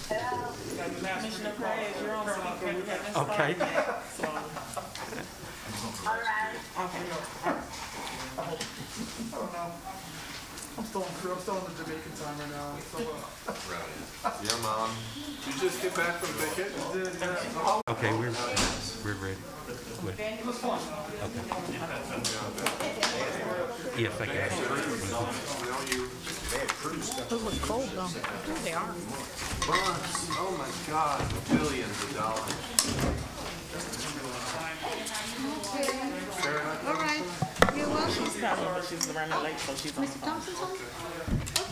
Commissioner Perez, you're on speaker. We haven't Okay. started yet, so. All right. Okay. I don't know. I'm still on the Jamaican time right now. So, Yeah, Mom. You just get back from vacation? Okay, we're ready. it was fun. Yes, I got it. Those look cold though. They are. Bucks. Oh my God. Billions of dollars. All right. You're welcome. She's kind of, she's running late, so she's on the Mr. phone. Thompson's home?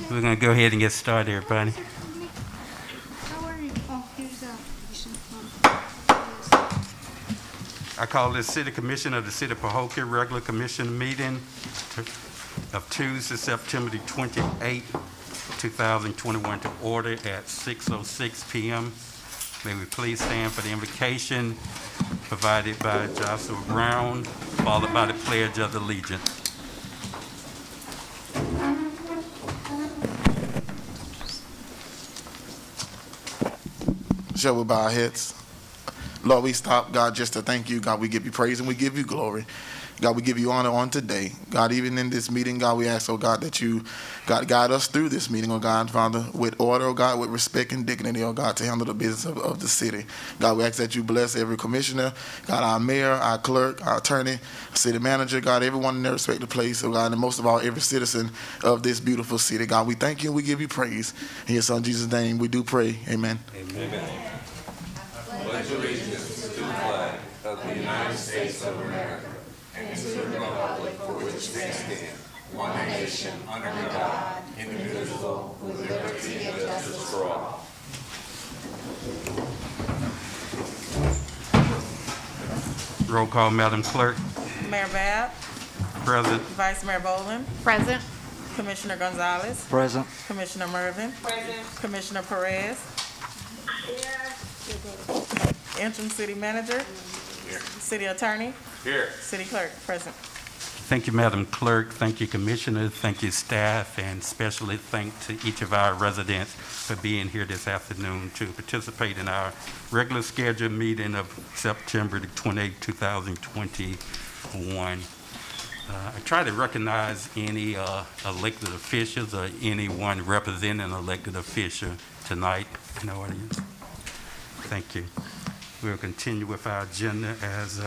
Okay. We're gonna go ahead and get started, everybody. How are you? Oh, here's I call this City Commission of the City of Pahokee regular commission meeting of Tuesday, September the 28th, 2021 to order at 6:06 p.m. May we please stand for the invocation provided by Joshua Brown, followed by the Pledge of Allegiance. Shall we bow our heads? Lord, we stop, God, just to thank you. God, we give you praise and we give you glory. God, we give you honor on today. God, even in this meeting, God, we ask, oh God, that you, God, guide us through this meeting, oh God, Father, with order, oh God, with respect and dignity, oh God, to handle the business of the city. God, we ask that you bless every commissioner, God, our mayor, our clerk, our attorney, city manager, God, everyone in their respective place, oh God, and most of all, every citizen of this beautiful city. God, we thank you and we give you praise. In your son Jesus' name, we do pray. Amen. Amen. Pledge allegiance to the flag of the United States of America and to the republic for which it stands, one nation, under God, indivisible, with liberty and justice for all. Roll call, Madam Clerk. Mayor Bab, Present. Vice Mayor Boland, Present. Commissioner Gonzalez, Present. Commissioner Mervin, Commissioner Perez, Interim City Manager, City Attorney, Here. City Clerk, present. Thank you, Madam Clerk. Thank you, Commissioners. Thank you, staff, and especially thank to each of our residents for being here this afternoon to participate in our regular scheduled meeting of September the 28th, 2021. I try to recognize any elected officials or anyone representing an elected official tonight in the audience. Thank you. We'll continue with our agenda as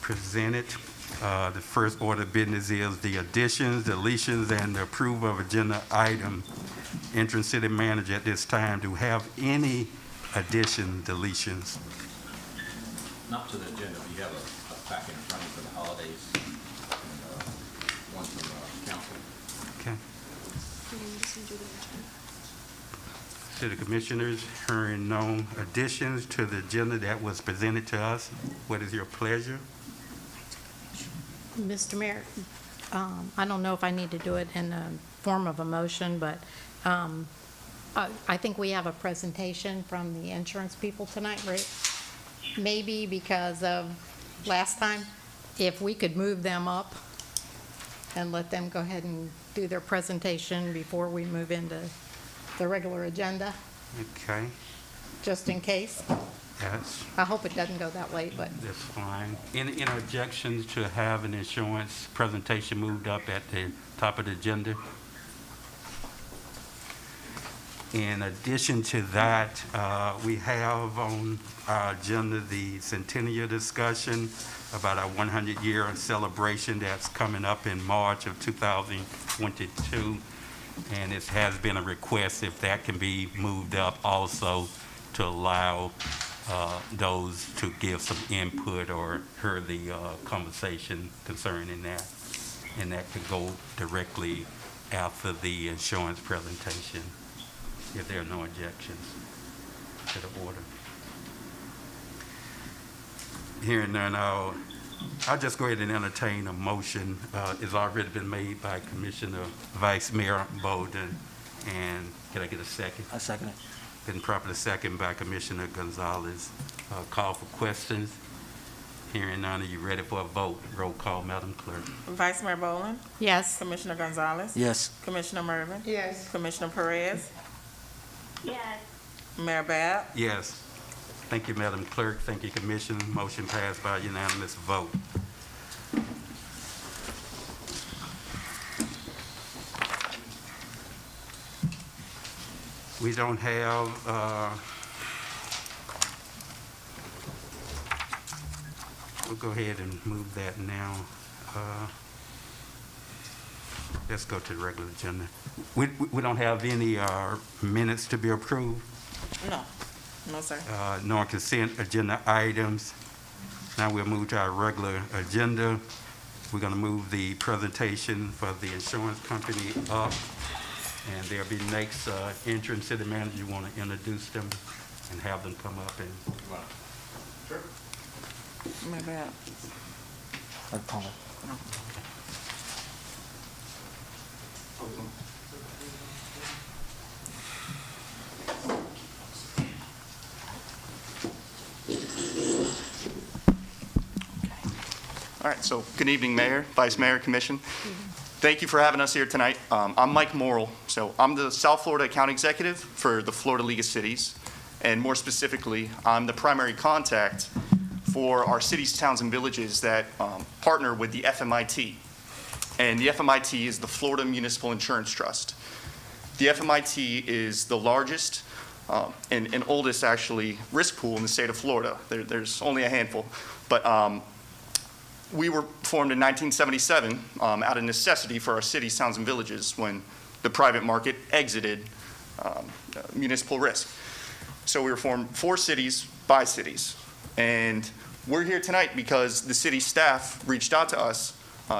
presented. The first order of business is the additions, deletions, and the approval of agenda item. Interim City Manager at this time, do we have any additions, deletions? Not to the agenda, we have a packet in front of you for the holidays, and one from council. Okay. City Commissioners, hearing no additions to the agenda that was presented to us, what is your pleasure? Mr. Mayor, I don't know if I need to do it in the form of a motion, but I think we have a presentation from the insurance people tonight, right? Maybe because of last time, if we could move them up and let them go ahead and do their presentation before we move into the regular agenda, Okay, just in case. yes, I hope it doesn't go that late, but that's fine. Any objections to have an insurance presentation moved up at the top of the agenda? In addition to that, we have on our agenda the Centennial Discussion about our 100-year celebration that's coming up in March of 2022. And it has been a request if that can be moved up also to allow those to give some input or hear the conversation concerning that. And that could go directly after the insurance presentation, if there are no objections to the order. Hearing none, I'll just go ahead and entertain a motion. It's already been made by Commissioner Vice Mayor Bolden. And can I get a second? I second it. Been properly seconded by Commissioner Gonzalez. Call for questions. Hearing none, are you ready for a vote? Roll call, Madam Clerk. Vice Mayor Boland, yes. Commissioner Gonzalez, Yes. Commissioner Mervin, Yes. Commissioner Perez, Yes. Mayor Bab? Yes. Thank you, Madam Clerk. Thank you, Commission. Motion passed by unanimous vote. We don't have, we'll go ahead and move that now. Let's go to the regular agenda. We don't have any minutes to be approved. No. No, sir. No consent agenda items. Now we'll move to our regular agenda. We're going to move the presentation for the insurance company up. And there'll be next interim city manager. You want to introduce them and have them come up and. Mayor Bab? All right, so good evening, Mayor, Vice Mayor, Commission. Thank you for having us here tonight. I'm Mike Morrill. So I'm the South Florida Account Executive for the Florida League of Cities. And more specifically, I'm the primary contact for our cities, towns, and villages that partner with the FMIT. And the FMIT is the Florida Municipal Insurance Trust. The FMIT is the largest and oldest, actually, risk pool in the state of Florida. There's only a handful. But we were formed in 1977 out of necessity for our cities, towns, and villages when the private market exited municipal risk. So we were formed for cities by cities. And we're here tonight because the city staff reached out to us.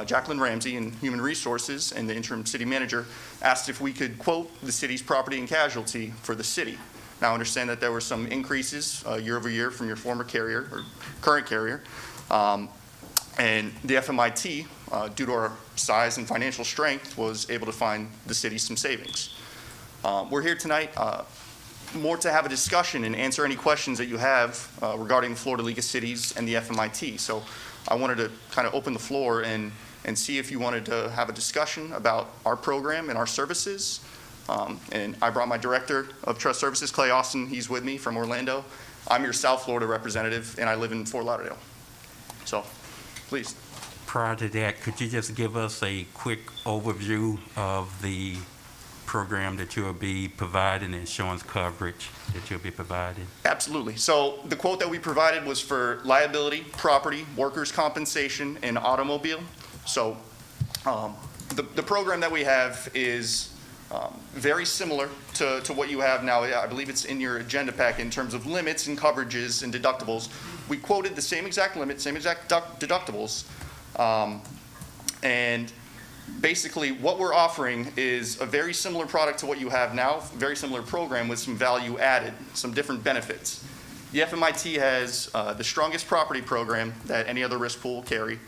Jacqueline Ramsey in Human Resources and the interim city manager asked if we could quote the city's property and casualty for the city. Now I understand that there were some increases year over year from your former carrier or current carrier. And the FMIT, due to our size and financial strength, was able to find the city some savings. We're here tonight more to have a discussion and answer any questions that you have regarding the Florida League of Cities and the FMIT. So I wanted to kind of open the floor and see if you wanted to have a discussion about our program and our services. And I brought my Director of Trust Services, Clay Austin. He's with me from Orlando. I'm your South Florida representative, and I live in Fort Lauderdale. So, please. Prior to that, could you just give us a quick overview of the program that you'll be providing, the insurance coverage that you'll be providing? Absolutely. So the quote that we provided was for liability, property, workers' compensation, and automobile. So the program that we have is very similar to what you have now. I believe it's in your agenda pack in terms of limits and coverages and deductibles. We quoted the same exact limit, same exact deductibles. And basically what we're offering is a very similar product to what you have now, very similar program with some value added, some different benefits. The FMIT has the strongest property program that any other risk pool will carry.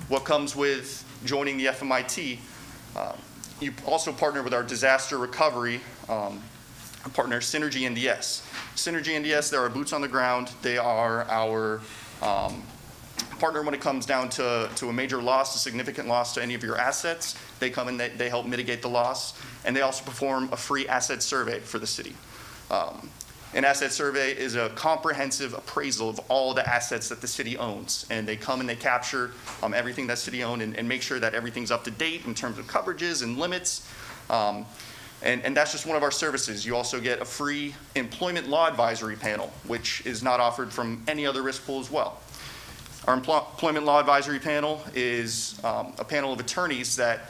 What comes with joining the FMIT, you also partner with our disaster recovery partner, Synergy NDS. Synergy NDS, they're our boots on the ground. They are our partner when it comes down to a major loss, a significant loss to any of your assets. They come and they help mitigate the loss. And they also perform a free asset survey for the city. An asset survey is a comprehensive appraisal of all the assets that the city owns. And they come and they capture everything that city owns and make sure that everything's up to date in terms of coverages and limits. And that's just one of our services. You also get a free employment law advisory panel, which is not offered from any other risk pool as well. Our employment law advisory panel is a panel of attorneys that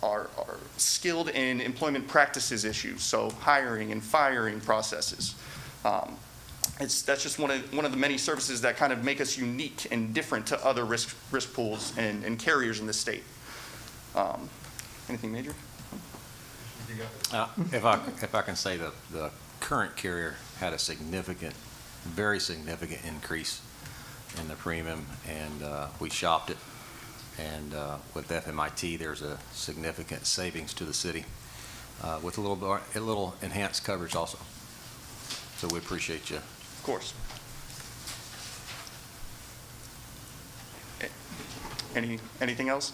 are skilled in employment practices issues, so hiring and firing processes. That's just one of the many services that kind of make us unique and different to other risk pools and carriers in the state. Anything major? If I can say the current carrier had a significant, very significant increase in the premium, and we shopped it. And with FMIT, there's a significant savings to the city with a little enhanced coverage also. So we appreciate you. Of course. Anything else?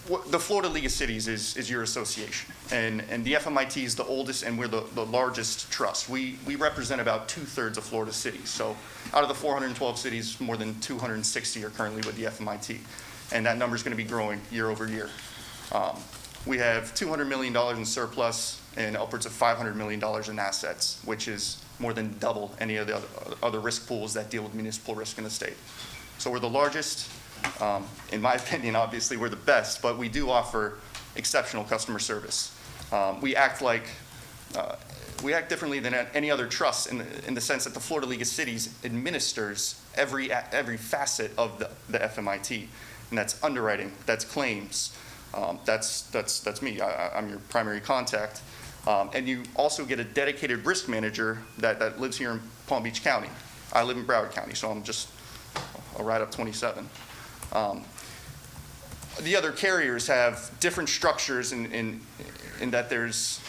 the Florida League of Cities is your association, and the FMIT is the oldest, and we're the largest trust. We represent about 2/3 of Florida cities. So out of the 412 cities, more than 260 are currently with the FMIT, and that number is going to be growing year over year. We have $200 million in surplus and upwards of $500 million in assets, which is more than double any of the other risk pools that deal with municipal risk in the state. So we're the largest. In my opinion, obviously, we're the best, but we do offer exceptional customer service. We act differently than any other trust in the sense that the Florida League of Cities administers every facet of the FMIT, and that's underwriting, that's claims, that's me. I'm your primary contact, and you also get a dedicated risk manager that lives here in Palm Beach County. I live in Broward County, so I'm just right up 27. The other carriers have different structures in that there's,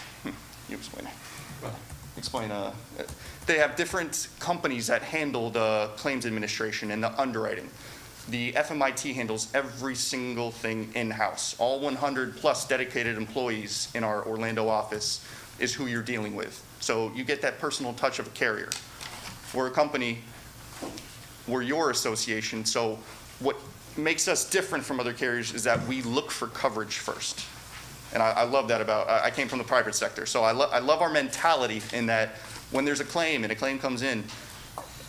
you explain. They have different companies that handle the claims administration and the underwriting. The FMIT handles every single thing in-house. All 100 plus dedicated employees in our Orlando office is who you're dealing with. So you get that personal touch of a carrier. We're a company, we're your association, so what makes us different from other carriers is that we look for coverage first. And I love that I came from the private sector, so I love our mentality in that when there's a claim and a claim comes in,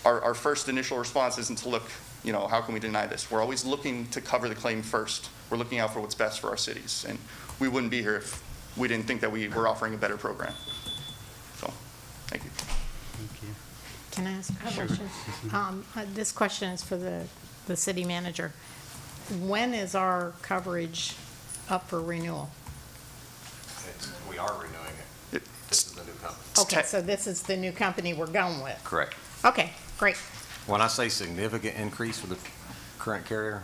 our first initial response isn't to look, how can we deny this? We're always looking to cover the claim first. We're looking out for what's best for our cities. And we wouldn't be here if we didn't think that we were offering a better program. So, thank you. Thank you. Can I ask a question? This question is for the city manager. When is our coverage up for renewal? We are renewing it. This is the new company. Okay, so this is the new company we're going with. Correct. Okay, great. When I say significant increase for the current carrier,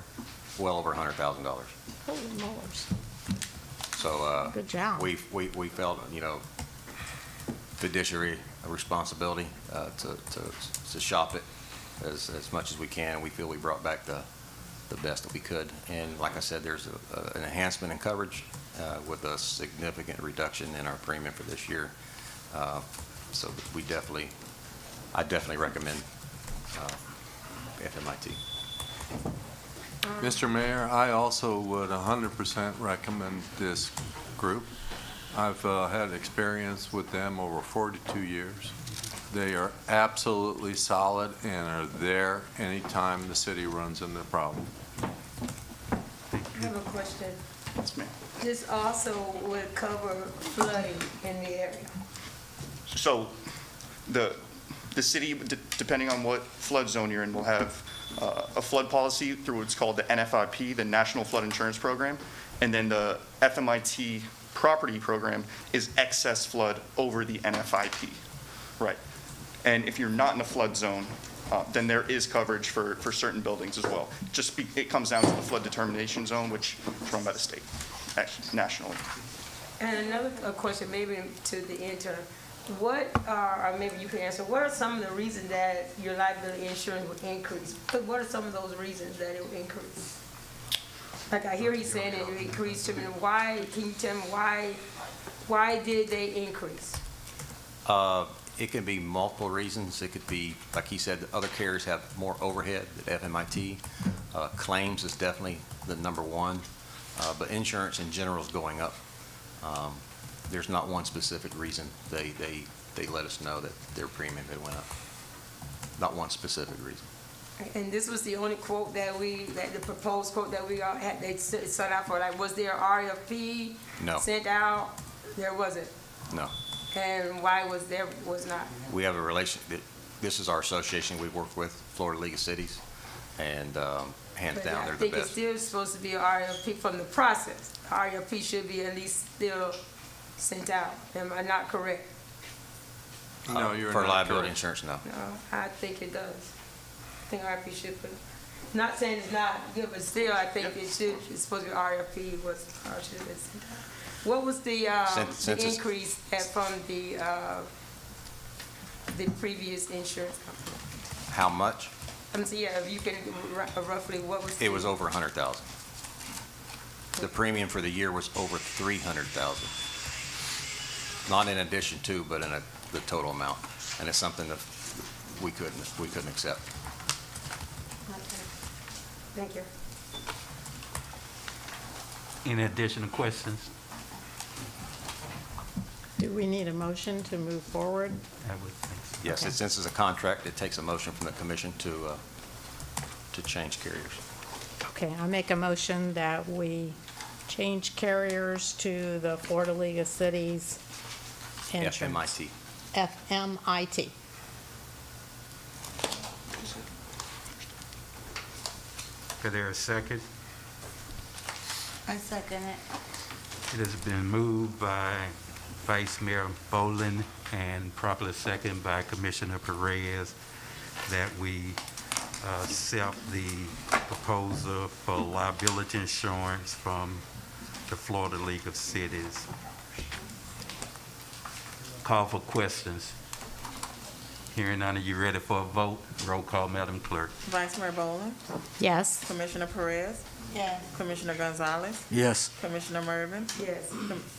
well over $100,000. Holy molars. So Good job. We felt, fiduciary responsibility to shop it as much as we can. We feel we brought back the best that we could. And like I said, there's an enhancement in coverage with a significant reduction in our premium for this year. So I definitely recommend FMIT. Mr. Mayor, I also would 100% recommend this group. I've had experience with them over 42 years. They are absolutely solid and are there anytime the city runs into a problem. I have a question. Yes, ma'am. This also would cover flooding in the area. So the city, depending on what flood zone you're in, will have a flood policy through what's called the NFIP, the National Flood Insurance Program, and then the FMIT property program is excess flood over the NFIP, right? And if you're not in a flood zone, then there is coverage for certain buildings as well. It comes down to the flood determination zone, which is run by the state, nationally. And another question, maybe to the intern. What are, or maybe you can answer, what are some of the reasons that your liability insurance would increase? What are some of those reasons that it would increase? Like I hear you saying it increased to me. Why, can you tell me why did they increase? It can be multiple reasons. It could be, like he said, other carriers have more overhead at FMIT. Claims is definitely the number one, but insurance in general is going up. There's not one specific reason they let us know that their premium had went up. Not one specific reason. And this was the only quote that the proposed quote that we all had, they set out for. Like, was there RFP No. sent out? There wasn't. No. And why was not? We have a relation. This is our association we work with, Florida League of Cities, and hands down, they're the I think it's best. still supposed to be an RFP from the process. RFP should be at least still sent out. Am I not correct? No, you're For not liability correct. insurance, no. No, I think it does. I think RFP should put, not saying it's not good, but still, I think it should, it's supposed to be RFP should have been sent out. What was the increase from the previous insurance company? How much? Yeah, if you can roughly, what was? It was over 100,000. the premium for the year was over 300,000. Not in addition to, but in the total amount. And it's something that we couldn't accept. Thank you. Any additional questions? Do we need a motion to move forward? I would think so. Yes, Okay. since it's a contract, it takes a motion from the commission to change carriers. Okay, I make a motion that we change carriers to the Florida League of Cities insurance. FMIT. FMIT. Is there a second? I second it. It has been moved by Vice Mayor Boland and properly seconded by Commissioner Perez that we accept the proposal for liability insurance from the Florida League of Cities. Call for questions. Hearing none, are you ready for a vote? Roll call, Madam Clerk. Vice Mayor Boland, Yes. Commissioner Perez, Yes. Commissioner Gonzalez, Yes. Commissioner Mervin, Yes.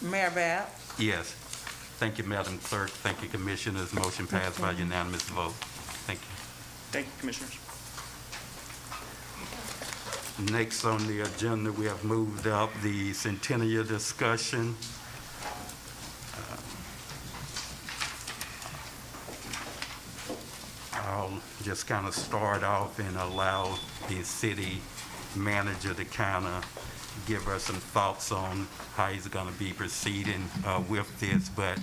Mayor Bab. Yes. Thank you, Madam Clerk. Thank you, Commissioners. Motion passed by unanimous vote. Thank you. Thank you, Commissioners. Next on the agenda, we have moved up the Centennial Discussion. I'll just kind of start off and allow the city manager to kind of give us some thoughts on how he's going to be proceeding with this. But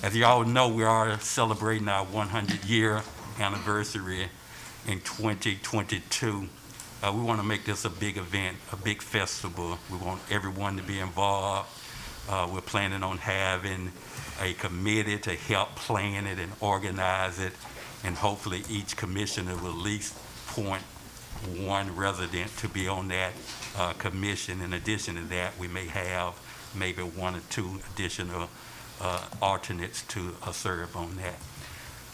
as you all know, we are celebrating our 100-year anniversary in 2022. We want to make this a big event, a big festival. We want everyone to be involved. We're planning on having a committee to help plan it and organize it, and hopefully each commissioner will at least appoint one resident to be on that commission. In addition to that, we may have maybe one or two additional alternates to serve on that.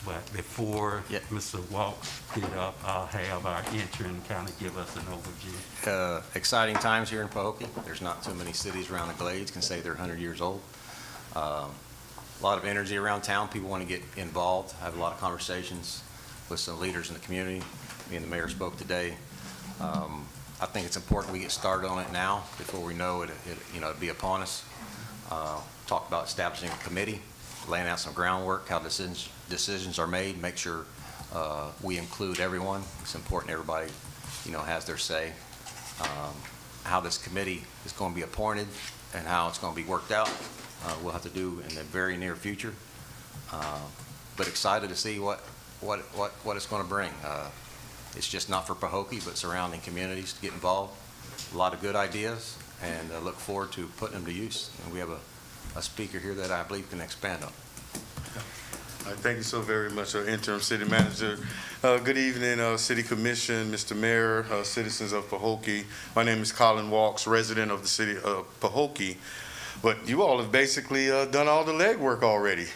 But before Mr. Walks get up, I'll have our interim kind of give us an overview. Exciting times here in Pahokee. There's not too many cities around the Glades can say they're 100 years old. A lot of energy around town. People want to get involved. I have a lot of conversations with some leaders in the community. Me and the mayor spoke today. I think it's important we get started on it now before we know it'll be upon us. Talk about establishing a committee, laying out some groundwork, how decisions are made, make sure we include everyone. It's important everybody, has their say. How this committee is going to be appointed and how it's going to be worked out, we'll have to do in the very near future. But excited to see what it's going to bring. It's just not for Pahokee, but surrounding communities to get involved. A lot of good ideas, and I look forward to putting them to use. And we have a speaker here that I believe can expand on. Thank you so very much, Interim City Manager. Good evening, City Commission, Mr. Mayor, citizens of Pahokee. My name is Colin Walks, resident of the city of Pahokee. But you all have basically done all the legwork already.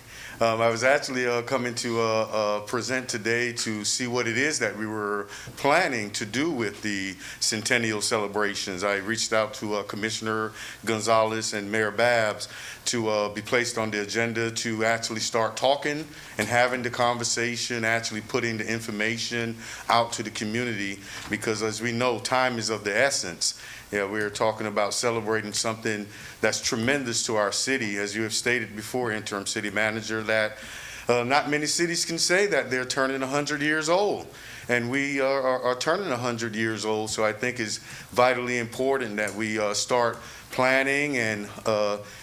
I was actually coming to present today to see what it is that we were planning to do with the Centennial Celebrations. I reached out to Commissioner Gonzalez and Mayor Babs to be placed on the agenda to actually start talking and having the conversation, actually putting the information out to the community, because as we know, time is of the essence. Yeah, we're talking about celebrating something that's tremendous to our city. As you have stated before, Interim City Manager, that not many cities can say that they're turning 100 years old. And we are turning 100 years old, so I think it's vitally important that we start planning and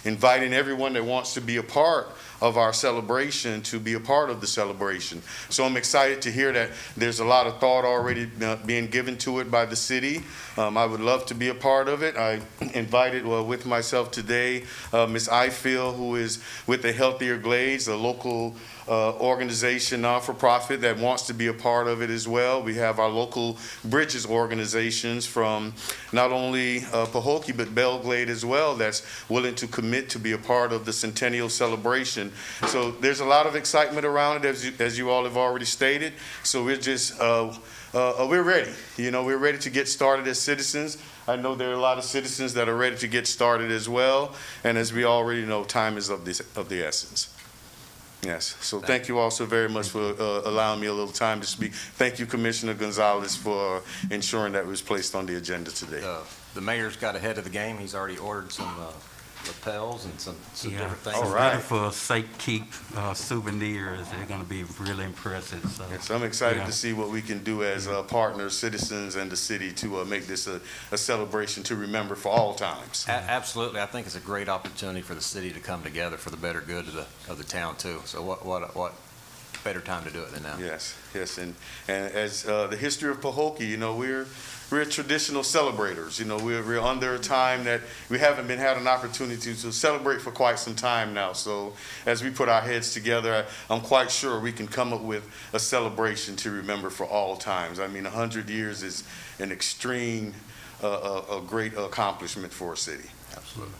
inviting everyone that wants to be a part of our celebration to be a part of the celebration. So I'm excited to hear that there's a lot of thought already being given to it by the city. I would love to be a part of it. I invited with myself today Ms. Ifield, who is with the Healthier Glades, a local organization, not-for-profit, that wants to be a part of it as well. We have our local bridges organizations from not only Pahokee but Belglade as well, that's willing to commit to be a part of the Centennial Celebration. so there's a lot of excitement around it, as you all have already stated. So we're just, we're ready. You know, we're ready to get started as citizens. I know there are a lot of citizens that are ready to get started as well. And as we already know, time is of the essence. Yes, so thank you all so very much for allowing me a little time to speak. Thank you, Commissioner Gonzalez, for ensuring that it was placed on the agenda today. The mayor's got ahead of the game. He's already ordered some lapels and some different things. All right. Beautiful safe-keep souvenirs. They're going to be really impressive. So, Yes, I'm excited yeah. to see what we can do as partners, citizens, and the city to make this a celebration to remember for all times. Absolutely. I think it's a great opportunity for the city to come together for the better good of the town too. So what better time to do it than now? Yes, yes, and as the history of Pahokee, you know, we're traditional celebrators. You know, we're under a time that we haven't had an opportunity to celebrate for quite some time now. So as we put our heads together, I'm quite sure we can come up with a celebration to remember for all times. I mean, 100 years is an extreme, a great accomplishment for a city. Absolutely.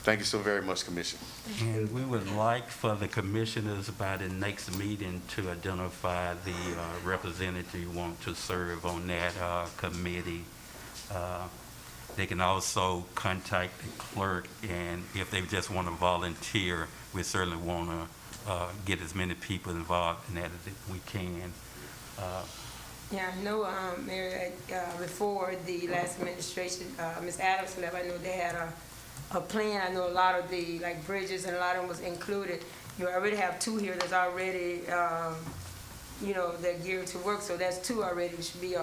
Thank you so very much, Commissioner. And we would like for the commissioners by the next meeting to identify the representative you want to serve on that committee. They can also contact the clerk, and if they just want to volunteer, we certainly want to get as many people involved in that as we can. Yeah, I know, Mayor, before the last administration, Ms. Adams left, I know they had a plan. I know a lot of the, like, bridges and a lot of them was included. You already have 2 here that's already, you know, they're geared to work, so that's 2 already should be, you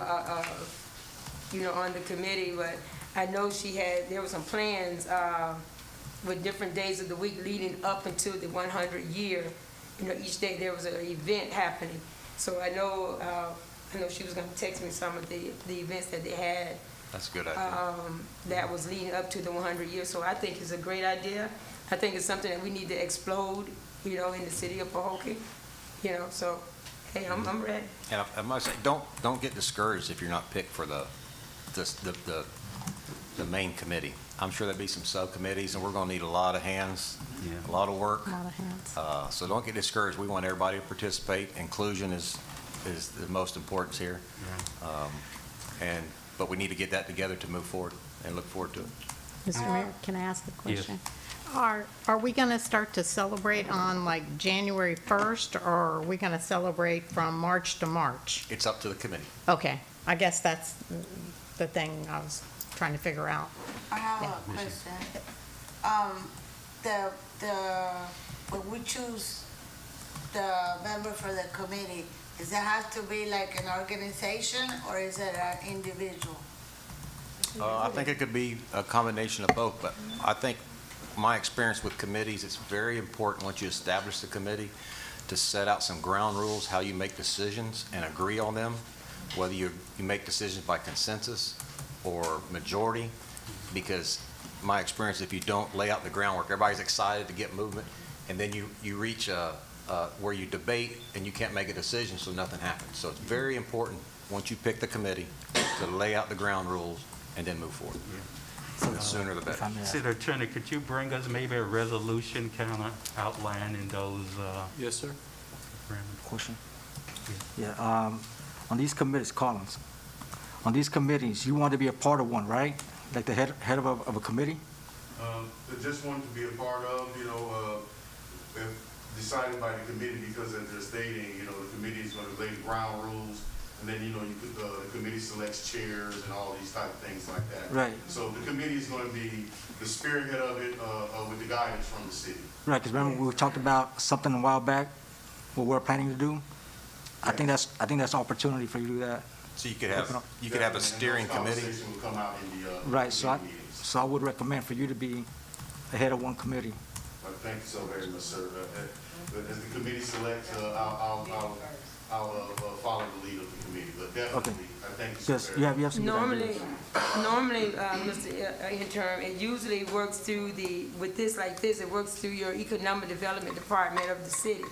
know, on the committee. But I know there were some plans with different days of the week leading up until the 100 year. You know, each day there was an event happening. So I know she was going to text me some of the events that they had. That's a good idea. That was leading up to the 100 years. So I think it's a great idea. I think it's something that we need to explode, you know, in the city of Pahokee. You know, so hey, I'm ready. And I must say, don't get discouraged if you're not picked for the main committee. I'm sure there'll be some subcommittees, and we're going to need a lot of hands, a lot of work. A lot of hands. So don't get discouraged. We want everybody to participate. Inclusion is the most important here. But we need to get that together to move forward and look forward to it. Mr. Mayor, can I ask a question? Are we going to start to celebrate on like January 1st, or are we going to celebrate from March to March? It's up to the committee. Okay, I guess that's the thing I was trying to figure out. I have a question. When we choose the member for the committee, does it have to be like an organization, or is it an individual? I think it could be a combination of both, but I think my experience with committees, it's very important once you establish the committee to set out some ground rules, how you make decisions and agree on them, whether you make decisions by consensus or majority, because my experience, if you don't lay out the groundwork, everybody's excited to get movement, and then you reach where you debate and you can't make a decision, so nothing happens. So it's very important, once you pick the committee, to lay out the ground rules and then move forward. So the sooner the better. City Attorney, could you bring us maybe a resolution kind of outlining those? Yes, sir. parameters? Question? Yeah, on these committees, Collins, on these committees, you want to be a part of one, right? Like the head of a committee? Just wanted to be a part of, you know, if decided by the committee, because as they're stating, you know, the committee is going to lay the ground rules, and then, you know, the committee selects chairs and all these type of things like that. Right. So the committee is going to be the spearhead of it with the guidance from the city. Right, because remember we talked about something a while back, what we're planning to do? I think that's opportunity for you to do that. So you could have a steering committee. Conversation will come out in the Right, so meetings. I would recommend for you to be the head of one committee. Thank you so very much, sir. As the committee selects, I'll follow the lead of the committee, but definitely, I thank you so Yes, very you much. have some good ideas. Normally, Mr. Interim, it usually works through with this like this, it works through your economic development department of the city.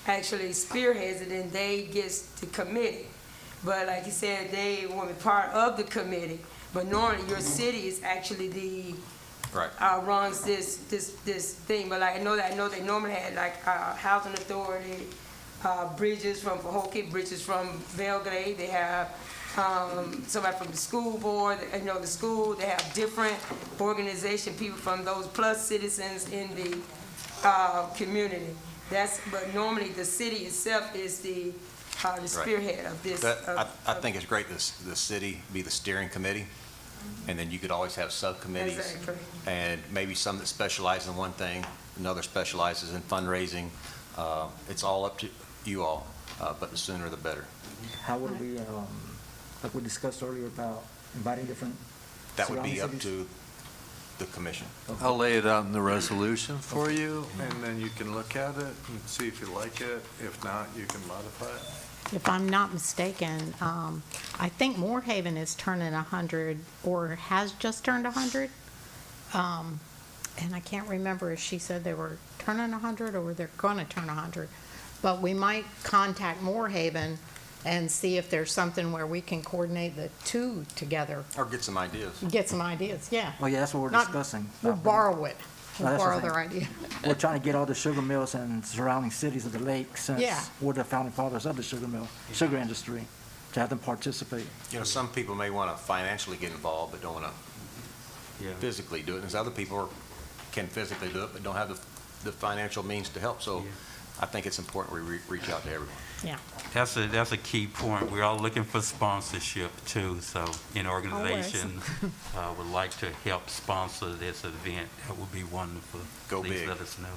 Actually spearheads it, and they gets the committee. But like you said, they want to be part of the committee. But normally, your city is actually Right. runs this thing, but like I know they normally had like Housing Authority, Bridges from Pahokee, Bridges from Belgrade. They have somebody from the school board, the school. They have different organization, people from those plus citizens in the community. But normally the city itself is the spearhead of this. I think it's great the city be the steering committee, and then you could always have subcommittees. Exactly. And maybe some that specialize in one thing, another specializes in fundraising. It's all up to you all, but the sooner the better. How would we, like we discussed earlier about inviting different That would be surrounding up cities? to the commission. I'll lay it out in the resolution for you, and then you can look at it and see if you like it. If not, you can modify it. If I'm not mistaken, I think Moorhaven is turning 100 or has just turned 100. And I can't remember if she said they were turning 100 or they're going to turn 100. But we might contact Moorhaven and see if there's something where we can coordinate the two together. Or get some ideas. Get some ideas, yeah. Oh, yeah, that's what we're Not- discussing. We'll borrow it. No, We'll that's borrow the their thing. idea. We're trying to get all the sugar mills and surrounding cities of the lake since Yeah. we're the founding fathers of the sugar industry, to have them participate. Some people may want to financially get involved, but don't want to physically do it. And there's other people can physically do it, but don't have the financial means to help. So I think it's important we reach out to everyone. Yeah. That's a key point. We're all looking for sponsorship too. So an organization would like to help sponsor this event. That would be wonderful. Go Please big. let us know.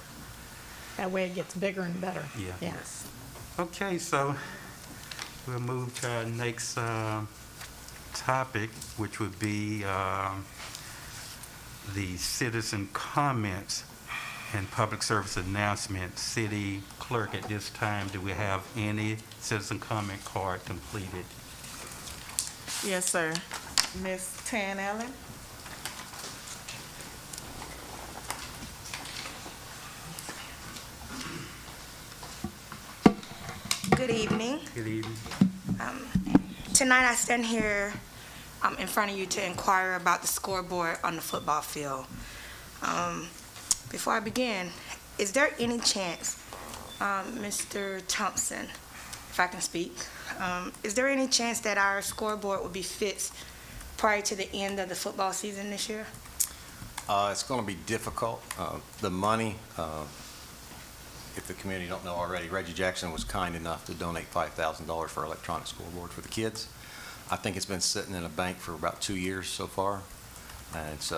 That way it gets bigger and better. Yeah. Yes. Okay, so we'll move to our next topic, which would be the citizen comments and public service announcement. City Clerk, at this time, do we have any citizen comment card completed? Yes, sir. Ms. Tan Allen? Good evening. Good evening. Tonight I stand here in front of you to inquire about the scoreboard on the football field. Before I begin, is there any chance, Mr. Thompson, if I can speak, is there any chance that our scoreboard will be fixed prior to the end of the football season this year? It's going to be difficult. The money, if the community don't know already, Reggie Jackson was kind enough to donate $5,000 for electronic scoreboard for the kids. I think it's been sitting in a bank for about 2 years so far, and it's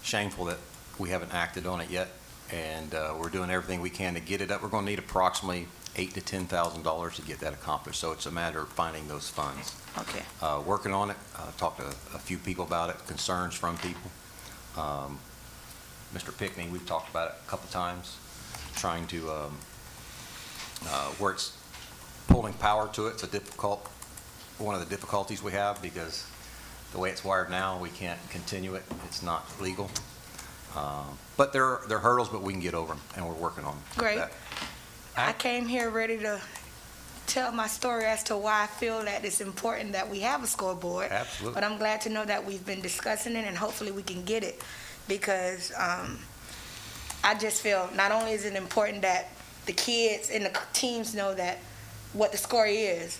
shameful that we haven't acted on it yet, and we're doing everything we can to get it up. We're going to need approximately $8,000 to $10,000 to get that accomplished, so it's a matter of finding those funds. Okay. Working on it. Talked to a few people about it, concerns from people. Mr. Pickney, we've talked about it a couple times, trying to, where it's pulling power to it, it's one of the difficulties we have, because the way it's wired now, we can't continue it. It's not legal. But there are hurdles, but we can get over them, and we're working on Great. that. I came here ready to tell my story as to why I feel that it's important that we have a scoreboard. Absolutely. But I'm glad to know that we've been discussing it, and hopefully we can get it, because I just feel not only is it important that the kids and the teams know that what the score is,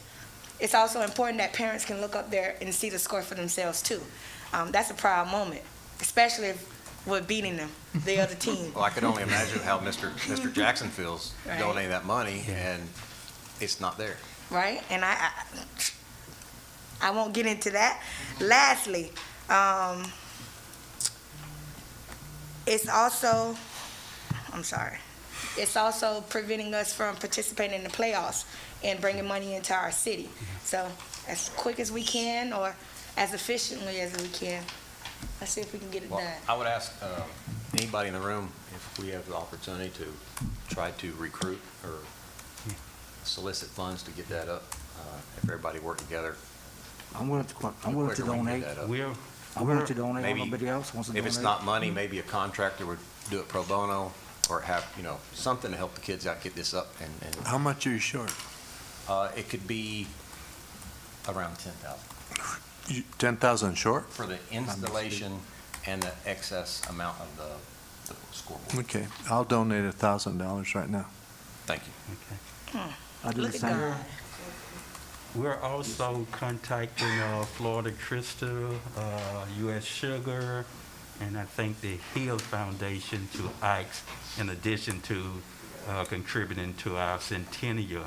it's also important that parents can look up there and see the score for themselves too. That's a proud moment, especially if we're beating them, the other team. Well, I could only imagine how Mr. Jackson feels Right. donating that money, and it's not there. Right? And I won't get into that. Lastly, it's also preventing us from participating in the playoffs and bringing money into our city. So as quick as we can, or as efficiently as we can, let's see if we can get it Well, done. I would ask anybody in the room if we have the opportunity to try to recruit or solicit funds to get that up. If everybody worked together. I'm willing to quicker we can donate. get that up. I'm willing to donate. Maybe Nobody else wants to If donate. it's not money, maybe a contractor would do it pro bono, or have, something to help the kids out, get this up. And How much are you short? it could be around 10,000 10,000 short? for the installation and the excess amount of the scoreboard. Okay, I'll donate $1,000 right now. Thank you. I do Look the at same. God. We're also contacting Florida Crystal, U.S. Sugar, and I think the Hill Foundation to IKES, in addition to contributing to our Centennial.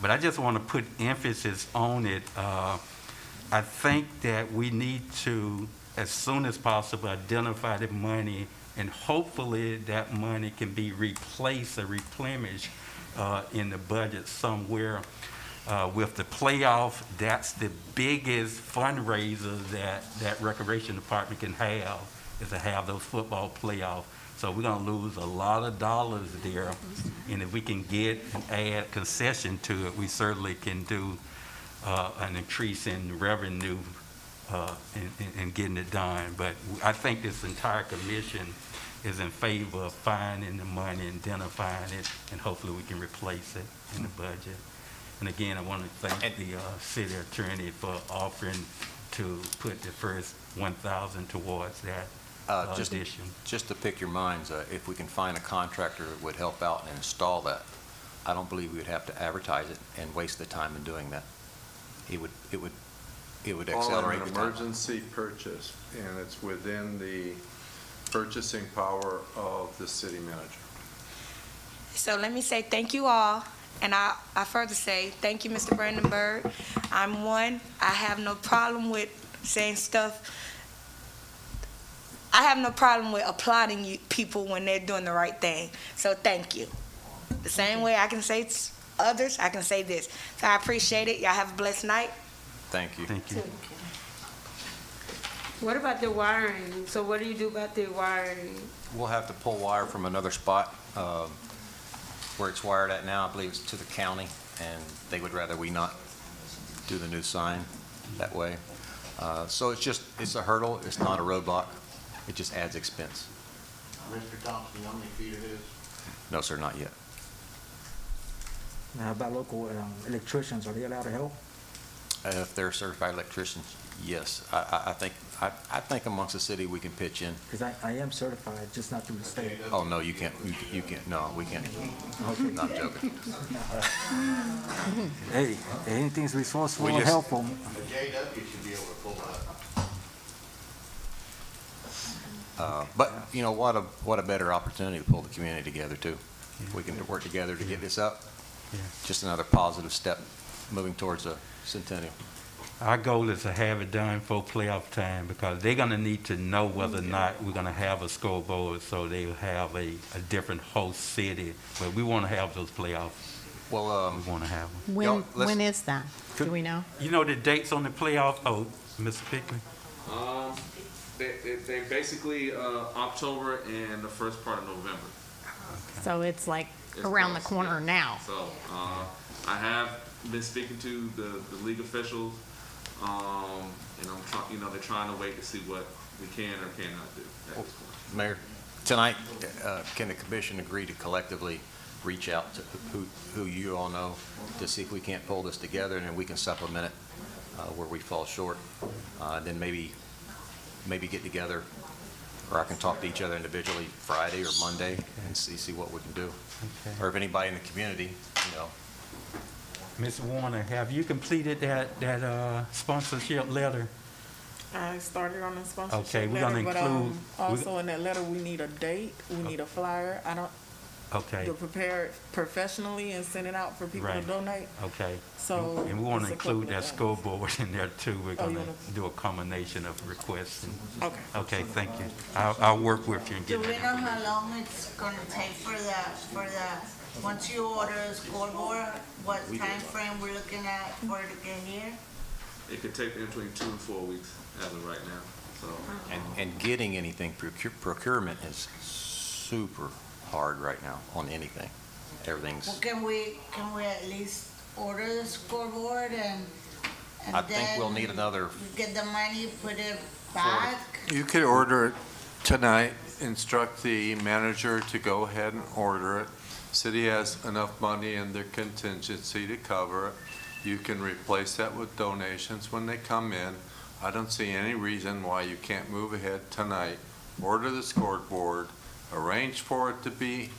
But I just want to put emphasis on it. I think that we need to, as soon as possible, identify the money, and hopefully that money can be replaced or replenished in the budget somewhere. With the playoff, that's the biggest fundraiser that Recreation Department can have, is to have those football playoffs. So we're gonna lose a lot of dollars there, and if we can get and add concession to it, we certainly can do an increase in revenue in getting it done. But I think this entire commission is in favor of finding the money, identifying it, and hopefully we can replace it in the budget. And again, I want to thank the city attorney for offering to put the first 1,000 towards that addition. Just to pick your minds, if we can find a contractor that would help out and install that, I don't believe we would have to advertise it and waste the time in doing that. It would accelerate the All an time. emergency purchase, and it's within the purchasing power of the city manager. So let me say thank you all, and I further say thank you, Mr. Brandenburg. I'm one, I have no problem with saying stuff. I have no problem with applauding you people when they're doing the right thing. So thank you. The same way I can say others, I can say this. So I appreciate it. Y'all have a blessed night. Thank you. Thank you. What about the wiring? So what do you do about the wiring? We'll have to pull wire from another spot. Where it's wired at now, I believe it's to the county, and they would rather we not do the new sign that way. So it's a hurdle, it's not a roadblock, it just adds expense. Mr. Thompson, how many feet it is? No, sir, not yet. Now, how about local electricians, are they allowed to help? If they're certified electricians, yes. I think amongst the city, we can pitch in. Because I am certified, just not through the state. Oh, no, you can't, you can't, no, we can't. Okay. Not joking. Hey, anything's resourceful We and just- helpful. The JW should be able to pull that. But, you know, what a better opportunity to pull the community together, too. We can work together to get this up. Yeah. Just another positive step moving towards a centennial. Our goal is to have it done for playoff time, because they're gonna need to know whether or not we're gonna have a scoreboard, so they'll have a different host city. But we wanna have those playoffs. Well, We wanna have them. When is that? Do we know? You know the dates on the playoff? Oh, Mr. Pickling? They basically October and the first part of November. So it's like It's around the close, corner yeah. now. So I have been speaking to the league officials, and I'm trying. They're trying to wait to see what we can or cannot do at this point. Mayor, tonight, can the commission agree to collectively reach out to who you all know to see if we can't pull this together, and then we can supplement it where we fall short? Then maybe get together, or I can talk to each other individually Friday or Monday and see what we can do. Okay. Or if anybody in the community, you know. Ms. Warner, have you completed that sponsorship letter? I started on the sponsorship Okay, we're gonna letter, but include- also in that letter, we need a date, we need a flyer. Okay, To prepare it professionally and send it out for people to Right. donate. okay. So. And we want it's to a couple include of that things. scoreboard in there too. We're Oh, you going wanna- to do a combination of requests. Okay. Okay, thank you. I'll work with you and Do get we it. know how long it's gonna take for the, once you order a scoreboard, what time frame we're looking at for it to get here? It could take between 2 and 4 weeks as of right now. So And getting anything, procurement is super hard right now on anything. Everything's, Well, can we at least order the scoreboard and I think we'll then need another, we get the money, put it back? You could order it tonight, instruct the manager to go ahead and order it. City has enough money in their contingency to cover it. You can replace that with donations when they come in. I don't see any reason why you can't move ahead tonight order the scoreboard, arrange for it to be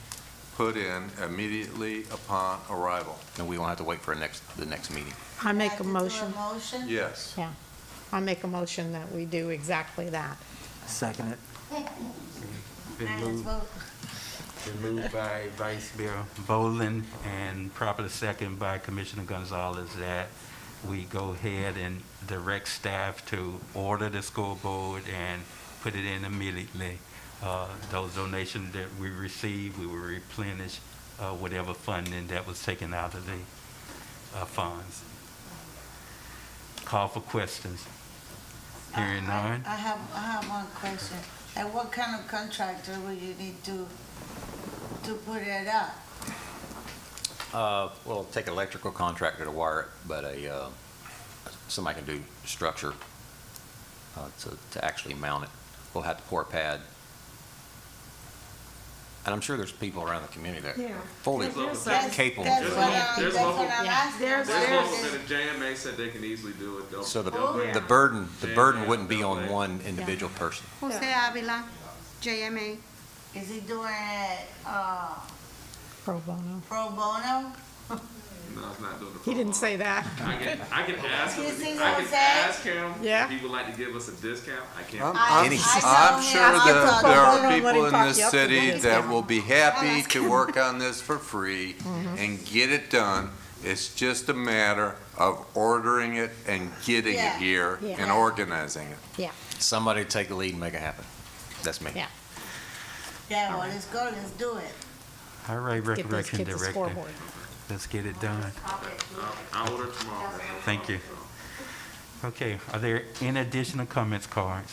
put in immediately upon arrival. And we won't have to wait for the next meeting. I make Have a to do motion. motion? Yes. Yeah. I make a motion that we do exactly that. Second it. Been Let's moved, vote. been moved by Vice Mayor Boland and properly second by Commissioner Gonzalez that we go ahead and direct staff to order the scoreboard and put it in immediately. Those donations that we receive, we will replenish whatever funding that was taken out of the funds. Call for questions. Hearing none. I have one question. And what kind of contractor will you need to put it up? Well, take an electrical contractor to wire it, but somebody can do structure to actually mount it. We'll have to pour a pad. And I'm sure there's people around the community that Yeah. are fully That's capable That's of what doing it. I'm There's asking. There's There's There's- local, and the JMA said they can easily do it, though. So Yeah. the burden wouldn't be on one individual person. Jose Avila, JMA. Is he doing it, Pro bono. pro bono? No, it's not doing the. He didn't say that. I can ask him, You see I what I'm can saying? ask him Yeah. if he would like to give us a discount. I can't. I'm Any- I'm sure that there are people in this Yep. city that will be happy to work on this for free and get it done. It's just a matter of ordering it and getting Yeah. it here Yeah. and organizing it. Yeah, Somebody take the lead and make it happen. That's me. yeah. Yeah, well, let's go, let's do it. All right, Get those Recollection kids a Director. scoreboard. Let's get it done. I'll order tomorrow. Thank you. Okay, are there any additional comments, cards?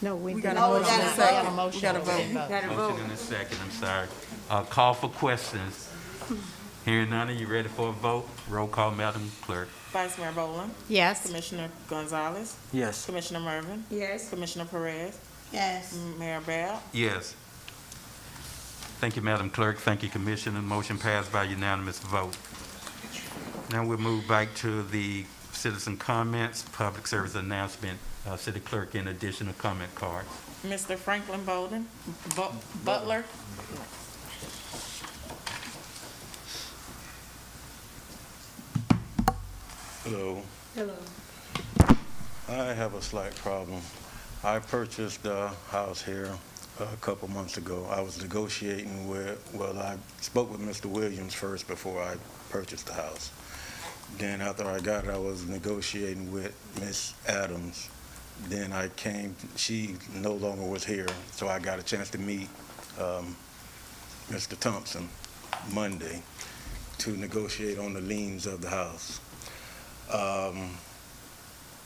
No, we got got a a motion. motion. We We gotta got a vote. motion. We gotta vote. Gotta vote. Motion in a second, I'm sorry. Call for questions. Hearing none, are you ready for a vote? Roll call, Madam Clerk. Vice Mayor Boland, Yes. Commissioner Gonzalez, Yes. Commissioner Mervin, Yes. Commissioner Perez, Yes. Mayor Bell. Yes. Thank you, Madam Clerk. Thank you, Commissioner. Motion passed by unanimous vote. Now we'll move back to the citizen comments, public service announcement. City Clerk, in additional comment cards. Mr. Franklin Bolden, Butler. Hello. Hello. I have a slight problem. I purchased a house here a couple months ago. I was negotiating I spoke with Mr. Williams first before I purchased the house. Then after I got it, I was negotiating with Miss Adams. Then she no longer was here, so I got a chance to meet Mr. Thompson Monday to negotiate on the liens of the house.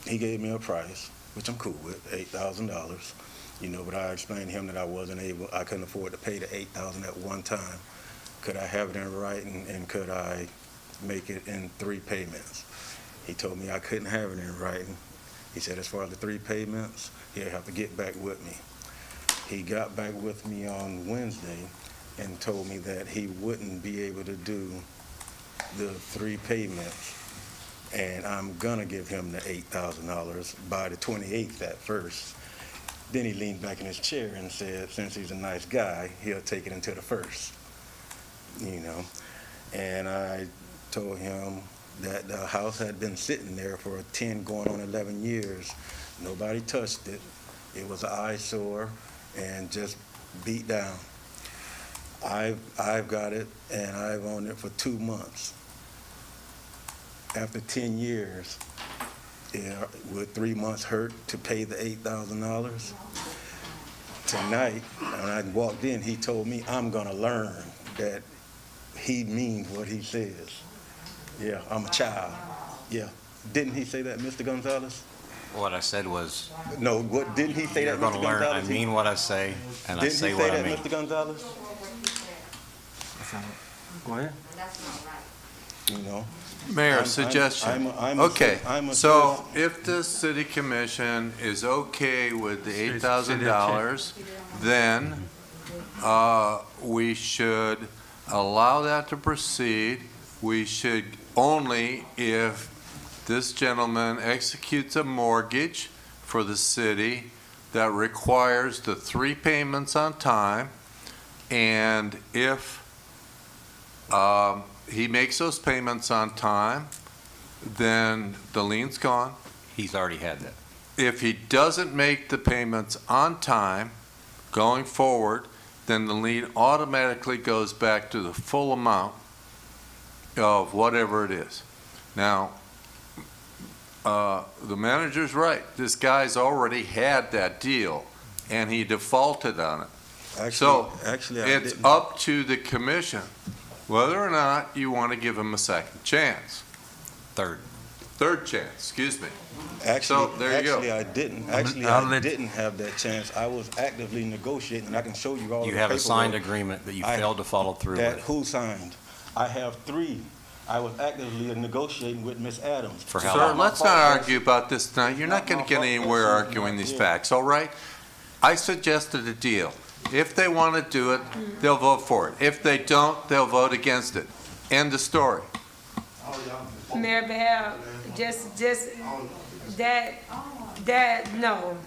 He gave me a price, which I'm cool with, $8,000. But I explained to him that I couldn't afford to pay the $8,000 at one time. Could I have it in writing, and could I make it in 3 payments? He told me I couldn't have it in writing. He said as far as the 3 payments, he'd have to get back with me. He got back with me on Wednesday and told me that he wouldn't be able to do the 3 payments, and I'm gonna give him the $8,000 by the 28th at first. Then he leaned back in his chair and said, since he's a nice guy, he'll take it until the 1st, And I told him that the house had been sitting there for 10 going on 11 years. Nobody touched it. It was an eyesore and just beat down. I've got it, and I've owned it for 2 months. After 10 years, would 3 months hurt to pay the $8,000? Tonight, when I walked in, he told me I'm gonna learn that he means what he says. Yeah, I'm a child. Yeah. Didn't he say that, Mr. Gonzalez? What I said was, No, what, didn't he say you're that, going to Mr. learn, I Gonzalez? mean what I say, and I say what I Didn't he mean. say that, Mr. Gonzalez? Go ahead. Mayor, I'm suggestion. a Okay, I'm a so if the city commission is okay with the $8,000, then we should allow that to proceed. We should only if this gentleman executes a mortgage for the city that requires the 3 payments on time, and if he makes those payments on time, then the lien's gone. He's already had that. If he doesn't make the payments on time going forward, then the lien automatically goes back to the full amount of whatever it is. Now, the manager's right. This guy's already had that deal, and he defaulted on it. So it's up to the commission whether or not you want to give him a second chance. Third chance, excuse me. Actually, So, there you go. I didn't. Actually, I didn't have that chance. I was actively negotiating, and I can show you all You the have a signed paperwork agreement that you failed to follow through that with. who signed. I have 3. I was actively negotiating with Ms. Adams. For how Sir, long? let's not argue about this tonight. You're not going to get anywhere arguing these facts, all right? I suggested a deal. If they want to do it, they'll vote for it. If they don't, they'll vote against it. End of story. Mayor Behar, just that, no.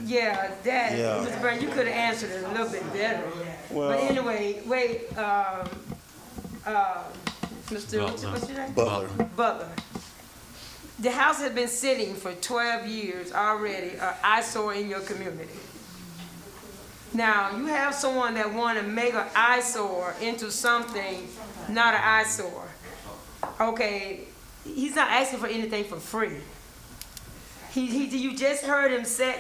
Yeah, that, Yeah. Mr. Brown, you could have answered it a little bit better. Well- But anyway, wait, Mr. What's your name? Butler. The house has been sitting for 12 years already, an eyesore in your community. Now, you have someone that want to make an eyesore into something not an eyesore. Okay, he's not asking for anything for free. You just heard him said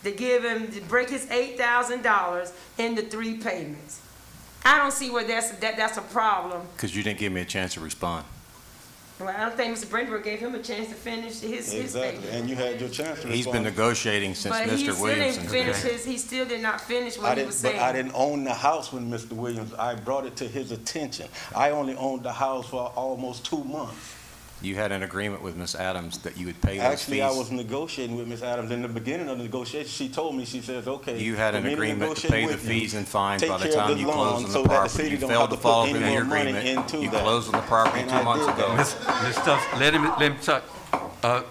to break his $8,000 into 3 payments. I don't see where that's a problem. Because you didn't give me a chance to respond. Well, I don't think Mr. Brentford gave him a chance to finish his Exactly, statement. and you had your chance to He's been respond. negotiating since But he Mr. still Williamson. didn't finish he still did not finish what he was saying. But I didn't own the house when Mr. Williams, I brought it to his attention. I only owned the house for almost 2 months. You had an agreement with Ms. Adams that you would pay those fees. Actually, I was negotiating with Ms. Adams. In the beginning of the negotiation, she told me, she says, okay. You had for an me agreement to negotiate pay the with you, fees and fines take by the care of time the you loan closed on so the that the property. city You don't failed have to to follow put through any your more money agreement. into You that. closed on the property And 2 I months did ago. Let me talk.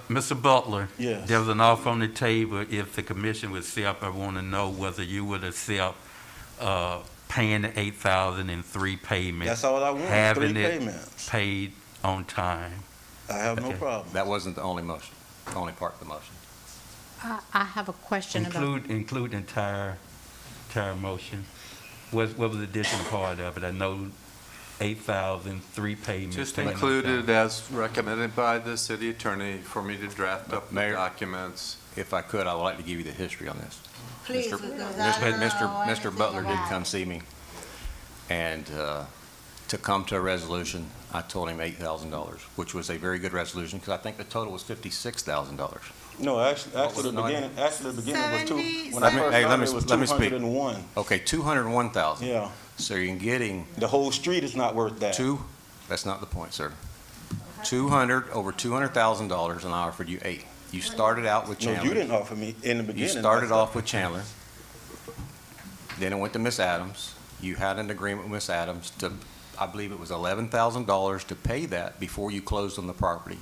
Mr. Butler. Yes. There was an offer on the table. If the commission would accept, I want to know whether you would accept paying the $8,000 in 3 payments. That's all I want, 3 having payments. it paid on time. I have no Okay. problem. That wasn't the only motion, the only part of the motion. I have a question about. Include the entire motion. What was the additional part of it? I know 8,000, 3 payments. Just paying on included time. as recommended by the city attorney for me to draft up the Mayor? documents. If I could, I would like to give you the history on this. Please, Mr. because I don't know Mr. anything Butler did about come it. see me, and to come to a resolution, I told him $8,000, which was a very good resolution, because I think the total was $56,000. No, actually, was the it, Noah? beginning was 2. 70, When I first Hey, started, it was let me speak. 201. Okay, 201,000. Yeah, So you're getting the whole street is not worth that. that's not the point, sir. Over $200,000, and I offered you 8. You started out with No, Chandler. you didn't offer me in the beginning. You started off with Chandler. Then it went to Miss Adams. You had an agreement with Miss Adams to, I believe it was $11,000 to pay that before you closed on the property.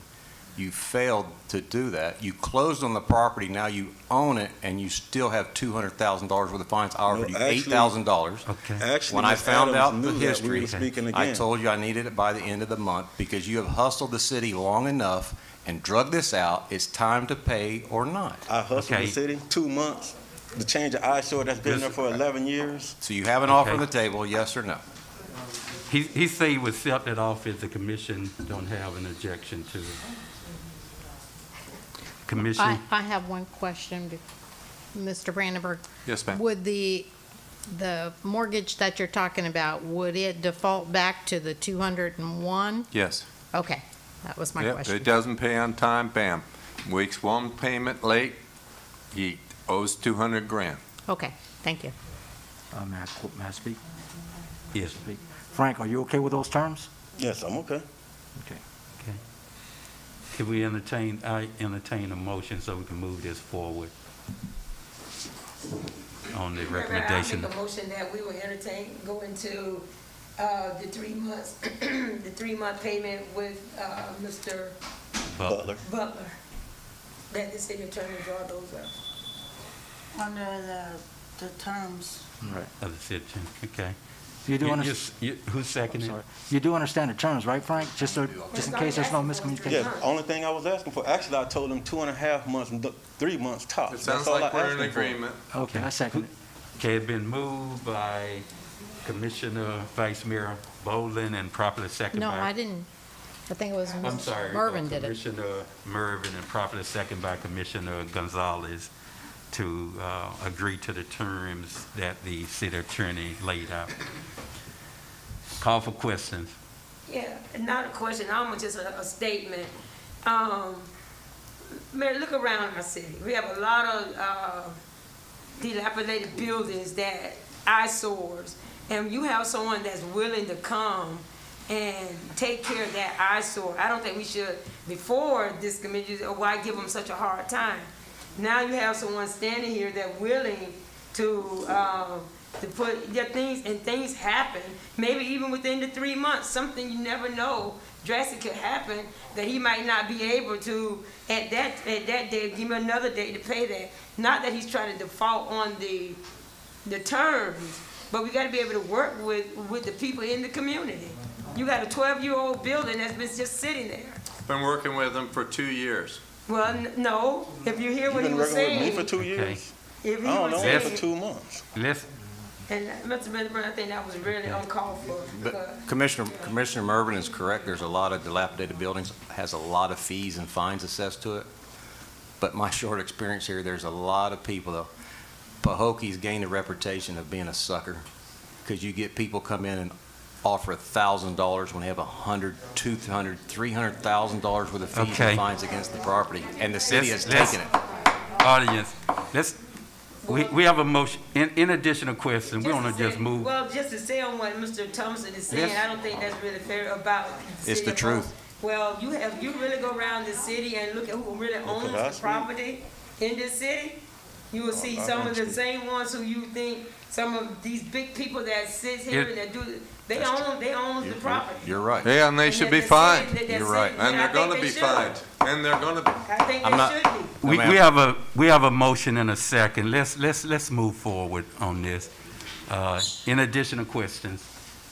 You failed to do that. You closed on the property, now you own it, and you still have $200,000 worth of fines. I offered you actually- $8,000. Okay. Actually, When I Ms. found Adams out the knew that we history, were speaking I again. told you I needed it by the end of the month because you have hustled the city long enough and drug this out. It's time to pay or not. I hustled Okay. the city 2 months to change the eyesore that's been there for 11 years. So you have an offer Okay. on the table, yes or no? He said he would accept that offer if the commission don't have an objection to it. Commission? I have one question, Mr. Brandenburg. Yes, ma'am. Would the mortgage that you're talking about, would it default back to the 201? Yes. Okay, that was my Yep, question. if it doesn't pay on time, bam. Weeks 1 payment late, he owes 200 grand. Okay, thank you. May I speak? Yes. Speak. Frank, are you okay with those terms? Yes, I'm okay. Okay. Could we entertain a motion so we can move this forward on the recommendation? I make a motion that we will entertain, go into the 3 months, the 3-month payment with Mr. Butler. Butler. that the city attorney draw those up? Under the terms. Right. Of the citizen, okay. You do understand? Who's seconding? You do understand the terms, right, Frank? Just in case there's no miscommunication. Yes, only thing I was asking for, actually, I told him 2.5 months, 3 months tops. It sounds That's all like I we're asked in him for. agreement. Okay, I second it. Okay, it's been moved by Commissioner Vice Mayor Bowling and properly seconded No, by... I didn't. I think it was I'm sorry. Mervin did it. Commissioner Mervin and properly seconded by Commissioner Gonzalez to agree to the terms that the city attorney laid out. Call for questions. Yeah, not a question, almost just a statement. Mayor, look around our city. We have a lot of dilapidated buildings that eyesores, and you have someone that's willing to come and take care of that eyesore. I don't think we should, before this committee, or why give them such a hard time. Now you have someone standing here that's willing to put their things, and things happen, maybe even within the 3 months, something you never know, drastic could happen, that he might not be able to, at that day, give him another day to pay that. Not that he's trying to default on the terms, but we gotta be able to work with the people in the community. You got a 12-year-old building that's been just sitting there. Been working with them for 2 years. Well, no, if you hear You what he been was working with saying. me for 2 years? If he I don't was know, saying, for 2 months. Let's, and Mr. Benjamin, I think that was really uncalled for. But Commissioner Mervin is correct. There's a lot of dilapidated buildings, has a lot of fees and fines assessed to it. But my short experience here, there's a lot of people, though. Pahokee's gained a reputation of being a sucker because you get people come in and offer $1,000 when they have $100,000, $200,000, $300,000 worth of fees Okay. and fines against the property, and the city has taken it. audience, we have a motion, in addition to question, we want to just move. Well, just to say on what Mr. Thompson is saying, Yes. I don't think that's really fair about the It's city the of truth. Well, you really go around the city and look at who really owns could I the speak? property in this city, you will see some of the same ones who you think, some of these big people that sit here and that do, they own the property. You're right. Yeah, and they should be the fined. city- You're right. And they're gonna be fined. And they're gonna be. I think I'm they not- should be. We have a motion and a second. Let's move forward on this. In addition to questions,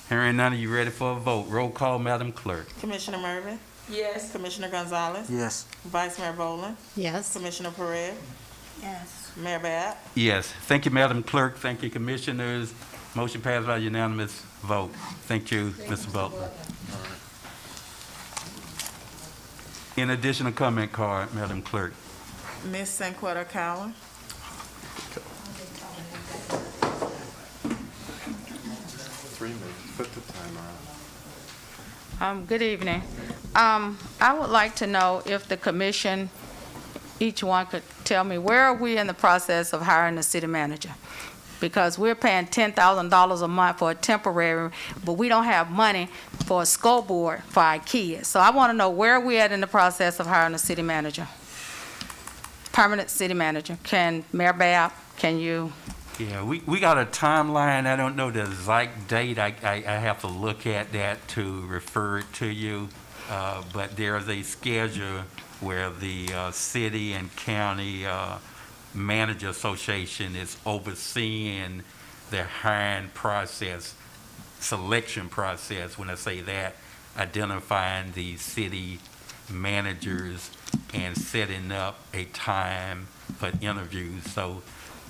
hearing none, are you ready for a vote? Roll call, Madam Clerk. Commissioner Mervin, Yes. Commissioner Gonzalez, Yes. Vice Mayor Bowling, Yes. Commissioner Perez, Yes. Mayor Bab. Yes. Thank you, Madam Clerk. Thank you, Commissioners. Motion passed by unanimous vote. Thank you, Mr. Butler. In addition to comment card, Madam Clerk. Ms. Sanquetta Cowan, 3 minutes. Put the timer on. Good evening. I would like to know if the commission, each one could tell me, where are we in the process of hiring a city manager? Because we're paying $10,000 a month for a temporary, but we don't have money for a scoreboard for our kids. So I want to know where are we at in the process of hiring a city manager? Permanent city manager. Mayor Bab, can you? Yeah, we got a timeline. I don't know the exact date. I have to look at that to refer it to you. But there's a schedule where the city and county manager association is overseeing the hiring process, selection process. When I say that, identifying the city managers and setting up a time for interviews. So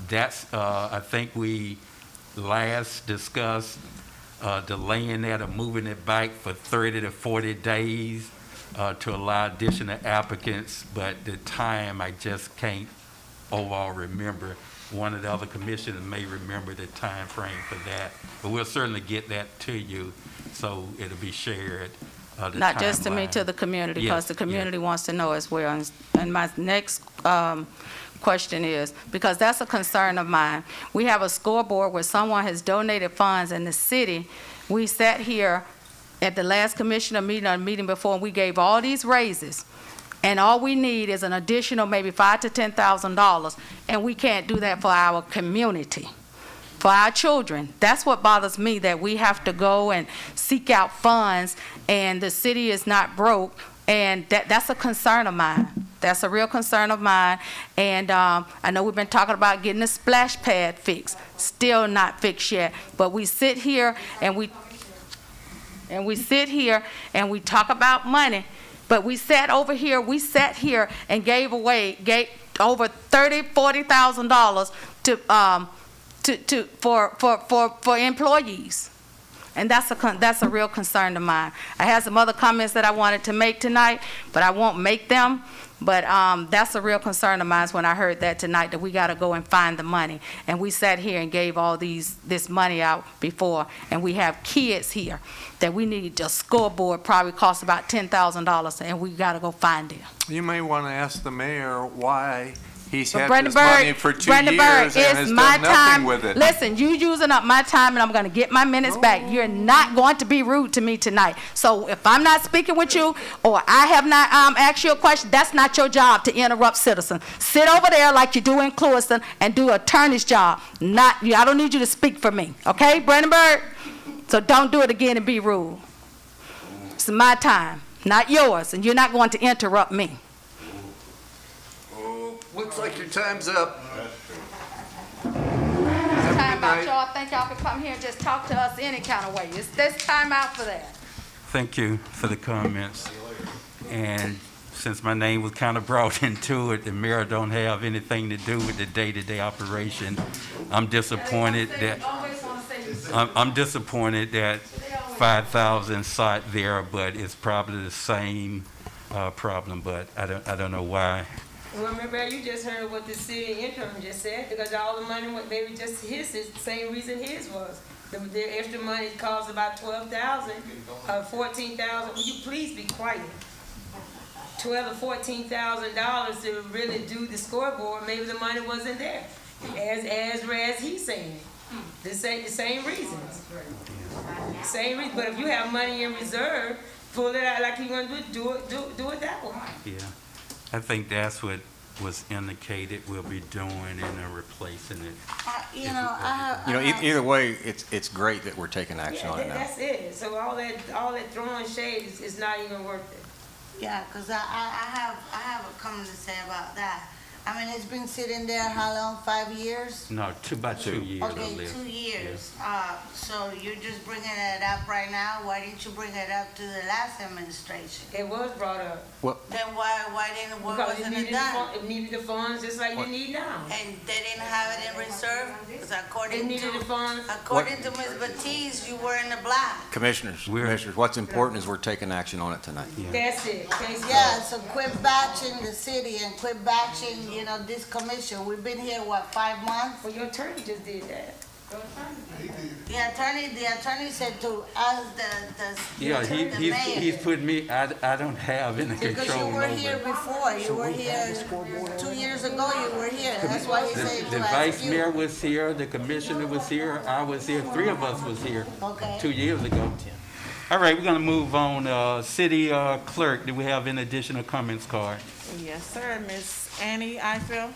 that's, I think we last discussed delaying that or moving it back for 30 to 40 days to allow additional applicants, but the time I just can't overall remember. One of the other commissioners may remember the time frame for that, but we'll certainly get that to you so it'll be shared. Not just to me, to the community, because the community wants to know as well. And my next question is, because that's a concern of mine. We have a scoreboard where someone has donated funds in the city. We sat here at the last commissioner meeting or meeting before, and we gave all these raises. And all we need is an additional maybe $5,000 to $10,000, and we can't do that for our community, for our children. That's what bothers me, that we have to go and seek out funds, and the city is not broke, and that's a concern of mine. That's a real concern of mine. And I know we've been talking about getting the splash pad fixed. Still not fixed yet. But we sit here and we talk about money. But we sat here and gave over $30,000, $40,000 for employees. And that's a real concern of mine. I had some other comments that I wanted to make tonight, but I won't make them. But that's a real concern of mine when I heard that tonight, that we got to go and find the money. And we sat here and gave all this money out before, and we have kids here that we need. A scoreboard probably costs about $10,000, and we got to go find it. You may want to ask the mayor why he's But had this money for 2 years and has done nothing with it. Listen, you using up my time, and I'm going to get my minutes back. You're not going to be rude to me tonight. So if I'm not speaking with you, or I have not asked you a question, that's not your job to interrupt citizens. Sit over there like you do in Clewiston and do an attorney's job. I don't need you to speak for me, okay, Brandenburg? So don't do it again and be rude. It's my time, not yours, and you're not going to interrupt me. Looks like your time's up. Time out, y'all think y'all can come here and just talk to us any kind of way. There's time out for that. Thank you for the comments. And since my name was kind of brought into it, the mayor don't have anything to do with the day-to-day operation. I'm disappointed that 5,000 sought there, but it's probably the same problem. But I don't know why. Well, remember, you just heard what the city interim just said, because all the money went, maybe just his, the same reason his was. The extra money cost about $12,000, $14,000. Will you please be quiet? $12,000 to $14,000 to really do the scoreboard. Maybe the money wasn't there, as he's saying. The same reasons. Same reason. But if you have money in reserve, pull it out like you're going to do it that way. Yeah. I think that's what was indicated we'll be doing and replacing it. Either way, it's great that we're taking action on it now. That's it. So all that throwing shade is not even worth it. Yeah, because I have a comment to say about that. I mean, it's been sitting there how long? 5 years? No, about 2 years. Okay, 2 years. Yeah. So you're just bringing it up right now? Why didn't you bring it up to the last administration? It was brought up. Well, then why wasn't it done? It needed the funds just like you need now. And they didn't have it in reserve? Because according to Ms. Batiste, you were in the black. Commissioners, what's important is we're taking action on it tonight. Yeah. That's it. Yeah, so quit batching the city and quit batching, this commission. We've been here, 5 months? Well, your attorney just did that. The attorney said to us, the mayor. He's put me, I don't have any control over it. Because you were here before. You were here 2 years ago, you were here. That's why he said the vice mayor was here, the commissioner was here, I was here, 3 of us was here 2 years ago. All right, we're going to move on. City clerk, do we have any additional comments card? Yes, sir. Miss Annie Eiffel.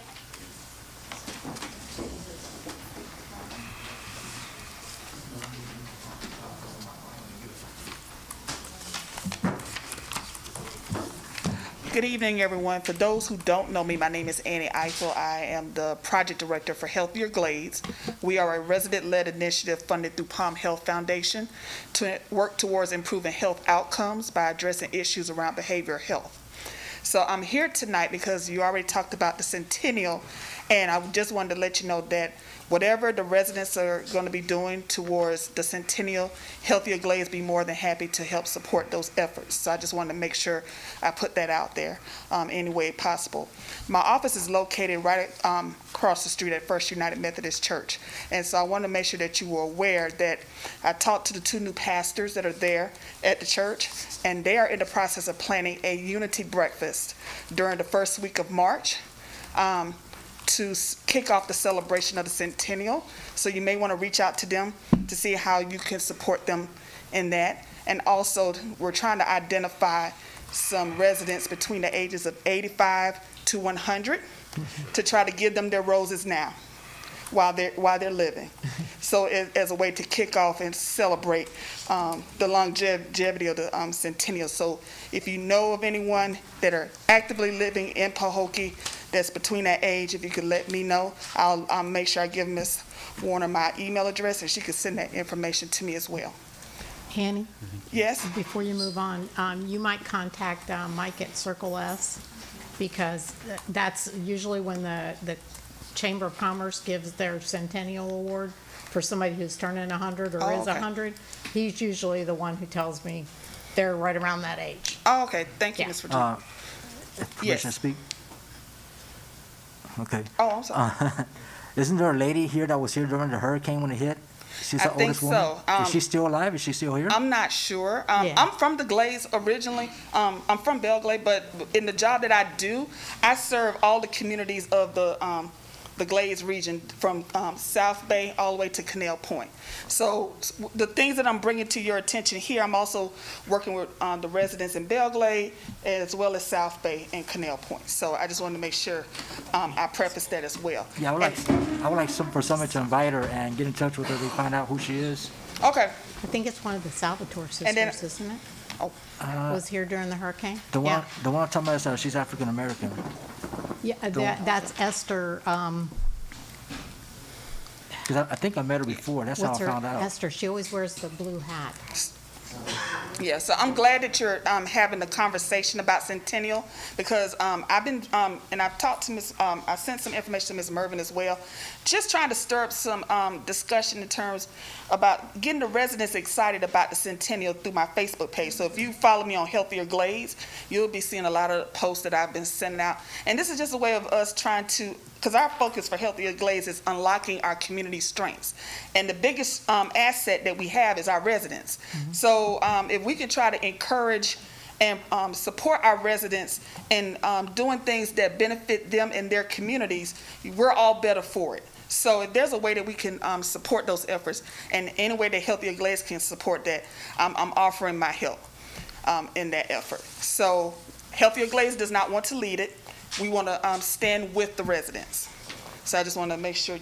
Good evening, everyone. For those who don't know me, my name is Annie Eiffel. I am the project director for Healthier Glades. We are a resident-led initiative funded through Palm Health Foundation to work towards improving health outcomes by addressing issues around behavioral health. So I'm here tonight because you already talked about the Centennial, and I just wanted to let you know that whatever the residents are going to be doing towards the Centennial, Healthier Glades be more than happy to help support those efforts. So I just wanted to make sure I put that out there any way possible. My office is located right across the street at First United Methodist Church. And so I want to make sure that you were aware that I talked to the 2 new pastors that are there at the church, and they are in the process of planning a unity breakfast during the first week of March. To kick off the celebration of the Centennial. So you may want to reach out to them to see how you can support them in that. And also, we're trying to identify some residents between the ages of 85 to 100 to try to give them their roses now. while they're living. So as a way to kick off and celebrate the longevity of the Centennial. So if you know of anyone that are actively living in Pahokee that's between that age, if you could let me know, I'll make sure I give Ms. Warner my email address and she could send that information to me as well. Annie, Yes? before you move on, you might contact Mike at Circle S, because that's usually when the Chamber of Commerce gives their Centennial Award for somebody who's turning 100 or is okay. 100. He's usually the one who tells me they're right around that age. Oh, okay. Thank you, Yeah. Ms. Virginia. Commissioner Yes. speak? Okay. Oh, I'm sorry. Isn't there a lady here that was here during the hurricane when it hit? She's I the think oldest woman? so. Is she still alive? Is she still here? I'm not sure. Yeah. I'm from the Glades originally. I'm from Belglade, but in the job that I do, I serve all the communities of the Glades region from South Bay all the way to Canal Point. So the things that I'm bringing to your attention here, I'm also working with the residents in Belglade as well as South Bay and Canal Point. So I just wanted to make sure I preface that as well. Yeah, I would like for somebody to invite her and get in touch with her to find out who she is. Okay. I think it's one of the Salvatore And then- sisters, isn't it? Oh. Was here during the hurricane? The one, Yeah. the one I'm talking about is she's African American. Yeah, that's Esther, Because I think I met her before. That's how I what's her, found out. Esther, she always wears the blue hat. Yeah, so I'm glad that you're having the conversation about Centennial, because I've been, and I've talked to Ms., I sent some information to Ms. Mervin as well, just trying to stir up some discussion in terms about getting the residents excited about the Centennial through my Facebook page. So if you follow me on Healthier Glades, you'll be seeing a lot of posts that I've been sending out. And this is just a way of us trying to, because our focus for Healthier Glades is unlocking our community strengths. And the biggest asset that we have is our residents. Mm-hmm. So if we can try to encourage and support our residents in doing things that benefit them and their communities, we're all better for it. So if there's a way that we can support those efforts, and any way that Healthier Glades can support that, I'm offering my help in that effort. So Healthier Glades does not want to lead it. We want to stand with the residents. So I just want to make sure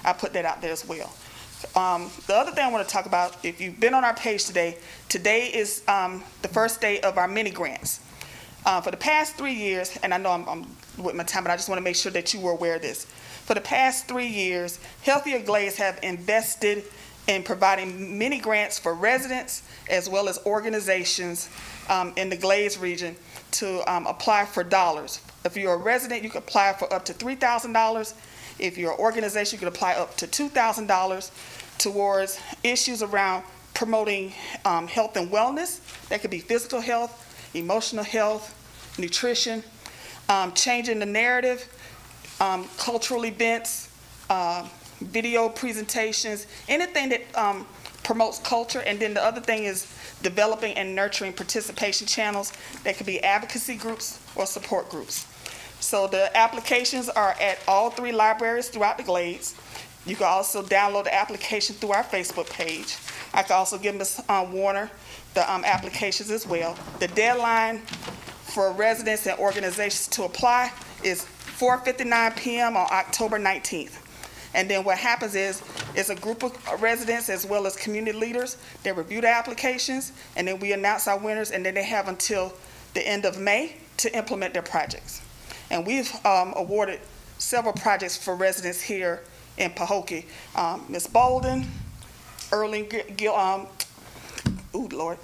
I put that out there as well. The other thing I want to talk about, if you've been on our page today is the first day of our mini grants. For the past 3 years, and I know I'm with my time, but I just want to make sure that you were aware of this. For the past 3 years, Healthier Glades have invested in providing mini grants for residents as well as organizations in the Glades region to apply for dollars. If you're a resident, you can apply for up to $3,000. If you're an organization, you can apply up to $2,000 towards issues around promoting health and wellness. That could be physical health, emotional health, nutrition, changing the narrative, cultural events, video presentations, anything that promotes culture. And then the other thing is developing and nurturing participation channels that could be advocacy groups or support groups. So the applications are at all 3 libraries throughout the Glades. You can also download the application through our Facebook page. I can also give Ms. Warner the applications as well. The deadline for residents and organizations to apply is 4:59 p.m. on October 19th. And then what happens is, it's a group of residents as well as community leaders that review the applications, and then we announce our winners, and then they have until the end of May to implement their projects. And we've awarded several projects for residents here in Pahokee. Ms. Bolden, Erling, ooh, Lord,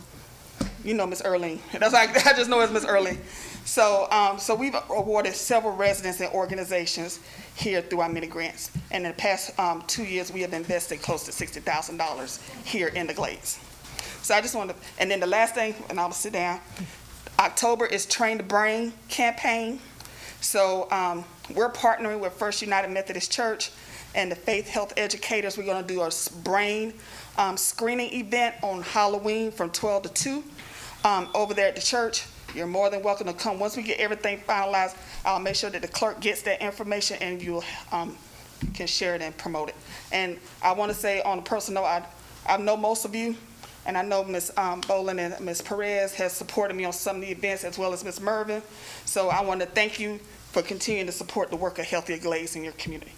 you know Ms. Erling. That's like, I just know it's Ms. Erling. So, so we've awarded several residents and organizations here through our mini grants. And in the past 2 years, we have invested close to $60,000 here in the Glades. So I just want to, and then the last thing, and I'll sit down, October is Train the Brain campaign. So we're partnering with First United Methodist Church and the Faith Health Educators. We're going to do a brain screening event on Halloween from 12 to 2 over there at the church. You're more than welcome to come. Once we get everything finalized, I'll make sure that the clerk gets that information and you can share it and promote it. And I want to say on a personal note, I know most of you, and I know Ms. Bolin and Ms. Perez has supported me on some of the events, as well as Ms. Mervin. So I want to thank you for continuing to support the work of Healthier Glades in your community.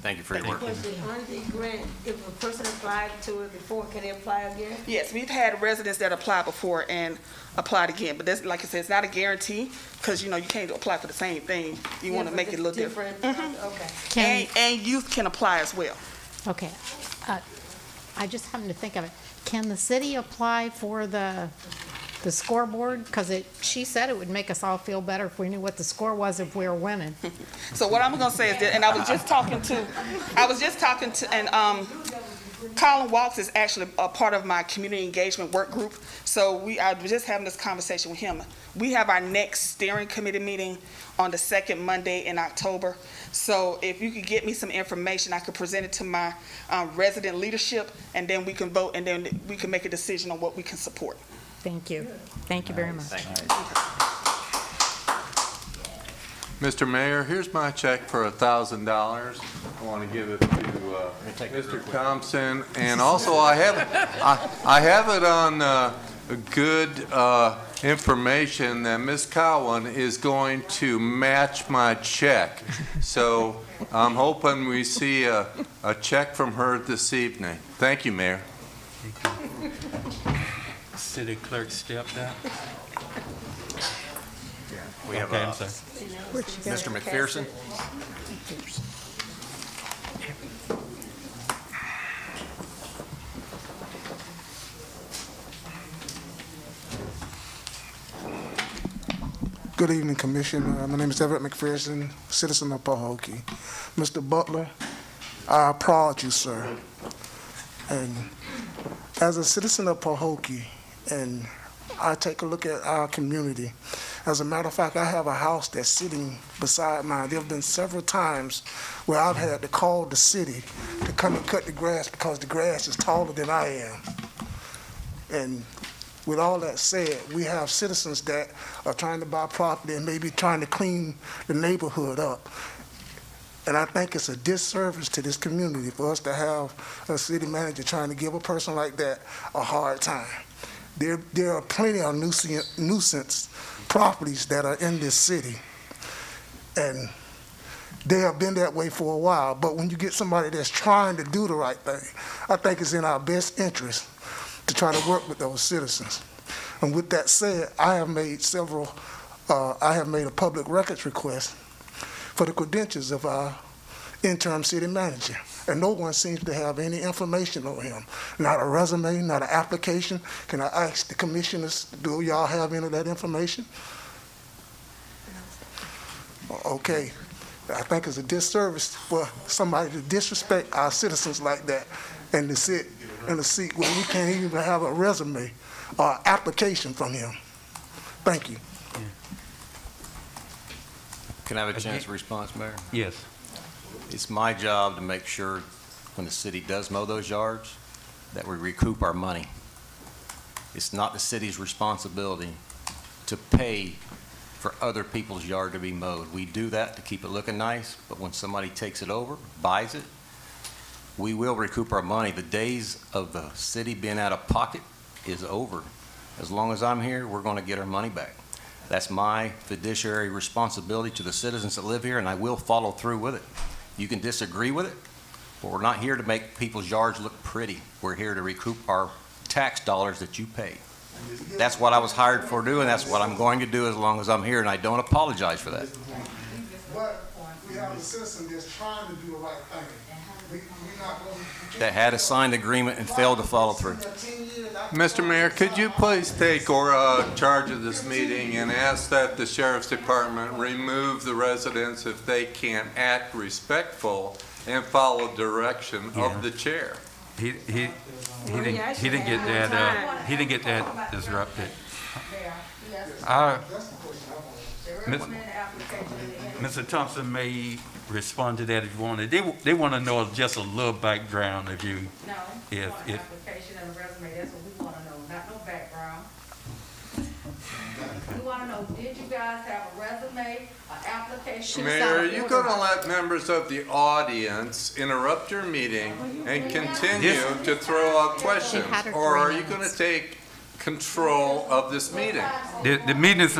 Thank you for your work. Question, on the grant, if a person applied to it before, can they apply again? Yes, we've had residents that applied before and applied again, but that's, like I said, it's not a guarantee, because, you know, you can't apply for the same thing. You want to make it a little different. Okay. And youth can apply as well. Okay. I just happened to think of it. Can the city apply for the scoreboard? Because she said it would make us all feel better if we knew what the score was if we were winning. So what I'm going to say is that, and I was just talking to, and Colin Walks is actually a part of my community engagement work group. So I was just having this conversation with him. We have our next steering committee meeting on the second Monday in October. So if you could get me some information, I could present it to my resident leadership, and then we can vote, and then we can make a decision on what we can support. Thank you. Thank you very much. Mr. Mayor, here's my check for $1,000. I want to give it to Mr. Thompson, and also I have it on good information that Ms. Cowan is going to match my check. So I'm hoping we see a check from her this evening. Thank you, Mayor. City clerk stepped out. We have Okay, I'm sorry. Mr. McPherson. Good evening, Commission. My name is Everett McPherson, citizen of Pahokee. Mr. Butler, I applaud you, sir. And as a citizen of Pahokee, and I take a look at our community, as a matter of fact, I have a house that's sitting beside mine. There have been several times where I've had to call the city to come and cut the grass because the grass is taller than I am. And with all that said, we have citizens that are trying to buy property and maybe trying to clean the neighborhood up. And I think it's a disservice to this community for us to have a city manager trying to give a person like that a hard time. There are plenty of nuisance properties that are in this city, and they have been that way for a while. But when you get somebody that's trying to do the right thing, I think it's in our best interest to try to work with those citizens. And with that said, I have made a public records request for the credentials of our interim city manager. And no one seems to have any information on him. Not a resume, not an application. Can I ask the commissioners, do y'all have any of that information? Okay. I think it's a disservice for somebody to disrespect our citizens like that and to sit in a seat where we can't even have a resume or application from him. Thank you. Can I have a chance to respond, Mayor? Yes. It's my job to make sure when the city does mow those yards that we recoup our money. It's not the city's responsibility to pay for other people's yard to be mowed. We do that to keep it looking nice, but when somebody takes it over, buys it, we will recoup our money. The days of the city being out of pocket is over. As long as I'm here, we're going to get our money back. That's my fiduciary responsibility to the citizens that live here, and I will follow through with it. You can disagree with it, but we're not here to make people's yards look pretty. We're here to recoup our tax dollars that you pay. That's what I was hired for doing. That's what I'm going to do as long as I'm here, and I don't apologize for that. But we have a citizen that's trying to do the right thing. That had a signed agreement and failed to follow through. Mr. Mayor, could you please take charge of this meeting and ask that the Sheriff's Department remove the residents if they can't act respectful and follow direction of the chair? He didn't get that disrupted. Mr. Thompson may respond to that if you wanted. They want to know just a little background of you. No, If application and a resume, that's what we want to know, not no background. We want to know, did you guys have a resume, an application? Mayor, are you going to let members of the audience interrupt your meeting and continue to throw out questions? Or are you going to take control of this meeting? the meeting's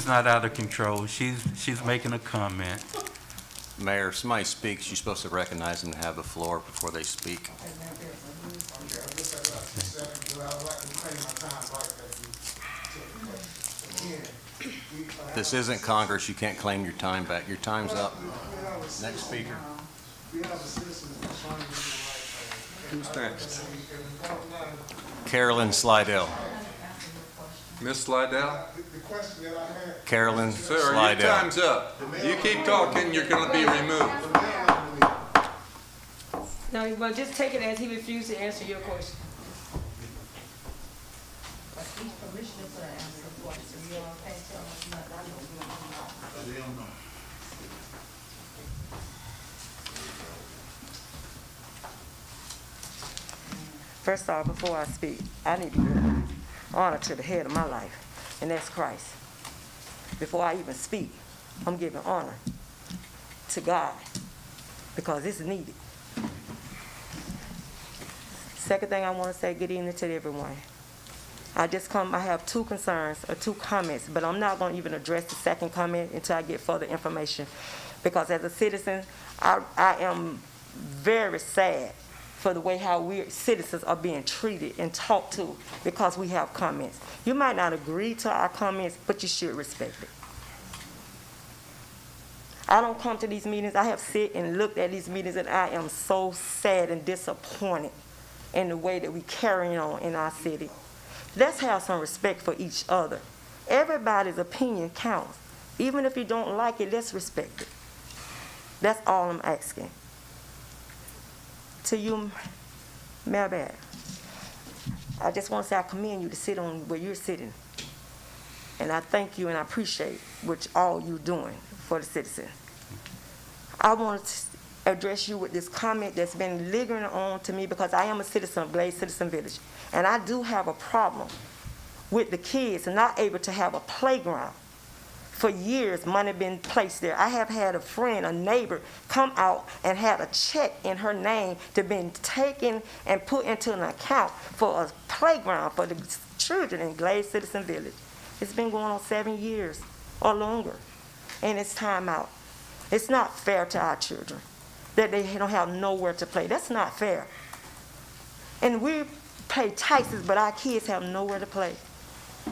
not out of control. She's making a comment. Mayor, if somebody speaks, you're supposed to recognize them and have the floor before they speak. This isn't Congress. You can't claim your time back. Your time's up. Next speaker. Who's next? Carolyn Slidell. Miss Slidell? Carolyn Sir, Slidell. your time's up. You keep talking, you're going to be removed. No, well, just take it as he refused to answer your question. First off, before I speak, I need to give honor to the head of my life, and that's Christ. Before I even speak, I'm giving honor to God, because it's needed. Second thing I want to say, good evening to everyone. I have two concerns, or two comments, but I'm not going to even address the second comment until I get further information, because as a citizen, I am very sad for the way how we citizens are being treated and talked to because we have comments. You might not agree to our comments, but you should respect it. I don't come to these meetings. I have sit and looked at these meetings, and I am so sad and disappointed in the way that we carry on in our city. Let's have some respect for each other. Everybody's opinion counts. Even if you don't like it, let's respect it. That's all I'm asking. To you, Mayor Barrett, I just want to say I commend you to sit on where you're sitting. And I thank you and I appreciate what all you're doing for the citizen. I want to address you with this comment that's been lingering on to me, because I am a citizen of Glade Citizen Village. And I do have a problem with the kids not able to have a playground. For years, money been placed there. I have had a friend, a neighbor, come out and had a check in her name to been taken and put into an account for a playground for the children in Glade Citizen Village. It's been going on 7 years or longer, and it's time out. It's not fair to our children that they don't have nowhere to play. That's not fair. And we pay taxes, but our kids have nowhere to play.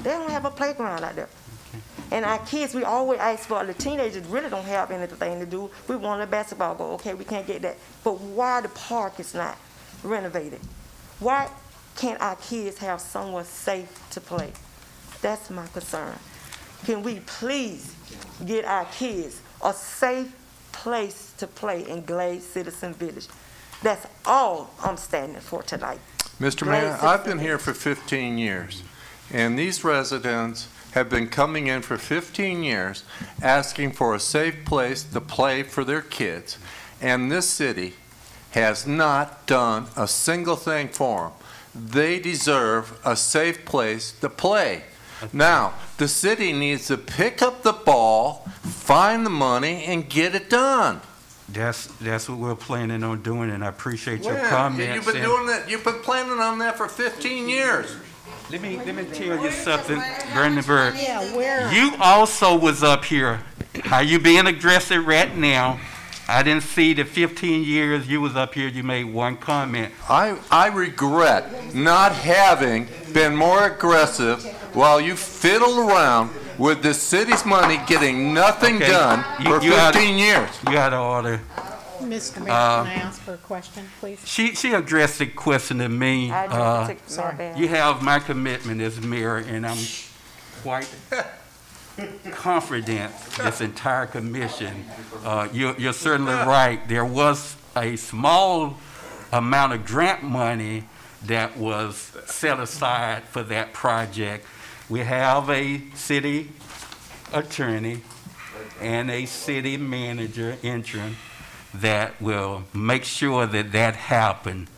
They don't have a playground out there. And our kids, we always ask for, the teenagers really don't have anything to do. We want a basketball goal. Okay, we can't get that. But why the park is not renovated? Why can't our kids have somewhere safe to play? That's my concern. Can we please get our kids a safe place to play in Glade Citizen Village? That's all I'm standing for tonight. Mr. Mayor, I've been here for 15 years, and these residents have been coming in for 15 years asking for a safe place to play for their kids, and this city has not done a single thing for them. They deserve a safe place to play. Now, the city needs to pick up the ball, find the money, and get it done. That's what we're planning on doing, and I appreciate your comments. You've been doing that. You've been planning on that for 15 years. Let me tell you something, Brandenburg. Yeah, where? You also was up here. How you being aggressive right now? I didn't see the 15 years you was up here. You made one comment. I regret not having been more aggressive while you fiddled around with the city's money, getting nothing done for 15 years. You out of order. Mr. Mayor, can I ask her a question, please? She addressed the question to me. You have my commitment as mayor, and I'm quite confident this entire commission. You're certainly right. There was a small amount of grant money that was set aside for that project. We have a city attorney and a city manager, Interim, that will make sure that that happen.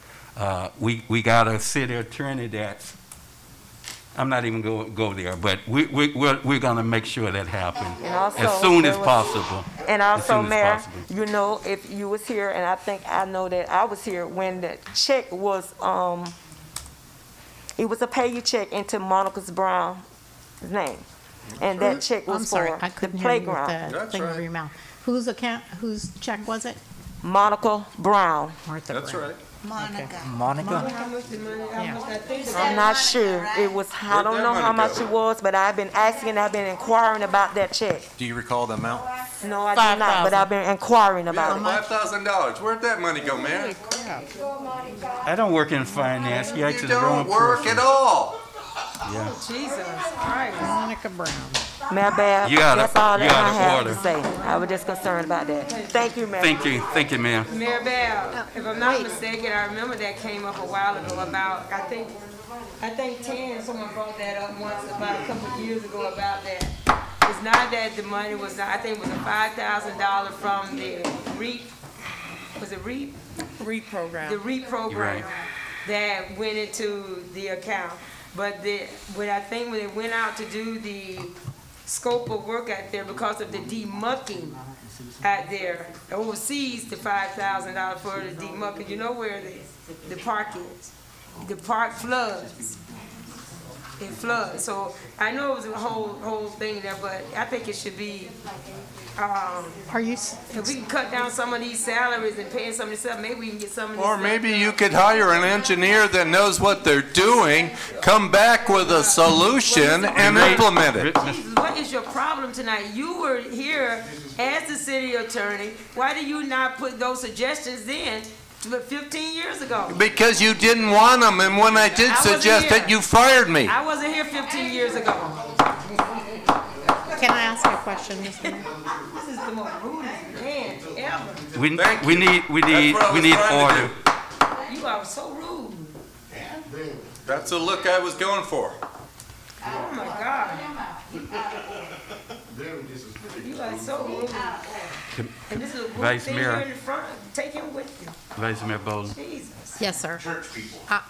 We got a city attorney that's, I'm not even going to go there, but we're going to make sure that happens as soon as possible. And also, Mayor, you know, if you was here, and I know that I was here when the check was, it was a pay-you check into Monica Brown's name. and that check I'm was sorry, for I the couldn't hear you with playground. the thing over your mouth. Whose check was it? Monica Brown. Martha That's Brown. right. Monica? How much the money, how much I think I'm not sure. It was, I don't know how much it was, but I've been asking, I've been inquiring about that check. Do you recall the amount? No, I do not, but I've been inquiring about it. $5,000. Where'd that money go, Mayor? I don't work in finance. You You actually the wrong don't work person. at all. Yeah. Jesus Christ. Monica Brown. Mayor Bab, You got that's it. all You that got I it. have Order. to say. I was just concerned about that. Thank you, Mayor. Thank you, ma'am. Mayor Bell, if I'm not mistaken, I remember that came up a while ago about, I think someone brought that up once about a couple of years ago about that. It's not that the money was not, I think it was a $5,000 from the REAP, was it REAP? REAP program. The REAP program Right. that went into the account. But when they went out to do the scope of work out there because of the demucking out there, overseas the $5,000 for the demucking, you know where the park is? The park floods. It floods. So I know it was a whole thing there, but I think it should be, Are you, if we can cut down some of these salaries and pay some of this stuff, maybe we can get some of this Or stuff maybe done. you could hire an engineer that knows what they're doing, come back with a solution and implement it. Jesus, what is your problem tonight? You were here as the city attorney. Why do you not put those suggestions in 15 years ago? Because you didn't want them, and when I did I wasn't suggest here. it, you fired me. I wasn't here 15 years ago. can I ask you a question, Mr. Mayor? This is the most rudest man ever. We Thank we you. need That's what I was trying to order. You are so rude. That's the look I was going for. Oh my God. You are so rude. And this is a good Vice thing Mayor. here in the front. Take him with you. Vice Mayor Bowles. Jesus. Yes, sir.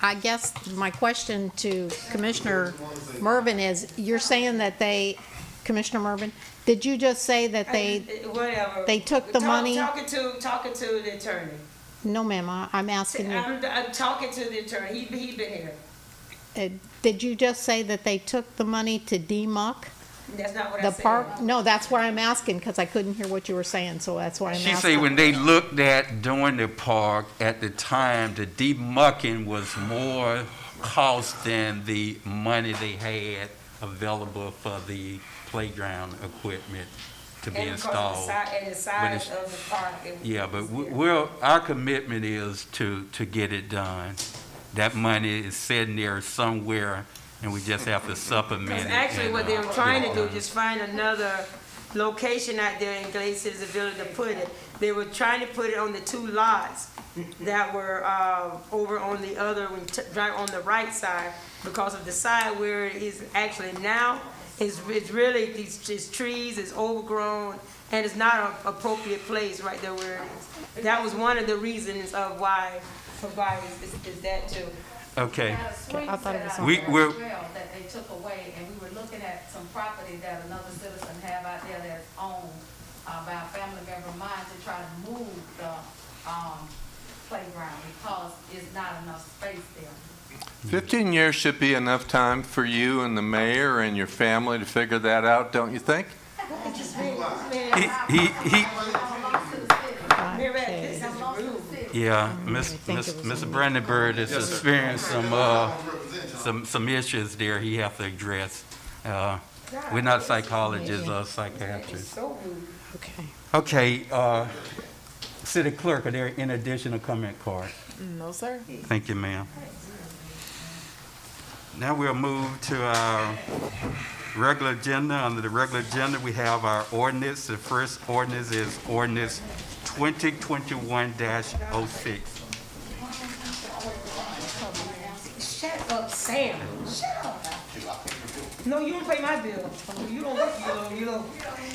I guess my question to Commissioner Mervin is, you're saying that Commissioner Mervin, did you just say that Whatever. they took the money? Talking to the attorney. No, ma'am, I'm asking you. I'm talking to the attorney. He been here. Did you just say that they took the money to demuck That's not what I the said. park? No, that's what I'm asking, because I couldn't hear what you were saying, so that's why I'm She asking. said when they looked at doing the park at the time, the demucking was more cost than the money they had available for the playground equipment to be And because installed. and the size of the park. Yeah, but our commitment is to get it done. That money is sitting there somewhere, and we just have to supplement Because it. actually and, what they were get trying it to do done. is just find another location out there in Glade City's ability to put it. They were trying to put it on the two lots that were over on the other, right on the right side, because of the side where it is actually now, it's really, these trees, it's overgrown, and it's not an appropriate place right there where it is. That was one of the reasons of why is that too. Okay. I thought it was on We're, That they took away, and we were looking at some property that another citizen have out there that's owned by a family member of mine to try to move the playground because it's not enough space there. 15 years should be enough time for you and the mayor and your family to figure that out, don't you think? yeah, Mr. Brandenburg has experienced some issues there he has to address. We're not psychologists or psychiatrists. Okay. Okay, City Clerk, are there any additional comment cards? No, sir. Thank you, ma'am. Now we'll move to our regular agenda. Under the regular agenda, we have our ordinance. The first ordinance is Ordinance 2021-06. Shut up, Sam. Shut up. No, you don't pay my bill. You don't work, you don't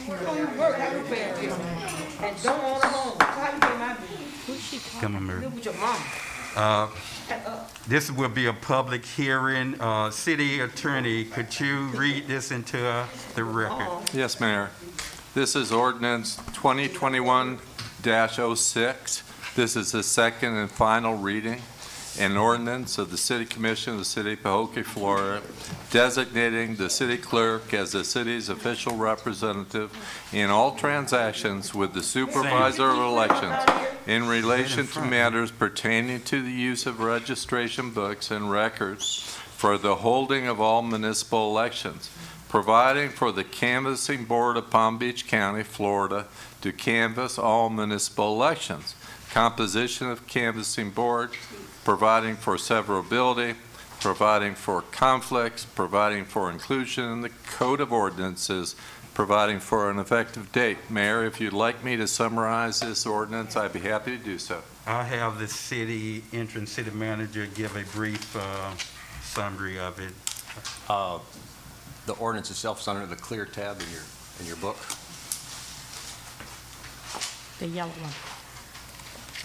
work, I don't pay a bill. And don't own a home. So how you pay my bill? Come on, Mary. Live with your mama. Shut up. This will be a public hearing. City Attorney, could you read this into the record? Yes, Mayor. This is ordinance 2021-06. This is the second and final reading. an ordinance of the City Commission of the City of Pahokee, Florida, designating the city clerk as the city's official representative in all transactions with the supervisor of elections in relation to matters pertaining to the use of registration books and records for the holding of all municipal elections, providing for the canvassing board of Palm Beach County, Florida, to canvass all municipal elections, composition of canvassing board, providing for severability, providing for conflicts, providing for inclusion in the code of ordinances, providing for an effective date. Mayor, if you'd like me to summarize this ordinance, I'd be happy to do so. I'll have the interim city manager give a brief summary of it. The ordinance itself is under the clear tab in your book. The yellow one.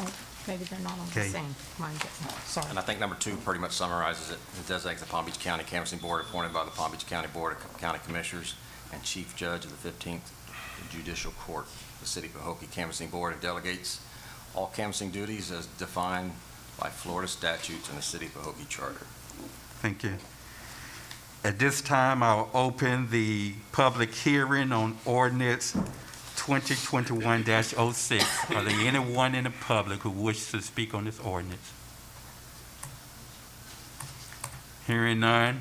Oh, maybe they're not on the same. Mine didn't. Sorry. And I think number 2 pretty much summarizes it. It designates the Palm Beach County Canvassing Board appointed by the Palm Beach County Board of County Commissioners and Chief Judge of the 15th Judicial Court. The City of Pahokee Canvassing Board and delegates all canvassing duties as defined by Florida statutes and the City of Pahokee Charter. Thank you. At this time, I'll open the public hearing on ordinance 2021-06. Are there anyone in the public who wishes to speak on this ordinance? Hearing none,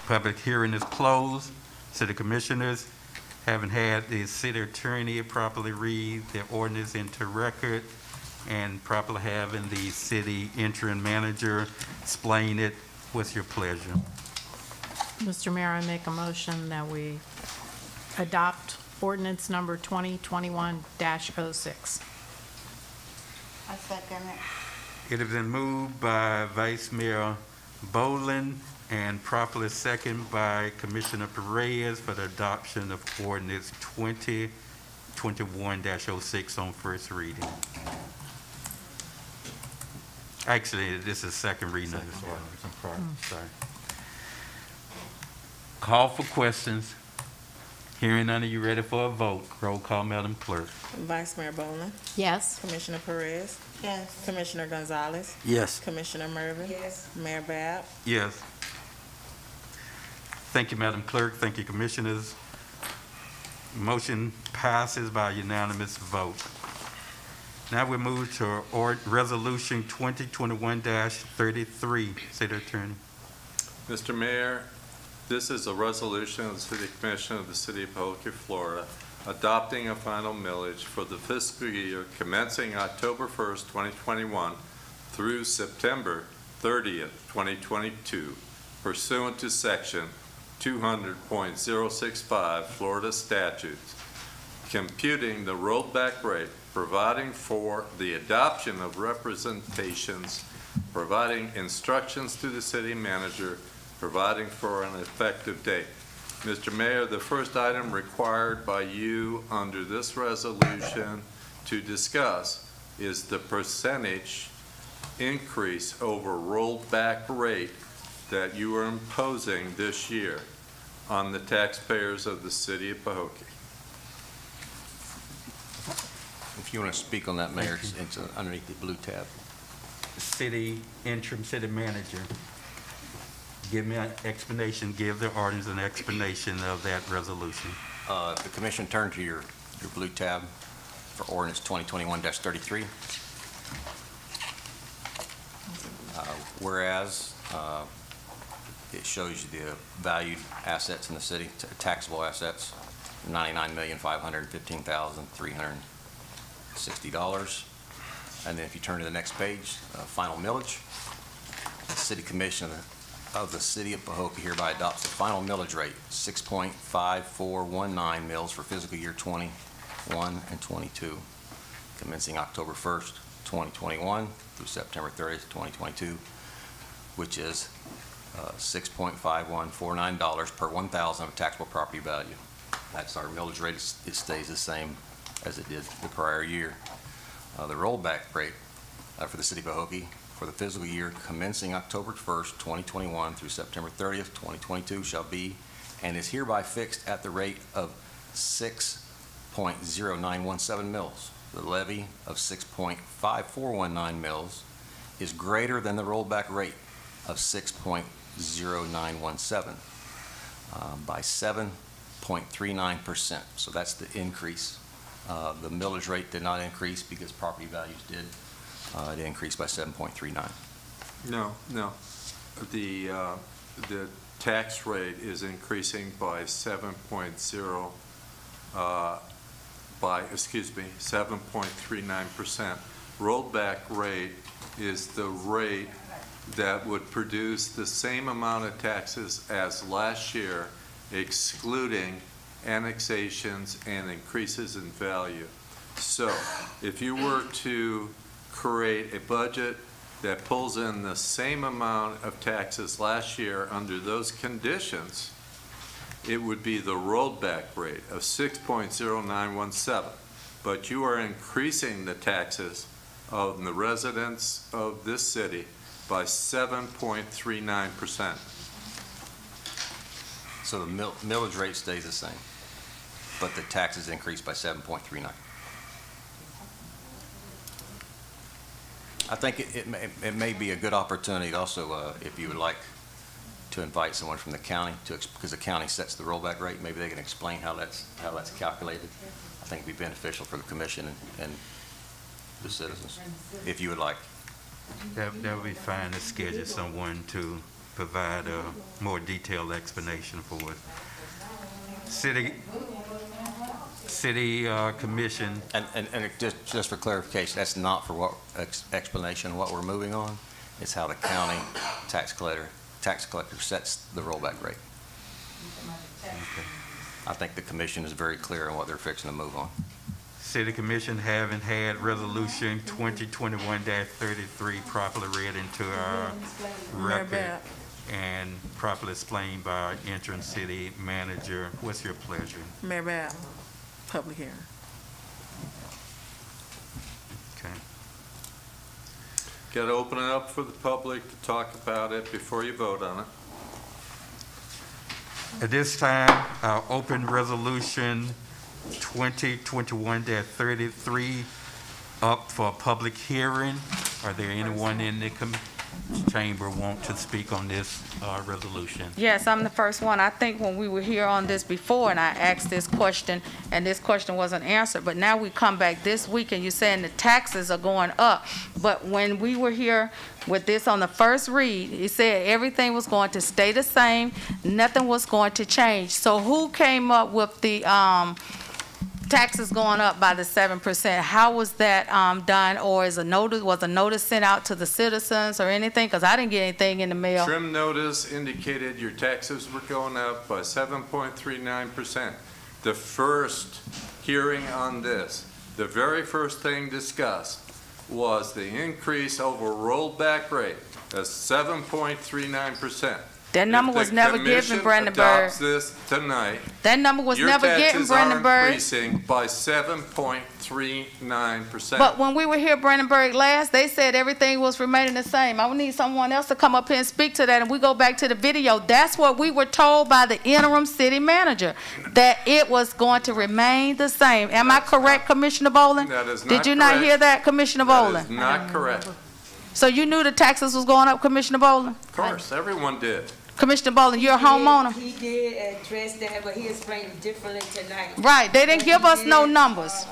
public hearing is closed. City commissioners, having had the city attorney properly read the ordinance into record and properly having the city interim manager explain it, what's your pleasure? Mr. Mayor, I make a motion that we adopt ordinance number 2021-06. I second it. It has been moved by Vice Mayor Boland and properly seconded by Commissioner Perez for the adoption of ordinance 2021-06 on first reading. Actually, this is second reading of this ordinance. Sorry. Call for questions. Hearing none, are you ready for a vote? Roll call, Madam Clerk. Vice Mayor Boland. Yes. Commissioner Perez. Yes. Commissioner Gonzalez. Yes. Commissioner Mervin. Yes. Mayor Bab. Yes. Thank you, Madam Clerk. Thank you, Commissioners. Motion passes by unanimous vote. Now we move to Resolution 2021-33. City Attorney. Mr. Mayor, this is a resolution of the City Commission of the City of Pahokee, Florida, adopting a final millage for the fiscal year commencing October 1st, 2021 through September 30th, 2022, pursuant to Section 200.065 Florida statutes, computing the rollback rate, providing for the adoption of representations, providing instructions to the city manager, providing for an effective date. Mr. Mayor, the first item required by you under this resolution to discuss is the percentage increase over rollback rate that you are imposing this year on the taxpayers of the City of Pahokee. If you want to speak on that, Mayor, it's underneath the blue tab. Interim City Manager. Give me an explanation, give the audience an explanation of that resolution. The commission turn to your blue tab for ordinance 2021-33. Whereas it shows you the valued assets in the city, taxable assets, $99,515,360. And then if you turn to the next page, final millage, the City Commission of the City of Pahokee hereby adopts the final millage rate, 6.5419 mills for fiscal year 21 and 22, commencing October 1st, 2021 through September 30th, 2022, which is $6.5149 per 1,000 of taxable property value. That's our millage rate. It stays the same as it did the prior year. The rollback rate for the City of Pahokee for the fiscal year commencing October 1st, 2021 through September 30th, 2022 shall be and is hereby fixed at the rate of 6.0917 mils. The levy of 6.5419 mils is greater than the rollback rate of 6.0917 by 7.39%. So that's the increase. The millage rate did not increase because property values did. It increased by 7.39. No. The tax rate is increasing by 7.39%. Rollback rate is the rate that would produce the same amount of taxes as last year, excluding annexations and increases in value. So if you were to create a budget that pulls in the same amount of taxes last year under those conditions, it would be the rollback rate of 6.0917. But you are increasing the taxes of the residents of this city by 7.39%. So the millage rate stays the same, but the taxes increased by 7.39. I think it may be a good opportunity also, if you would like to invite someone from the county, because the county sets the rollback rate, maybe they can explain how that's calculated. I think it'd be beneficial for the commission and the citizens, if you would like. That would be fine to schedule someone to provide a more detailed explanation for it. City Commission. And just for clarification, that's not for what explanation what we're moving on. It's how the county tax collector sets the rollback rate. Okay. I think the commission is very clear on what they're fixing to move on. City Commission having had Resolution 2021-33 properly read into our record and properly explained by our interim city manager. What's your pleasure? Mayor Bell, public hearing. Okay. Got to open it up for the public to talk about it before you vote on it. At this time, I'll open Resolution 2021-33 up for a public hearing. Are there anyone in the chamber want to speak on this resolution? Yes, I'm the first one. I think when we were here on this before and I asked this question and this question wasn't answered, but now we come back this week and you're saying the taxes are going up. But when we were here with this on the first read, he said everything was going to stay the same, nothing was going to change. So who came up with the taxes going up by the 7%? How was that done, or was a notice sent out to the citizens or anything? Because I didn't get anything in the mail. Trim notice indicated your taxes were going up by 7.39%. The first hearing on this, the very first thing discussed was the increase over rollback rate of 7.39%. That number was never given, Brandenburg. Adopts this tonight. That number was never given, Brandenburg. Your taxes are increasing by 7.39%. But when we were here, Brandenburg, last, they said everything was remaining the same. I would need someone else to come up here and speak to that, and we go back to the video. That's what we were told by the interim city manager, that it was going to remain the same. Am I correct, Commissioner Boland? That is not Did you not correct. hear that, Commissioner Boland? That is not correct. So you knew the taxes was going up, Commissioner Boland? Of course, everyone did. Commissioner Boland, you're a homeowner? He did address that, but he explained it differently tonight. Right, they didn't give us no numbers.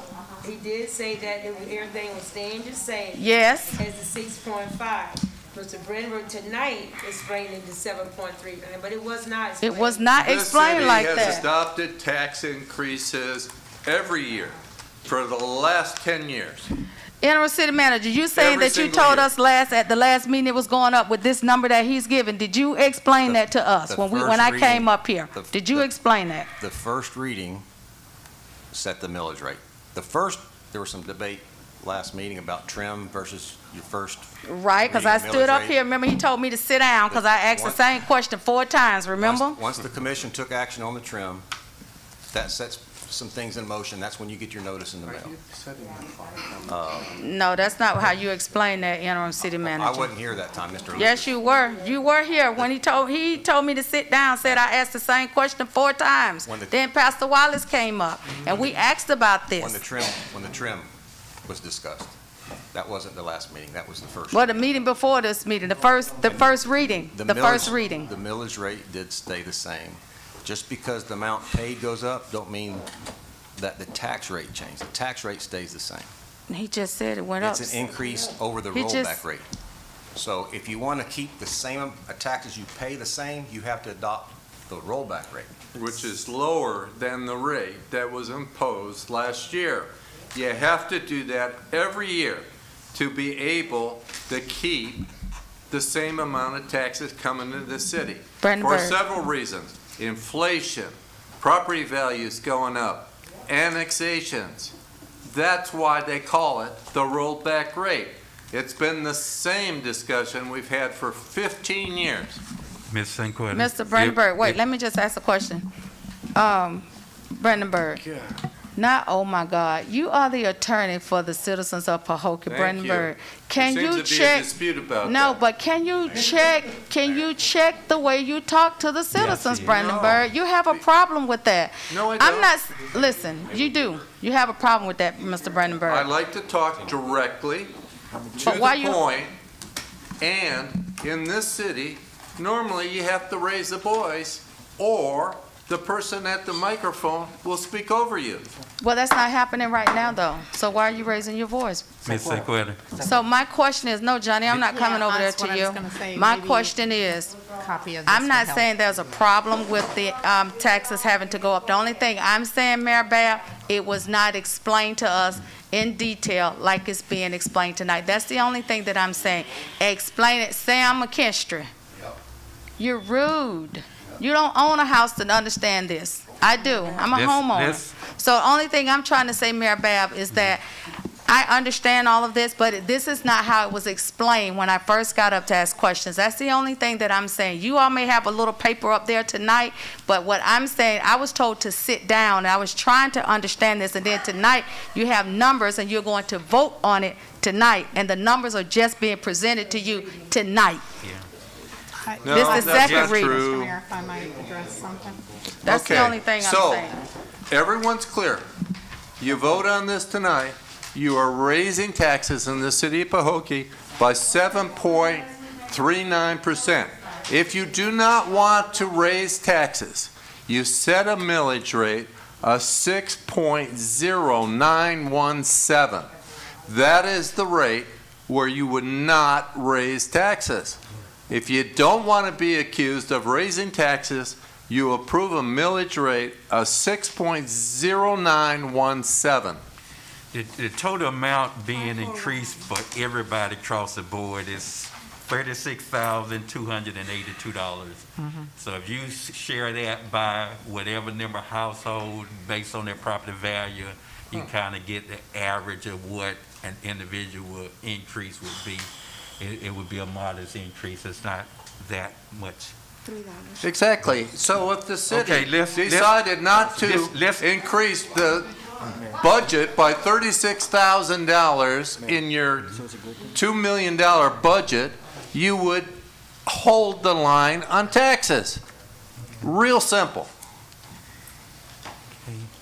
He did say that everything was staying the same. Yes. As the 6.5. Mr. Brandenburg tonight explained the 7.3, but it was not explained. It was not explained like This city has that. adopted tax increases every year for the last 10 years. Interim city manager, you saying Every that you single told year. us at the last meeting it was going up with this number that he's given. Did you explain that to us the when first I reading- came up here? Did you explain that? The first reading set the millage rate. There was some debate last meeting about trim versus your first. Right, because I reading stood millage up rate. here. Remember, he told me to sit down because I asked the same question 4 times, remember? Once the commission took action on the trim, that sets some things in motion. That's when you get your notice in the mail. No, that's not how you explain that, interim city manager. I wasn't here that time, Mr. Yes, you were. You were here when he told me to sit down, said I asked the same question 4 times. Then Pastor Wallace came up and we asked about this. When the trim was discussed. That wasn't the last meeting, that was the first. Well, the meeting before this meeting, the first reading, the first reading. The millage rate did stay the same. Just because the amount paid goes up, don't mean that the tax rate changed. The tax rate stays the same. He just said it went up. It's an increase over the rollback rate. So if you want to keep the same taxes you pay the same, you have to adopt the rollback rate. Which is lower than the rate that was imposed last year. You have to do that every year to be able to keep the same amount of taxes coming into the city. For several reasons. Inflation, property values going up, annexations. That's why they call it the rollback rate. It's been the same discussion we've had for 15 years. Ms. Sinclair. Mr. Brandenburg, wait, let me just ask a question. Brandenburg. Yeah. Not, oh my God, you are the attorney for the citizens of Pahokee, Brandenburg. Can you check? There seems to be a dispute about no, that. but can you check the way you talk to the citizens, Brandenburg? You have a problem with that. No, I don't. I'm not, listen, you do. You have a problem with that, Mr. Brandenburg. I like to talk directly to the point, and in this city, normally you have to raise the voice, or the person at the microphone will speak over you. Well, that's not happening right now, though. So why are you raising your voice? Ms. Sinclair. So my question is, no, Johnny, I'm not coming over there to you. My question is, I'm not saying there's a problem with the taxes having to go up. The only thing I'm saying, Mayor Babb, it was not explained to us in detail like it's being explained tonight. That's the only thing that I'm saying. Explain it. Sam McKinstry. You're rude. You don't own a house to understand this. I do. I'm a homeowner. So the only thing I'm trying to say, Mayor Babb, is that I understand all of this, but this is not how it was explained when I first got up to ask questions. That's the only thing that I'm saying. You all may have a little paper up there tonight, but what I'm saying, I was told to sit down, and I was trying to understand this, and then tonight you have numbers, and you're going to vote on it tonight, and the numbers are just being presented to you tonight. No, this is the second reading. True. Mayor, if I might address something. That's the only thing I'm saying. Everyone's clear. You vote on this tonight, you are raising taxes in the city of Pahokee by 7.39%. If you do not want to raise taxes, you set a millage rate of 6.0917. That is the rate where you would not raise taxes. If you don't want to be accused of raising taxes, you approve a millage rate of 6.0917. The total amount being increased for everybody across the board is $36,282. So if you share that by whatever number of household based on their property value, you kind of get the average of what an individual increase would be. It would be a modest increase. It's not that much. $3. Exactly. So if the city decided not to increase the budget by $36,000 in your $2 million budget, you would hold the line on taxes. Real simple.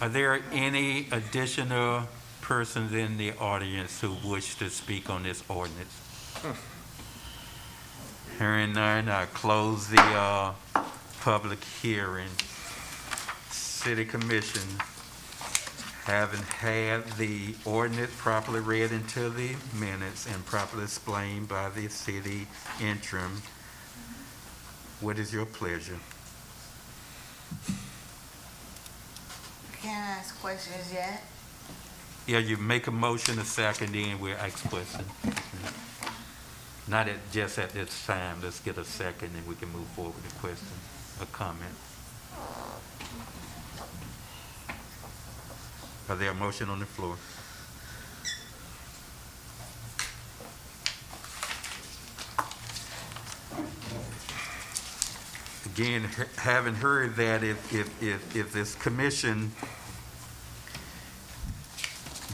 Are there any additional persons in the audience who wish to speak on this ordinance? Hearing none, I close the public hearing. City Commission, having had the ordinance properly read into the minutes and properly explained by the city interim, what is your pleasure? Can't ask questions yet. Yeah, you make a motion, a second, then we'll ask questions. Not just at this time. Let's get a second and we can move forward with a question, a comment. Are there a motion on the floor? Again, having heard that if this commission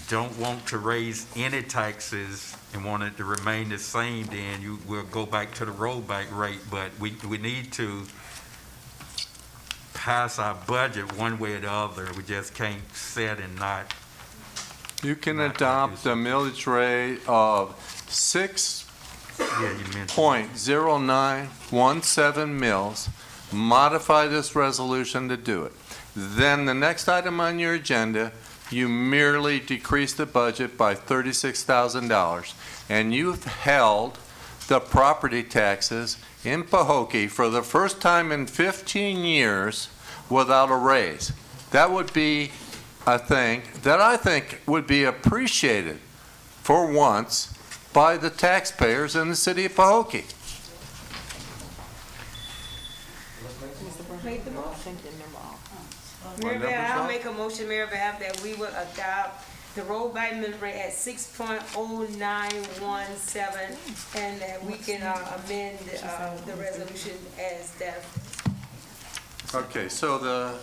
don't want to raise any taxes and want it to remain the same, then you will go back to the rollback rate. But we need to pass our budget one way or the other. We just can't sit and not You can adopt a millage rate of 6.0917 mils, modify this resolution to do it. Then the next item on your agenda, you merely decrease the budget by $36,000, and you've held the property taxes in Pahokee for the first time in 15 years without a raise. That would be a thing that I think would be appreciated for once by the taxpayers in the city of Pahokee. Make the motion. Mayor Bev, I'll make a motion, Mayor Bev, that we will adopt the rollback millage rate at 6.0917, and that we can amend the resolution as that. Okay, so the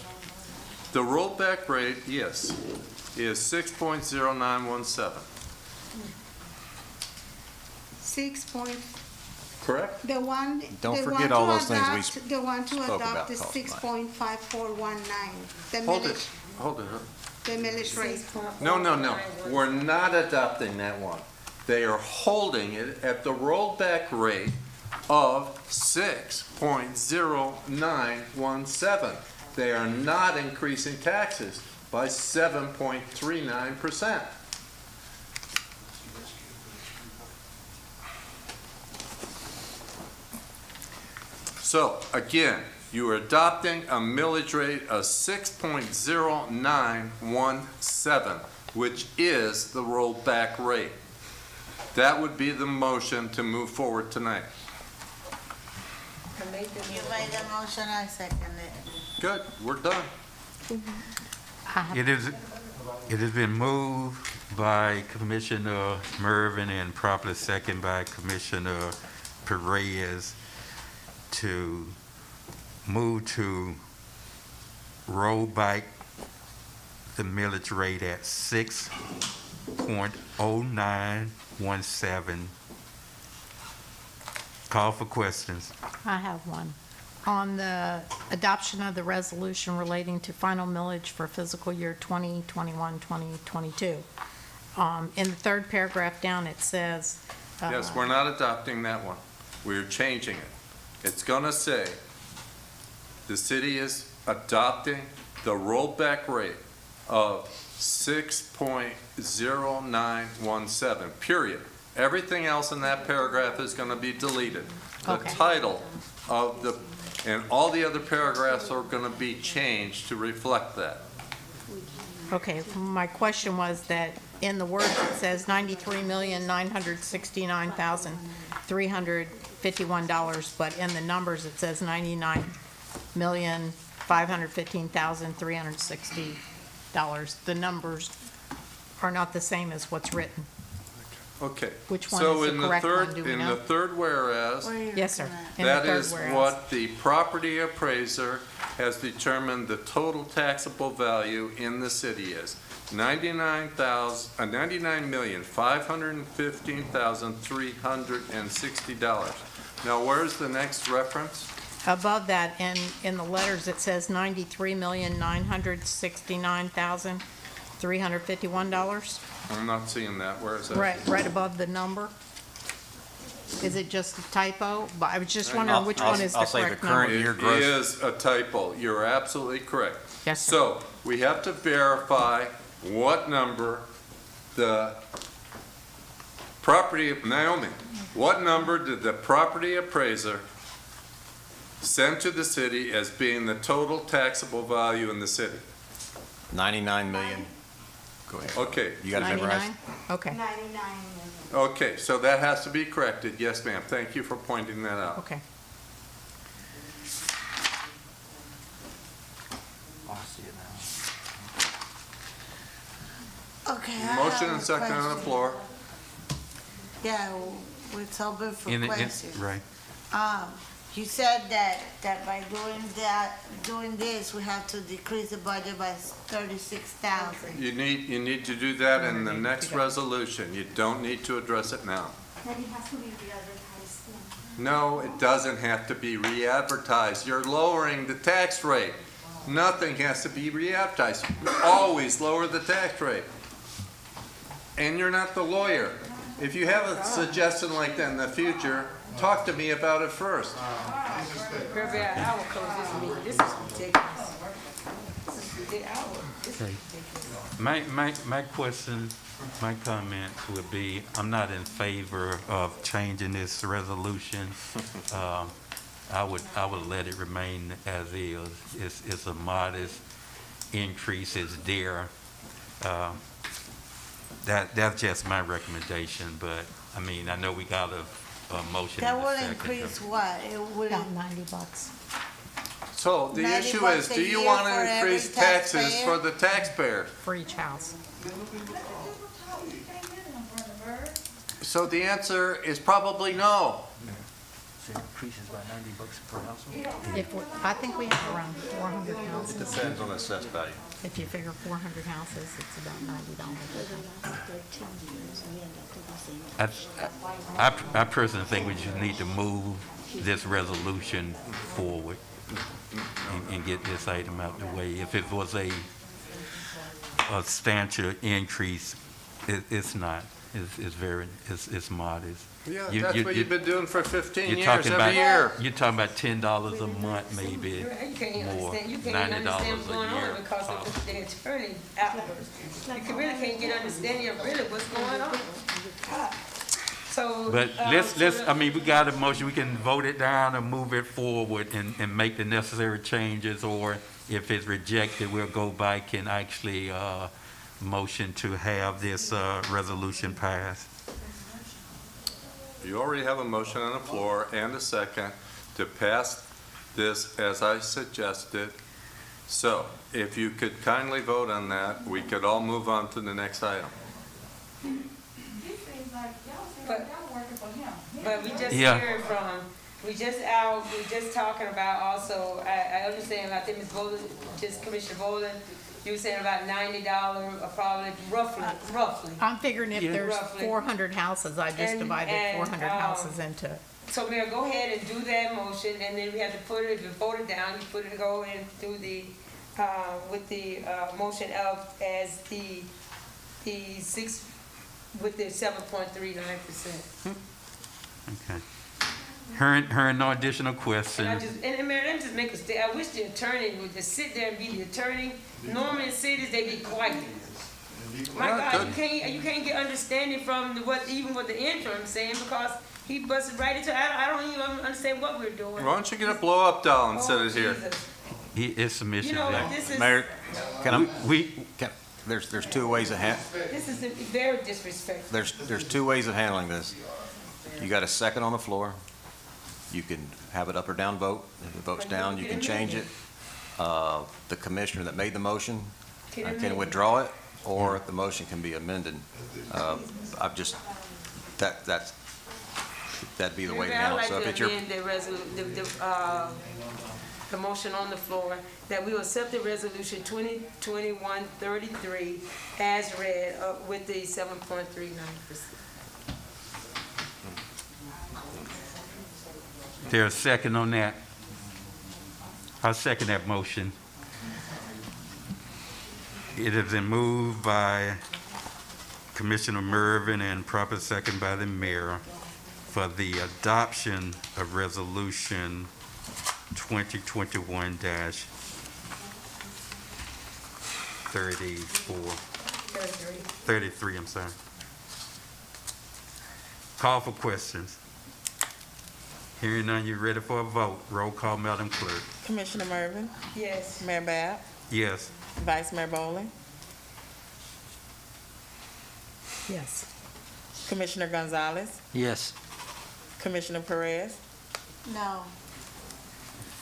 rollback rate, yes, is 6.0917. 6 point, Correct? the one. Don't the forget one all to those things we adopt- The one to spoke adopt about is cost 6.5419. The Hold millage, it, hold it. the millage rate. No, we're not adopting that one. They are holding it at the rollback rate of 6.0917. They are not increasing taxes by 7.39%. So, again, you are adopting a millage rate of 6.0917, which is the rollback rate. That would be the motion to move forward tonight. You made the motion, I second it. Good, we're done. It has been moved by Commissioner Mervin and properly second by Commissioner Perez to move to roll back the millage rate at 6.0917. Call for questions. I have one. On the adoption of the resolution relating to final millage for fiscal year 2021-2022, in the third paragraph down, it says... Yes, we're not adopting that one. We're changing it. It's going to say the city is adopting the rollback rate of 6.0917, period. Everything else in that paragraph is going to be deleted. The title of the, and all the other paragraphs are going to be changed to reflect that. Okay, my question was that in the words it says $93,969,351, but in the numbers it says $99,515,360. The numbers are not the same as what's written. Okay. Which one is the correct one, do we in know? the third whereas, Yes, sir. In the that third is whereas. what the property appraiser has determined the total taxable value in the city is. $99,515,360. Now, where's the next reference? Above that, in the letters, it says $93,969,351. I'm not seeing that. Where is that? Right above the number. Is it just a typo? But I was just wondering which one is the correct number. It is a typo. You're absolutely correct. Yes, sir. So we have to verify what number the property, Naomi, what number did the property appraiser send to the city as being the total taxable value in the city? 99 million. Go ahead. Okay. You got it memorized? Okay. 99 million. Okay, so that has to be corrected. Yes, ma'am. Thank you for pointing that out. Okay. Okay. I Motion have and a second on the question. floor. Yeah, it's open for In the- questions. Right. You said that by doing this, we have to decrease the budget by 36,000. You need to do that in the next resolution. You don't need to address it now. That it has to be re-advertised. No, it doesn't have to be re-advertised. You're lowering the tax rate. Nothing has to be re-advertised. You always lower the tax rate. and you're not the lawyer. If you have a suggestion like that in the future, talk to me about it first. Very bad. I will close this meeting. This is ridiculous. This is ridiculous. My question, my comments would be, I'm not in favor of changing this resolution. I would let it remain as is. It's a modest increase. It's there. That's just my recommendation, but I mean, I know we got a motion. That in a will second. increase what? It will. About $90. So the 90 issue bucks is, a do you year want for to every increase taxes taxpayer? for the taxpayer? For each house. So the answer is probably no. So it increases by $90 per household? I think we have around 400 houses. Depends on the assessed value. If you figure 400 houses, it's about $90. I personally think we just need to move this resolution forward and get this item out the way. If it was a substantial increase, it's not. It's modest. Yeah, You- that's you- what you- you've been doing for 15 You're years, talking every about, year. you're talking about $10 a month, maybe You can't more, understand. You can't even $90 understand what's going a year. on because they put the attorney out. Really can't get understanding of really what's going on. So. But I mean, we got a motion, we can vote it down and move it forward and make the necessary changes, or if it's rejected, we'll go back and actually, motion to have this, resolution passed. You already have a motion on the floor and a second to pass this as I suggested. So if you could kindly vote on that, we could all move on to the next item. But we just Yeah. hearing from, we just talking about also, I understand, I think Ms. Boland, just Commissioner Boland, you were saying about $90, probably roughly. I'm figuring if there's Roughly. 400 houses, I just And- divided and, 400 houses into it. So Mayor, go ahead and do that motion, and then we have to put it, if you vote it down, you put it, go and do the, with the, motion of, as the 6, with the 7.39%. Okay. Hearing no additional And I questions. just, and Mayor, let me just make a statement. I wish the attorney would just sit there and be the attorney. Normally in cities, they be quiet. My God, you can't get understanding from what the interim saying, because he busted right into, I don't even understand what we're doing. Why don't you get a blow-up doll and set it here? Jesus. It's submission. You know, day. this is, Mayor, there's two ways of this is very disrespectful. there's two ways of handling this. You got a second on the floor. You can have it up or down vote. If it votes down, you can change it. The commissioner that made the motion can withdraw it, or the motion can be amended. That'd be the way to handle it. So if it's your, I'd like to amend the motion on the floor, that we will accept the resolution 2021-33 as read, with the 7.39%. There's a second on that? I'll second that motion. It has been moved by Commissioner Mervin and proper second by the mayor for the adoption of resolution 33, I'm sorry. Call for questions. Hearing none, you ready for a vote? Roll call, Madam Clerk. Commissioner Mervin, Yes. Mayor Bab, Yes. Vice Mayor Bowling, Yes. Commissioner Gonzalez, Yes. Commissioner Perez, No.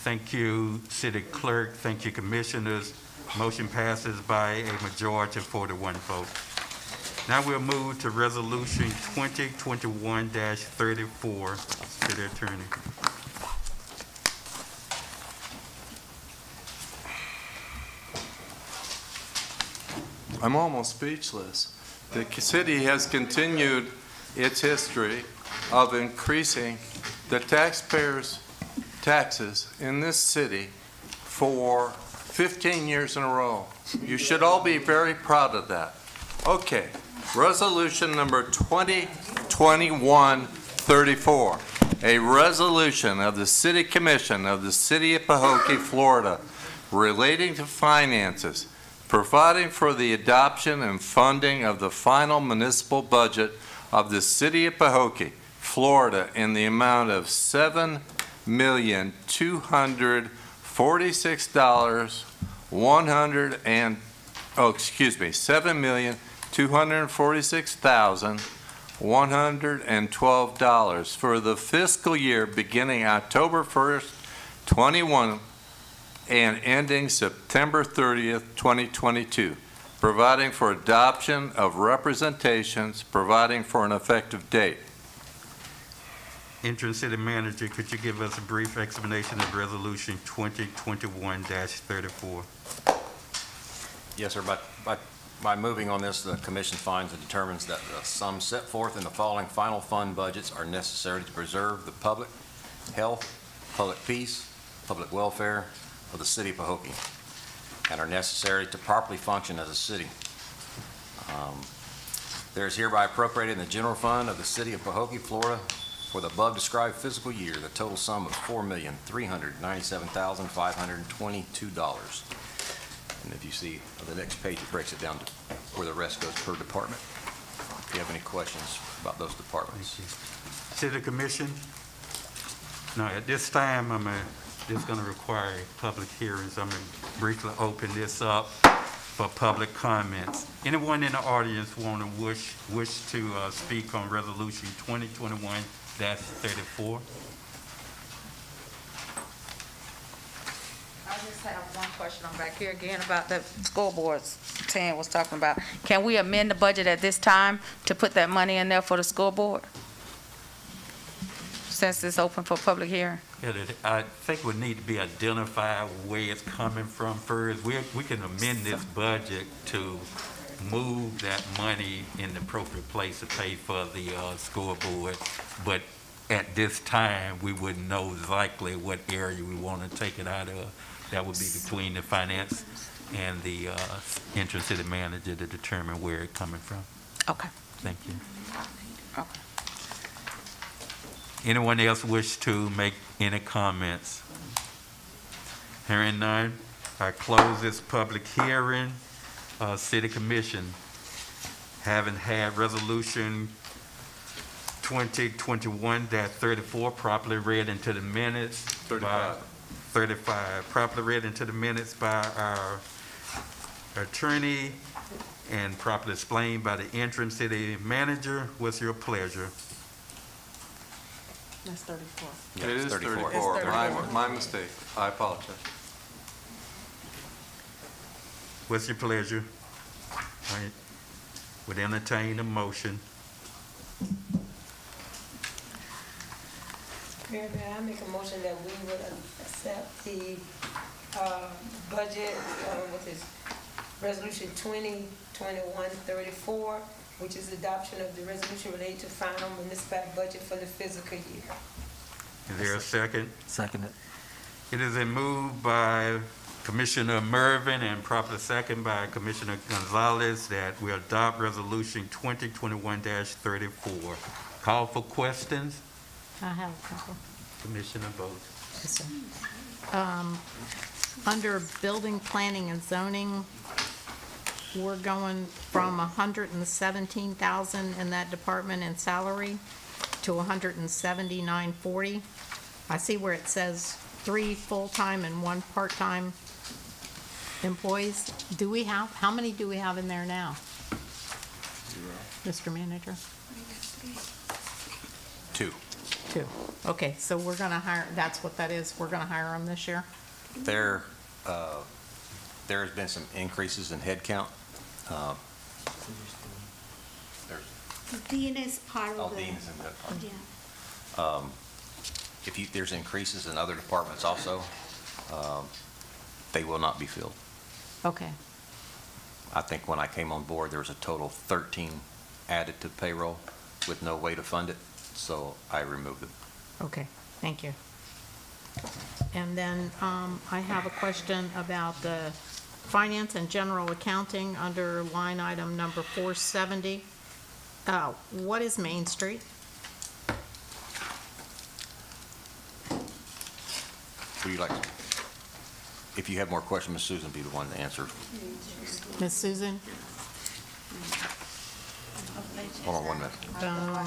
Thank you, City Clerk. Thank you, Commissioners. Motion passes by a majority of 41 votes. Now we'll move to Resolution 2021-34. City Attorney. I'm almost speechless. The city has continued its history of increasing the taxpayers' taxes in this city for 15 years in a row. You should all be very proud of that. Okay, Resolution number 2021-34, a resolution of the City Commission of the City of Pahokee, Florida, relating to finances, providing for the adoption and funding of the final municipal budget of the City of Pahokee, Florida, in the amount of $7,246,112 for the fiscal year beginning October 1st, 21 and ending September 30th, 2022, providing for adoption of representations, providing for an effective date. Interim City Manager, could you give us a brief explanation of Resolution 2021-34? Yes, sir. By moving on this, the commission finds and determines that the sums set forth in the following final fund budgets are necessary to preserve the public health, public peace, public welfare of the City of Pahokee, and are necessary to properly function as a city. There is hereby appropriated in the general fund of the City of Pahokee, Florida, for the above-described fiscal year, the total sum of $4,397,522. And if you see on the next page, it breaks it down to where the rest goes per department. If you have any questions about those departments. City Commission? Now, at this time, this is going to require public hearings. I'm going to briefly open this up for public comments. Anyone in the audience want to wish to speak on Resolution 2021-34? I just have one question on back here again about the scoreboards Tan was talking about. Can we amend the budget at this time to put that money in there for the scoreboard? Since it's open for public hearing? Yeah, I think we need to be identified where it's coming from first. We can amend this budget to move that money in the appropriate place to pay for the scoreboard, but at this time, we wouldn't know exactly what area we want to take it out of. That would be between the finance and the interim city manager to determine where it's coming from. Okay. Thank you. Okay. Anyone else wish to make any comments? Hearing none, I close this public hearing. City Commission, having had Resolution 2021-34 properly read into the minutes. 35, properly read into the minutes by our attorney and properly explained by the interim city manager. What's your pleasure? That's 34. Yeah, It it's is 34. 34. My mistake. I apologize. What's your pleasure? All right. Would entertain a motion. Mayor, may I make a motion that we would accept the budget with this Resolution 2021-34, which is adoption of the resolution related to final municipal budget for the fiscal year. Is there a second? Second it. It is moved by Commissioner Mervin and properly second by Commissioner Gonzalez that we adopt Resolution 2021-34. Call for questions. I have a couple. Commissioner Bowles. Yes, sir. Under building, planning, and zoning, we're going from 117,000 in that department in salary to 179,40. I see where it says 3 full-time and 1 part-time employees. Do we have, how many do we have in there now? 0. Mr. Manager? 2. 2. Okay, so we're gonna hire, that's what that is, we're gonna hire them this year? There has been some increases in headcount. Dean is part of the. Dean is in that part. Yeah. There's increases in other departments also, they will not be filled. Okay, I think when I came on board, there was a total of 13 added to payroll with no way to fund it, so I removed them. okay, thank you. And then I have a question about the finance and general accounting under line item number 470. What is Main Street? Would you like, if you have more questions, Ms. Susan be the one to answer. Ms. Susan? Hold on 1 minute. General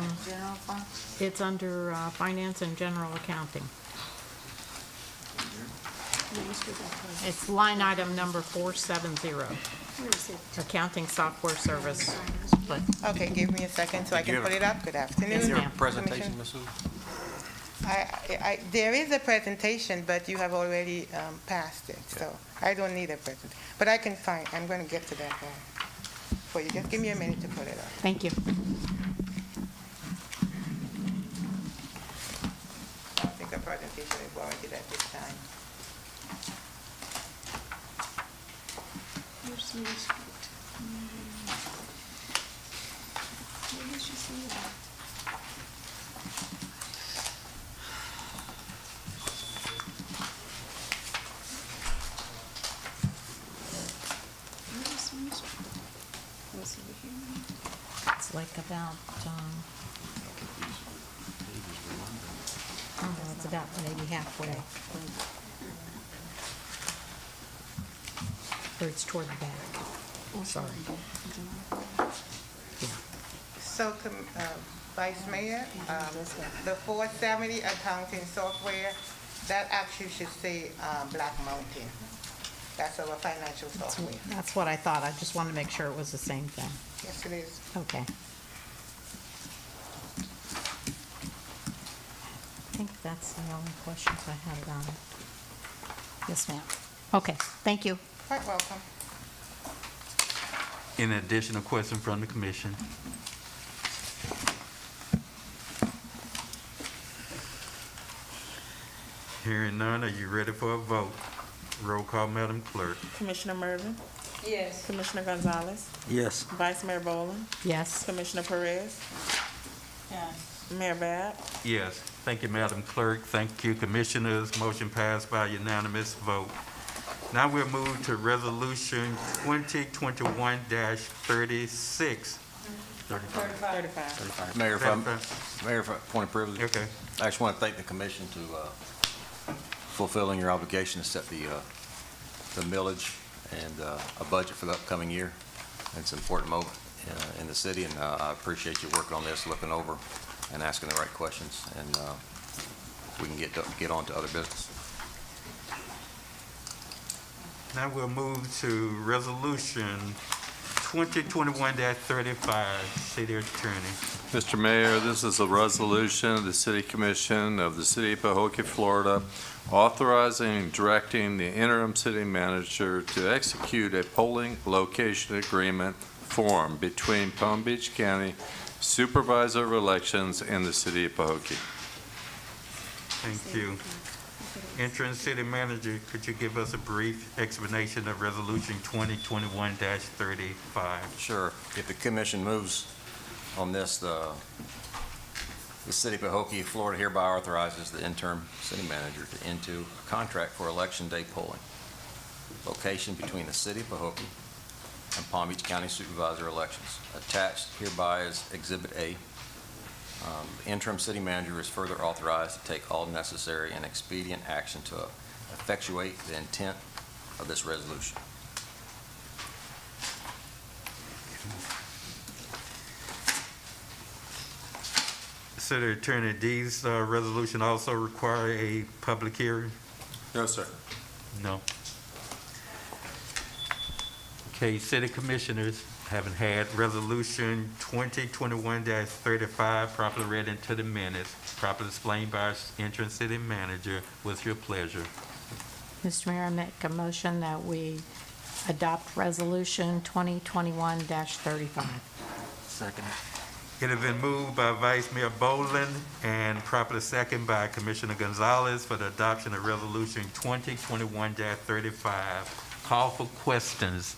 fund? It's under Finance and General Accounting. It's line item number 470. Accounting software service. But Okay, give me a second so I can put it up. Good afternoon. Yes, Is there a ma'am. presentation, Ms. Susan? There is a presentation, but you have already passed it, so I don't need a presentation. But I can find, I'm going to get to that for you. Just give me a minute to put it up. Thank you. I think the presentation is warranted at this time. It's like about, it's about maybe halfway. Or it's toward the back. Sorry. So, Vice Mayor, the 470 accounting software, that actually should say Black Mountain. That's our financial software. That's what I thought. I just wanted to make sure it was the same thing. Yes, it is. Okay. I think that's the only questions I had about it. Yes, ma'am. Okay, thank you. Quite welcome. Any additional question from the commission? Hearing none, are you ready for a vote? Roll call, Madam Clerk. Commissioner Mervin, Yes. Commissioner Gonzalez, Yes. Vice Mayor Boland, Yes. Commissioner Perez, Yes. Mayor Bab. Yes. Thank you, Madam Clerk. Thank you, Commissioners. Motion passed by unanimous vote. Now we'll move to Resolution 2021-36. 35. Mayor, for point of privilege. Okay. I just want to thank the commission to fulfilling your obligation to set the millage and a budget for the upcoming year. It's an important moment in the city, and I appreciate you working on this, looking over and asking the right questions, and we can get on to other business. Now we'll move to Resolution 2021-35. City Attorney. Mr. Mayor, this is a resolution of the City Commission of the City of Pahokee, Florida, authorizing and directing the interim city manager to execute a polling location agreement form between Palm Beach County Supervisor of Elections and the City of Pahokee. Thank you. Interim City Manager, could you give us a brief explanation of Resolution 2021-35? Sure. If the commission moves on this, the City of Pahokee, Florida hereby authorizes the interim city manager to enter a contract for election day polling location between the City of Pahokee and Palm Beach County Supervisor elections. Attached hereby is Exhibit A. The interim city manager is further authorized to take all necessary and expedient action to effectuate the intent of this resolution. City Attorney, these resolution also require a public hearing? No, sir. No. Okay, City Commissioners, having had Resolution 2021-35 properly read into the minutes, properly explained by our interim city manager, what's your pleasure? Mr. Mayor, I make a motion that we adopt Resolution 2021-35. Second. It has been moved by Vice Mayor Boland and properly seconded by Commissioner Gonzalez for the adoption of Resolution 2021-35. Call for questions.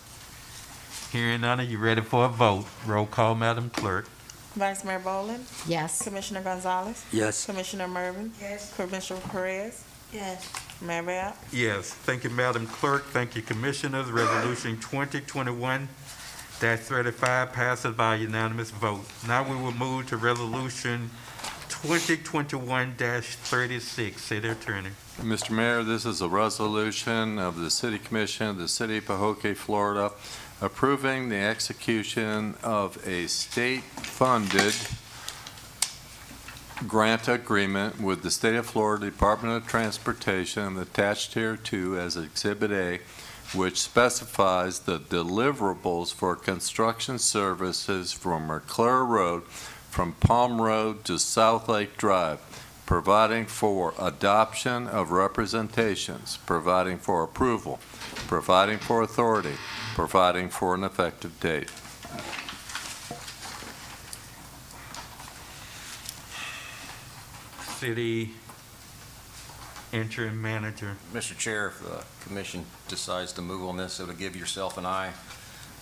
Hearing none, are you ready for a vote? Roll call, Madam Clerk. Vice Mayor Boland, Yes. Commissioner Gonzalez, Yes. Commissioner Mervin, Yes. Commissioner Perez, Yes. Mayor Bab. Yes. Thank you, Madam Clerk. Thank you, Commissioners. Resolution 35 passes by unanimous vote. Now we will move to Resolution 2021-36. City Attorney. Mr. Mayor, this is a resolution of the City Commission of the City of Pahokee, Florida, approving the execution of a state-funded grant agreement with the State of Florida Department of Transportation attached hereto as Exhibit A, which specifies the deliverables for construction services from Mcclure Road from Palm Road to South Lake Drive, providing for adoption of representations, providing for approval, providing for authority, providing for an effective date. City Interim Manager. Mr. Chair, if the commission decides to move on this, it will give yourself and I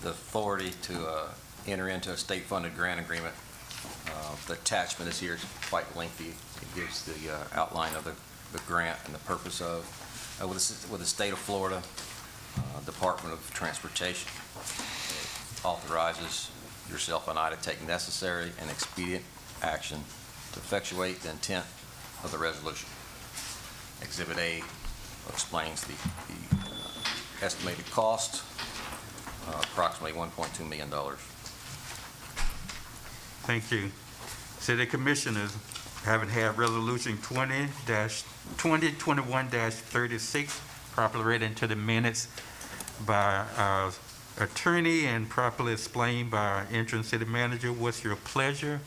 the authority to enter into a state-funded grant agreement. The attachment is here, it's quite lengthy. It gives the outline of the grant and the purpose of, with the State of Florida Department of Transportation. It authorizes yourself and I to take necessary and expedient action to effectuate the intent of the resolution. Exhibit A explains the estimated cost, approximately $1.2 million. Thank you. City Commissioners, having had Resolution 2021-36 properly read into the minutes by our attorney and properly explained by our interim city manager, what's your pleasure?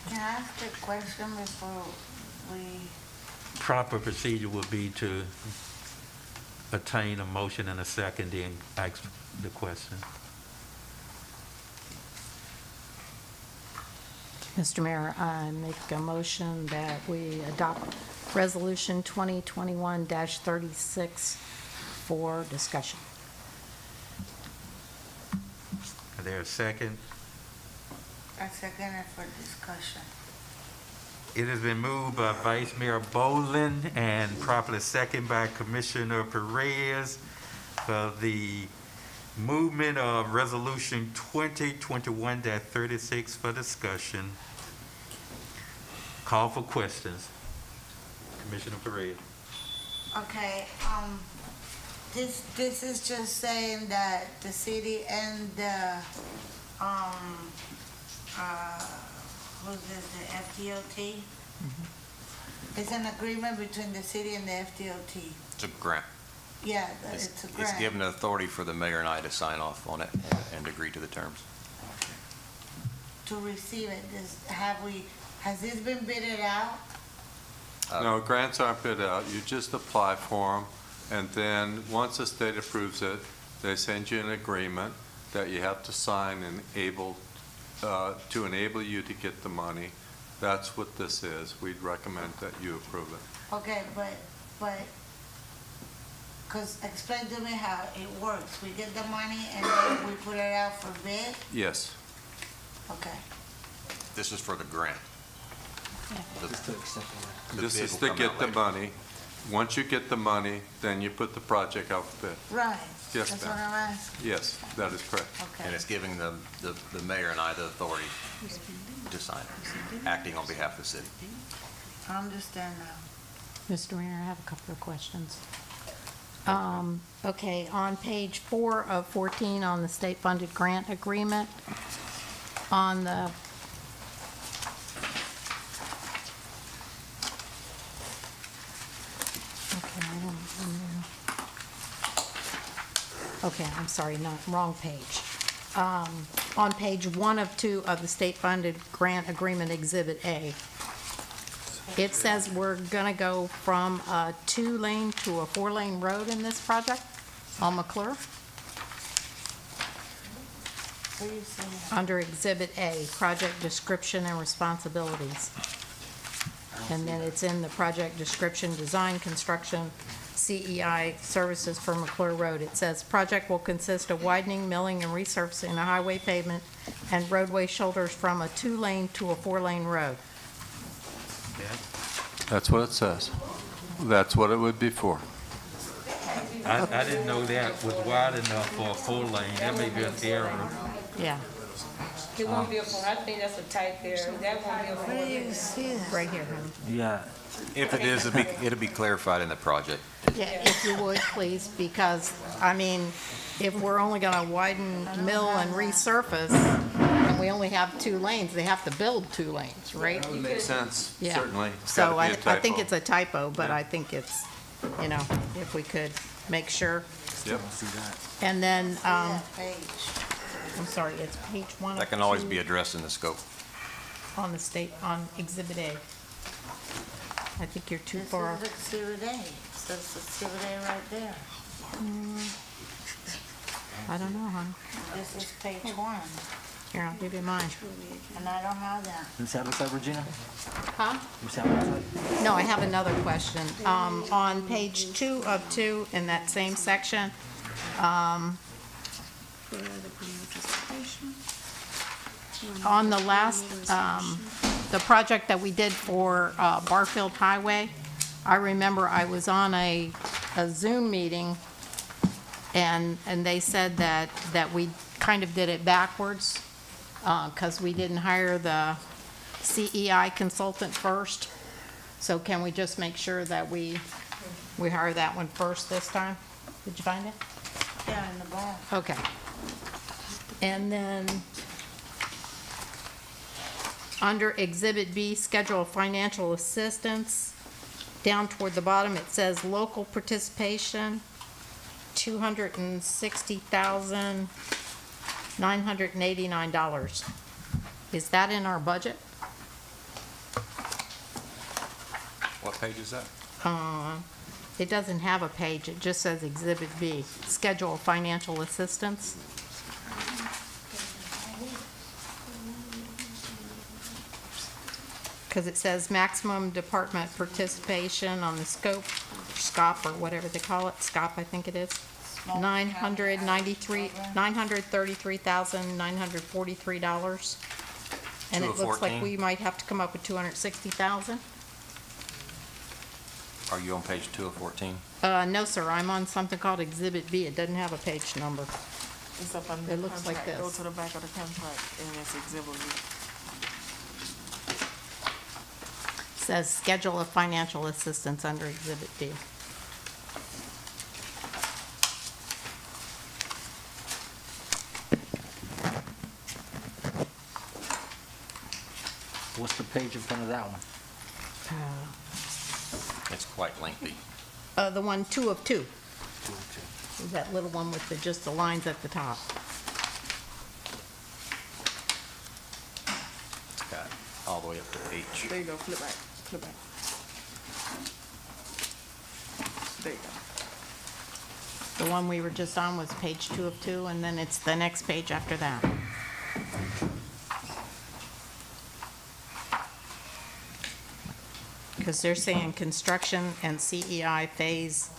Can I ask a question before we? Proper procedure would be to attain a motion and a second, then ask the question. Mr. Mayor, I make a motion that we adopt Resolution 2021-36 for discussion. Is there a second? I second it for discussion. It has been moved by Vice Mayor Boland and properly seconded by Commissioner Perez for the movement of Resolution 2021-36 for discussion. Call for questions. Commissioner Perez. Okay, this is just saying that the city and the, who's this, the FDOT? It's an agreement between the city and the FDOT. It's a grant. Yeah, it's a grant. It's given the authority for the mayor and I to sign off on it and agree to the terms. To receive it, has this been bidded out? No, grants aren't bid out. You just apply for them, and then once the state approves it, they send you an agreement that you have to sign and to enable you to get the money. That's what this is. We'd recommend that you approve it. Okay, but, because explain to me how it works. We get the money and then we put it out for bid? Yes. Okay. This is for the grant. This is to get the money. Once you get the money, then you put the project out for bid. Right. Yes, That's ma'am. what I'm asking. Yes, that is correct. Okay. And it's giving the mayor and I the authority to sign it, acting on behalf of the city. I understand now. Mr. Mayor, I have a couple of questions. Okay, on page 4 of 14 on the state-funded grant agreement, on the okay, I'm sorry, wrong page. On page 1 of 2 of the state-funded grant agreement Exhibit A, it says we're gonna go from a 2-lane to a 4-lane road in this project on Mcclure. What are you saying? Under Exhibit A, project description and responsibilities. And then it's in the project description, design, construction, CEI services for Mcclure Road. It says project will consist of widening, milling, and resurfacing a highway pavement and roadway shoulders from a 2-lane to a 4-lane road. That's what it says. That's what it would be for. I didn't know that was wide enough for a full lane. That may be an error. Yeah, It won't be a phone, I think that's a type there, that won't be a phone. Where do you see that? right here, honey. Yeah, If it is, it'll be clarified in the project. Yeah, if you would, please, because, I mean, if we're only gonna widen, mill, and resurface, and we only have 2 lanes, they have to build 2 lanes, right? That would make sense, Yeah. certainly. It's So gotta be a I think typo. it's a typo, but Yeah. I think it's, you know, if we could make sure. Yep. And then, That page. I'm sorry, it's page 1 of That can always 2 be addressed in the scope. on the state, on Exhibit A. I think you're too This far. is Exhibit A. Says Exhibit A right there. I don't know, honey. This is page 1, Here, I'll give you mine. and I don't have that. you see how it looks like, Regina? Huh? You see how it looks like? No, I have another question. On page 2 of 2, in that same section, on the last, the project that we did for Barfield Highway, I remember I was on a Zoom meeting, and they said that we kind of did it backwards, because we didn't hire the CEI consultant first. So can we just make sure that we hire that one first this time? Did you find it? Yeah, in the back. Okay. And then, under Exhibit B, Schedule of Financial Assistance, down toward the bottom, it says local participation, $260,989. Is that in our budget? What page is that? It doesn't have a page, it just says Exhibit B, Schedule of Financial Assistance. Because it says maximum department participation on the scope, SCOP, or whatever they call it, SCOP, I think it is, $933,943. And it looks like 214? we might have to come up with 260,000. Are you on page 2 of 14? No, sir, I'm on something called Exhibit B. It doesn't have a page number. It's up under It the looks like contract. Go this. to the back of the contract, and it's Exhibit B. Says Schedule of Financial Assistance under Exhibit B. What's the page in front of that one? It's quite lengthy. The one, 2 of 2. That little one with just the lines at the top. It's got all the way up to H. There you go, flip back, flip back. There you go. The one we were just on was page 2 of 2, and then it's the next page after that. Because they're saying construction and CEI Phase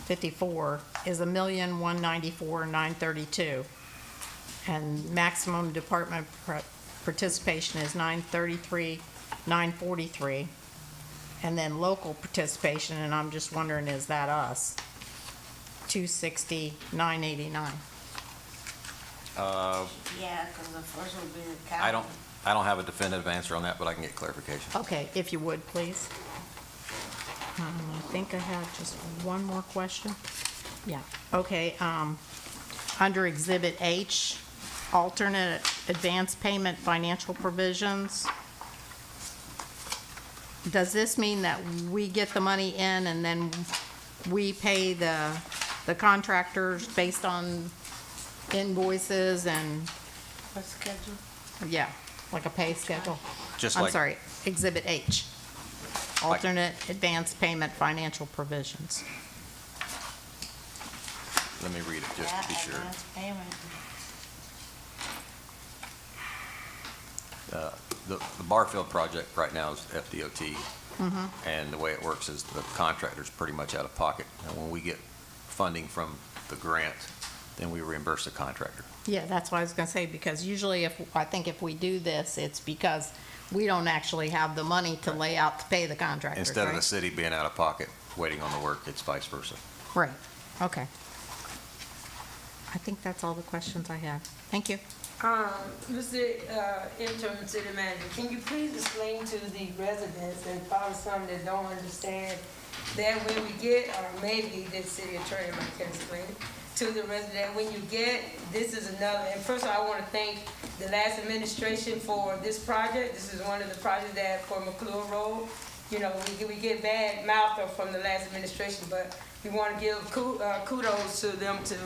54 is $1,194,932, and maximum department participation is $933,943, and then local participation, and I'm just wondering, is that us? $260,989. Yeah, because the first will be the county. I don't have a definitive answer on that, but I can get clarification. Okay, if you would, please. I think I have just one more question. Yeah, okay, under Exhibit H, alternate advance payment financial provisions. Does this mean that we get the money in and then we pay the contractors based on invoices and, What schedule? yeah, like a pay schedule? Just I'm like- sorry, Exhibit H, alternate advance payment financial provisions. Let me read it just to be sure. Advance payment. The Barfield project right now is FDOT, and the way it works is the contractor's pretty much out of pocket. And when we get funding from the grant, then we reimburse the contractor. Yeah, that's what I was gonna say, because usually I think if we do this, it's because we don't actually have the money to lay out to pay the contractors, Instead of the right? city being out of pocket, waiting on the work, it's vice versa. Right, Okay. I think that's all the questions I have. Thank you. Mr. Interim City Manager, can you please explain to the residents and probably some that don't understand that when we get, or maybe the city attorney might can explain it, to the resident, when you get, this is another, and first of all, I want to thank the last administration for this project. This is one of the projects that for Mcclure Road, you know, we get bad mouth from the last administration, but we want to give kudos to them to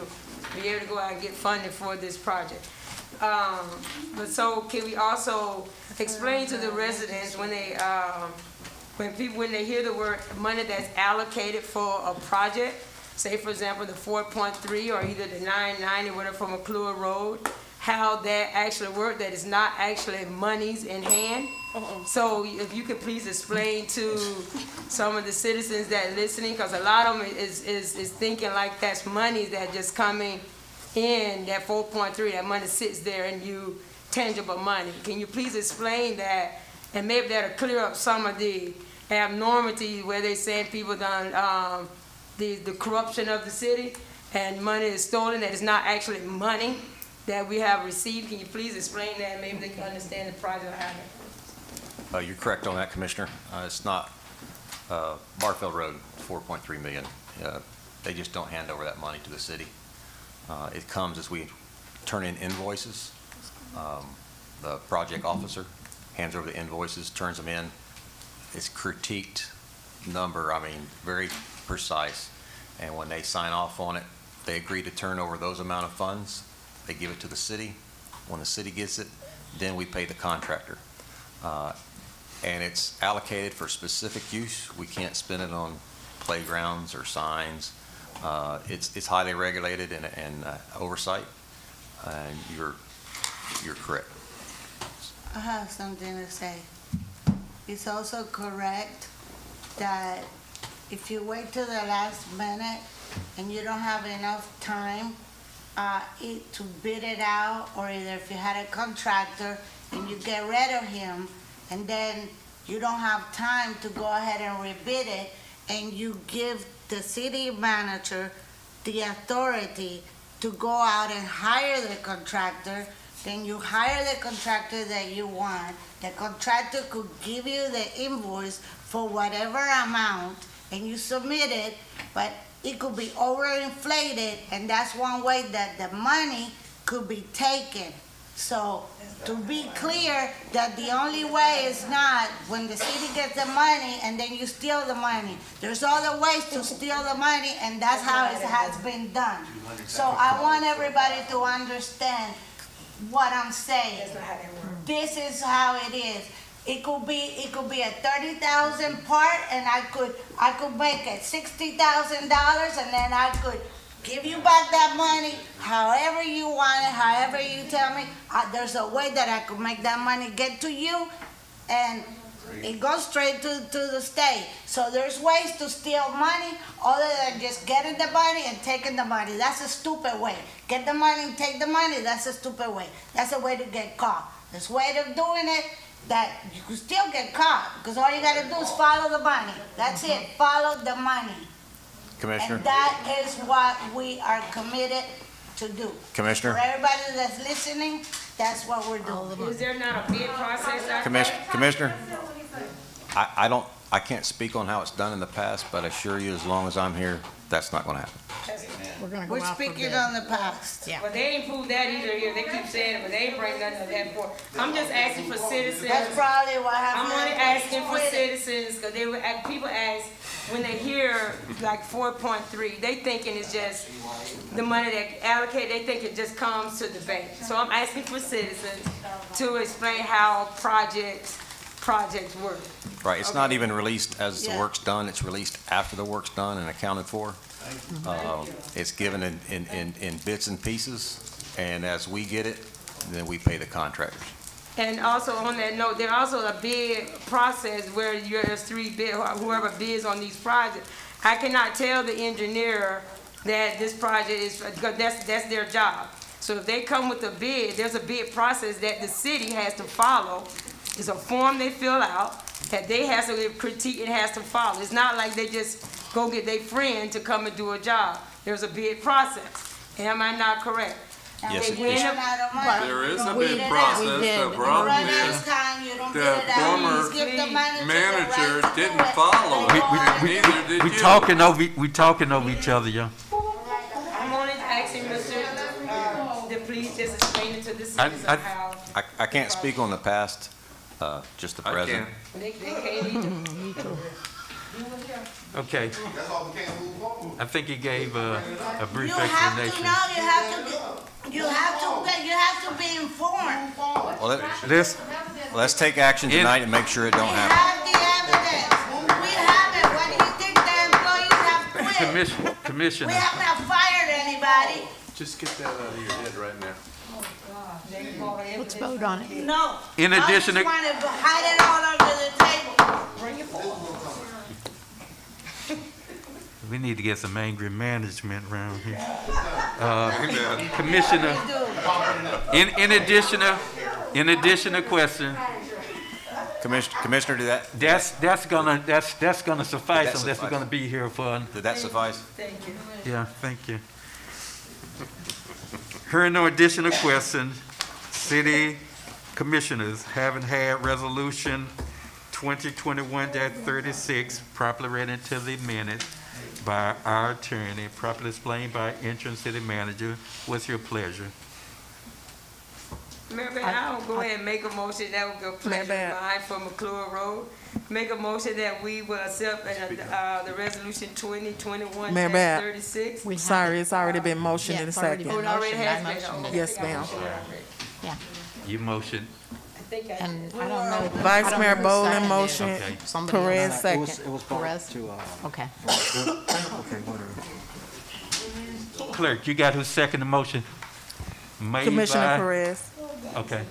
be able to go out and get funding for this project. But so can we also explain to the residents when they when they hear the word money that's allocated for a project, say for example the 4.3 or either the 990 whatever for Mcclure Road, how that actually works, that is not actually monies in hand. So if you could please explain to some of the citizens that are listening, because a lot of them is thinking like that's money that just coming in, that 4.3, that money sits there and you tangible money. Can you please explain that, and maybe that'll clear up some of the abnormality where they saying people done the corruption of the city and money is stolen that is not actually money that we have received. Can you please explain that? Maybe they can understand the project I have. You're correct on that, Commissioner. It's not Barfield Road, 4.3 million. They just don't hand over that money to the city. It comes as we turn in invoices. The project officer hands over the invoices, turns them in. It's critiqued number, I mean, very precise. And when they sign off on it, they agree to turn over those amount of funds. They give it to the city. When the city gets it, then we pay the contractor. And it's allocated for specific use. We can't spend it on playgrounds or signs. It's highly regulated and oversight, and you're correct. I have something to say. It's also correct that if you wait till the last minute and you don't have enough time to bid it out, or either if you had a contractor and you get rid of him and then you don't have time to go ahead and rebid it, and you give the city manager the authority to go out and hire the contractor, then you hire the contractor that you want. The contractor could give you the invoice for whatever amount and you submit it, but it could be overinflated, and that's one way that the money could be taken. So to be clear, that the only way is not when the city gets the money and then you steal the money. There's other ways to steal the money, and that's how it has been done. So I want everybody to understand what I'm saying. This is how it is. It could be a 30,000 part, and I could make it $60,000, and then I could give you back that money however you want it, however you tell me. There's a way that I could make that money get to you, and it goes straight to the state. So there's ways to steal money other than just getting the money and taking the money. That's a stupid way. Get the money and take the money, that's a stupid way. That's a way to get caught. This way of doing it, that you can still get caught, because all you got to do is follow the money. That's it, follow the money. Commissioner? And that is what we are committed to do. Commissioner? For everybody that's listening, that's what we're doing. Is there not a bid process? Commissioner? I can't speak on how it's done in the past, but I assure you, as long as I'm here, that's not going to happen. We're speaking on the past. Well, they ain't proved that either here. They keep saying it, but they ain't bring nothing to that point. I'm just asking for citizens. That's probably what happened. I'm only asking for citizens, because people ask, when they hear like 4.3, they thinking it's just the money that allocate, they think it just comes to the bank. So I'm asking for citizens to explain how projects work. Right, it's not even released as the work's done. It's released after the work's done and accounted for. It's given in bits and pieces, and as we get it, then we pay the contractors. And also on that note, there's also a bid process where there's 3 bid, whoever bids on these projects. I cannot tell the engineer that this project is, because that's their job. So if they come with a bid, there's a bid process that the city has to follow. It's a form they fill out that they have to critique and has to follow. It's not like they just go get their friend to come and do a job. there's a bid process. Am I not correct? Yes, They it win is. a- There is a We bid did process. that. The problem Right is next time, you don't the get it out. former You skip the manager manager the right to didn't do it. follow They it. go on and Neither did We you. talking over each other, young. I'm only asking Mr. to please just explain it to the citizens I- how I can't speak on the past, just the I present. can. they can't either. Okay. I think he gave a brief You have to explanation. know, you have to be informed. Well, This, let's take action tonight and make sure it don't We happen. have the evidence. We have it. What do you think the employees have quit? Commissioner, We haven't have fired anybody. Just get that out of your head right now. Let's vote on it. No. In addition I to- just want to hide it all under the table. Bring it forward. we need to get some angry management around here. Commissioner, in addition to question, Commissioner, did that that's gonna suffice That unless we're suffice. gonna be here for, suffice? Thank you. yeah, thank you. Hearing no additional questions, city commissioners haven't had resolution 2021-36 properly read into the minutes by our attorney, properly explained by interim city manager. What's your pleasure? Mayor Bear, I'll go ahead and make a motion, that would be a pleasure Bear. of mine for Mcclure Road. Make a motion that we will accept the resolution 2021-36. Sorry, it's already been motioned Yeah, and it's already seconded. been Oh, it already has motioned. I been. motioned it. Yes, ma'am. Yeah, You motion, and I don't know. Vice I don't Mayor know who Bowling seconded it. motion, Okay. Somebody else. Perez It second. was Perez? brought to, Okay. okay, whatever. clerk, you got who second the motion? Made Commissioner by- Perez. Okay.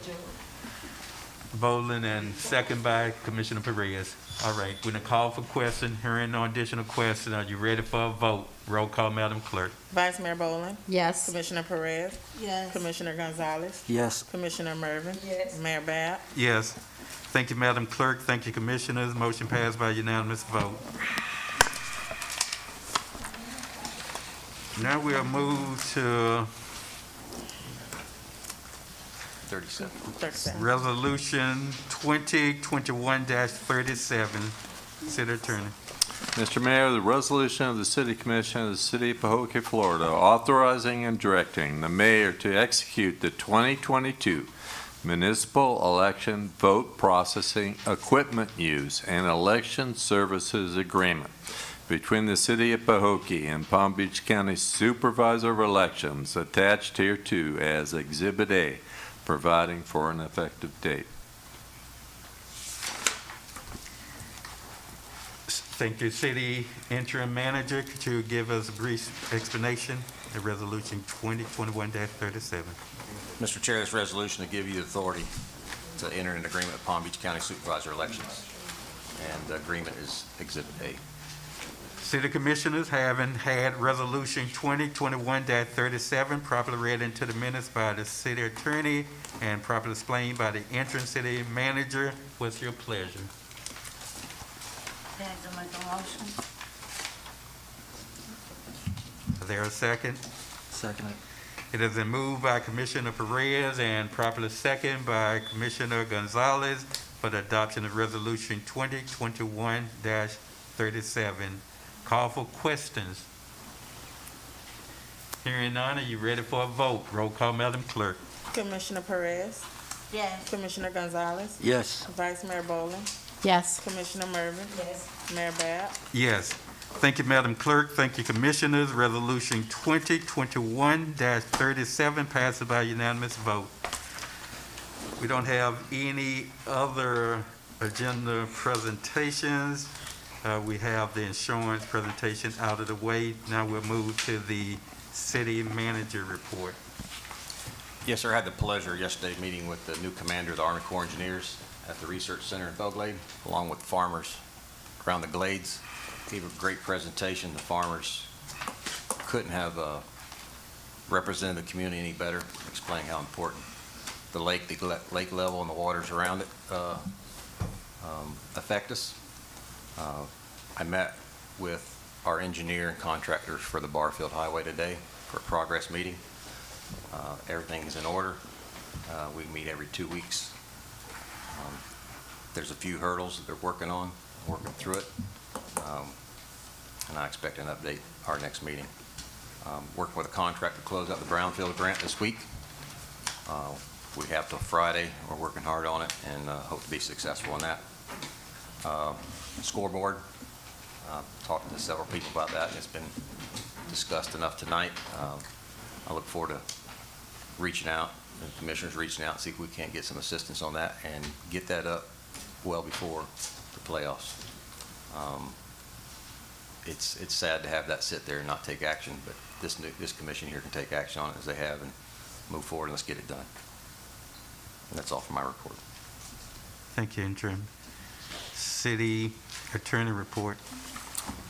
Bowling and second by Commissioner Perez. All right, we're gonna call for question, hearing no additional question. Are you ready for a vote? Roll call, Madam Clerk. Vice Mayor Bowling. Yes. Commissioner Perez. Yes. Commissioner Gonzalez. Yes. Commissioner Mervin. Yes. Mayor Bab. Yes. Thank you, Madam Clerk. Thank you, Commissioners. Motion passed by unanimous vote. Now we'll move to 37. 37. Resolution 2021-37. City Attorney. Mr. Mayor, the resolution of the City Commission of the City of Pahokee, Florida, authorizing and directing the mayor to execute the 2022 municipal election vote processing equipment use and election services agreement between the City of Pahokee and Palm Beach County Supervisor of Elections attached hereto as Exhibit A, providing for an effective date. Thank you, City Interim Manager. Could you give us a brief explanation of Resolution 2021-37? Mr. Chair, this resolution to give you the authority to enter an agreement with Palm Beach County Supervisor Elections, and the agreement is Exhibit A. City Commissioners, having had Resolution 2021-37 properly read into the minutes by the City Attorney and properly explained by the Interim City Manager, what's your pleasure? Can I make a motion? Is there a second? Second. It has been moved by Commissioner Perez and properly second by Commissioner Gonzalez for the adoption of Resolution 2021-37. Call for questions. Hearing none, are you ready for a vote? Roll call, Madam Clerk. Commissioner Perez. Yes. Commissioner Gonzalez. Yes. Vice Mayor Bowling. Yes. Commissioner Mervin. Yes. Mayor Bab. Yes. Thank you, Madam Clerk. Thank you, Commissioners. Resolution 2021-37 passes by unanimous vote. We don't have any other agenda presentations. We have the insurance presentation out of the way. Now we'll move to the City Manager report. Yes, sir. I had the pleasure yesterday meeting with the new commander of the Army Corps of Engineers at the Research Center in Belglade, along with farmers around the glades. Gave a great presentation. The farmers couldn't have represented the community any better, explaining how important the lake level and the waters around it affect us. I met with our engineer and contractors for the Barfield Highway today for a progress meeting. Everything is in order. We meet every 2 weeks. There's a few hurdles that they're working on, working through it. And I expect an update our next meeting. Working with a contractor to close out the Brownfield grant this week. We have till Friday. We're working hard on it and hope to be successful in that. Scoreboard, talked to several people about that, and it's been discussed enough tonight. I look forward to reaching out, the commissioners reaching out, see if we can't get some assistance on that and get that up well before the playoffs. It's sad to have that sit there and not take action, but this commission here can take action on it as they have and move forward, and let's get it done. And that's all for my report. Thank you, Interim. City Attorney report.